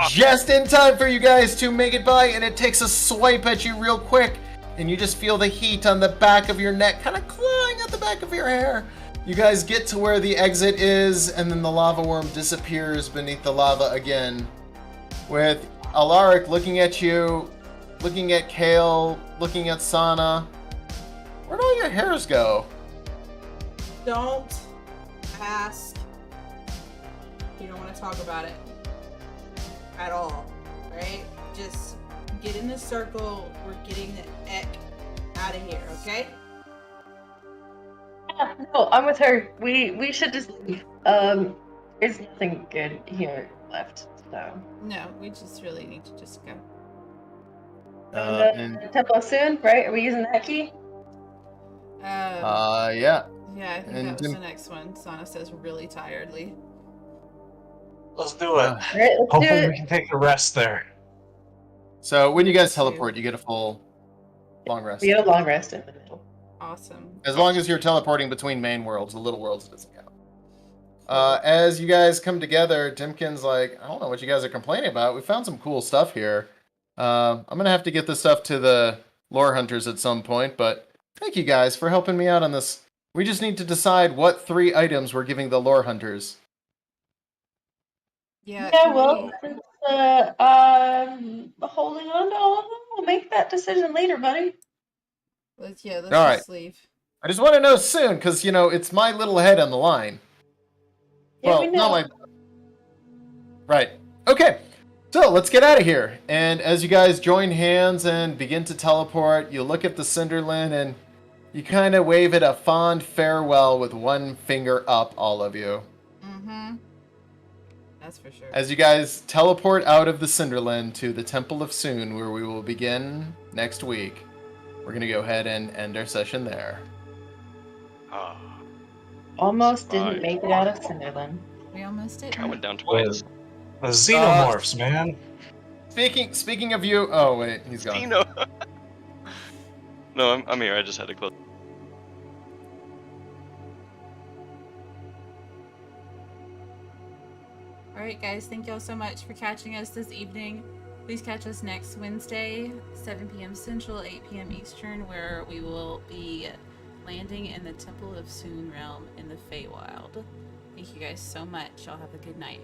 just in time for you guys to make it by, and it takes a swipe at you real quick, and you just feel the heat on the back of your neck, kind of clawing at the back of your hair. You guys get to where the exit is, and then the lava worm disappears beneath the lava again, with Alaric looking at you, looking at Kale, looking at Sana. Where'd all your hairs go? Don't ask. You don't want to talk about it at all, right? Just get in the circle. We're getting the heck out of here, okay? Yeah, no, I'm with her. We should just leave. There's nothing good here left, so. No, we just really need to just go. And Temple soon, right? Are we using that key? yeah. Yeah, I think and that was Dim- the next one. Sana says really tiredly. Let's do it. All right, let's do Hopefully we it. can take a rest there. So when you guys teleport, you get a full long rest. We get a long rest in the middle. Awesome. As long as you're teleporting between main worlds, the little worlds doesn't count. As you guys come together, Dimkin's like, I don't know what you guys are complaining about. We found some cool stuff here. I'm gonna have to get this stuff to the lore hunters at some point, but thank you guys for helping me out on this. We just need to decide what 3 items we're giving the lore hunters. Yeah. Yeah, can well, we- since, holding on to all of them, we'll make that decision later, buddy. let's All just leave. I just want to know soon, because, you know, it's my little head on the line. Yeah, Well, we know. not my... Right. Okay. So, let's get out of here. And as you guys join hands and begin to teleport, you look at the Cinderlin and you kind of wave it a fond farewell with one finger up, all of you. Mm-hmm. That's for sure. As you guys teleport out of the Cinderlin to the Temple of Soon, where we will begin next week. We're going to go ahead and end our session there. Almost didn't Right. make it out of Cinderlin. We almost did. I went down twice. The xenomorphs, man. Speaking of you... Oh, wait. He's gone. Dino. No, I'm here. I just had to close. Alright guys, thank y'all so much for catching us this evening. Please catch us next Wednesday, 7 p.m. Central, 8 p.m. Eastern, where we will be landing in the Temple of Soon realm in the Feywild. Thank you guys so much. Y'all have a good night.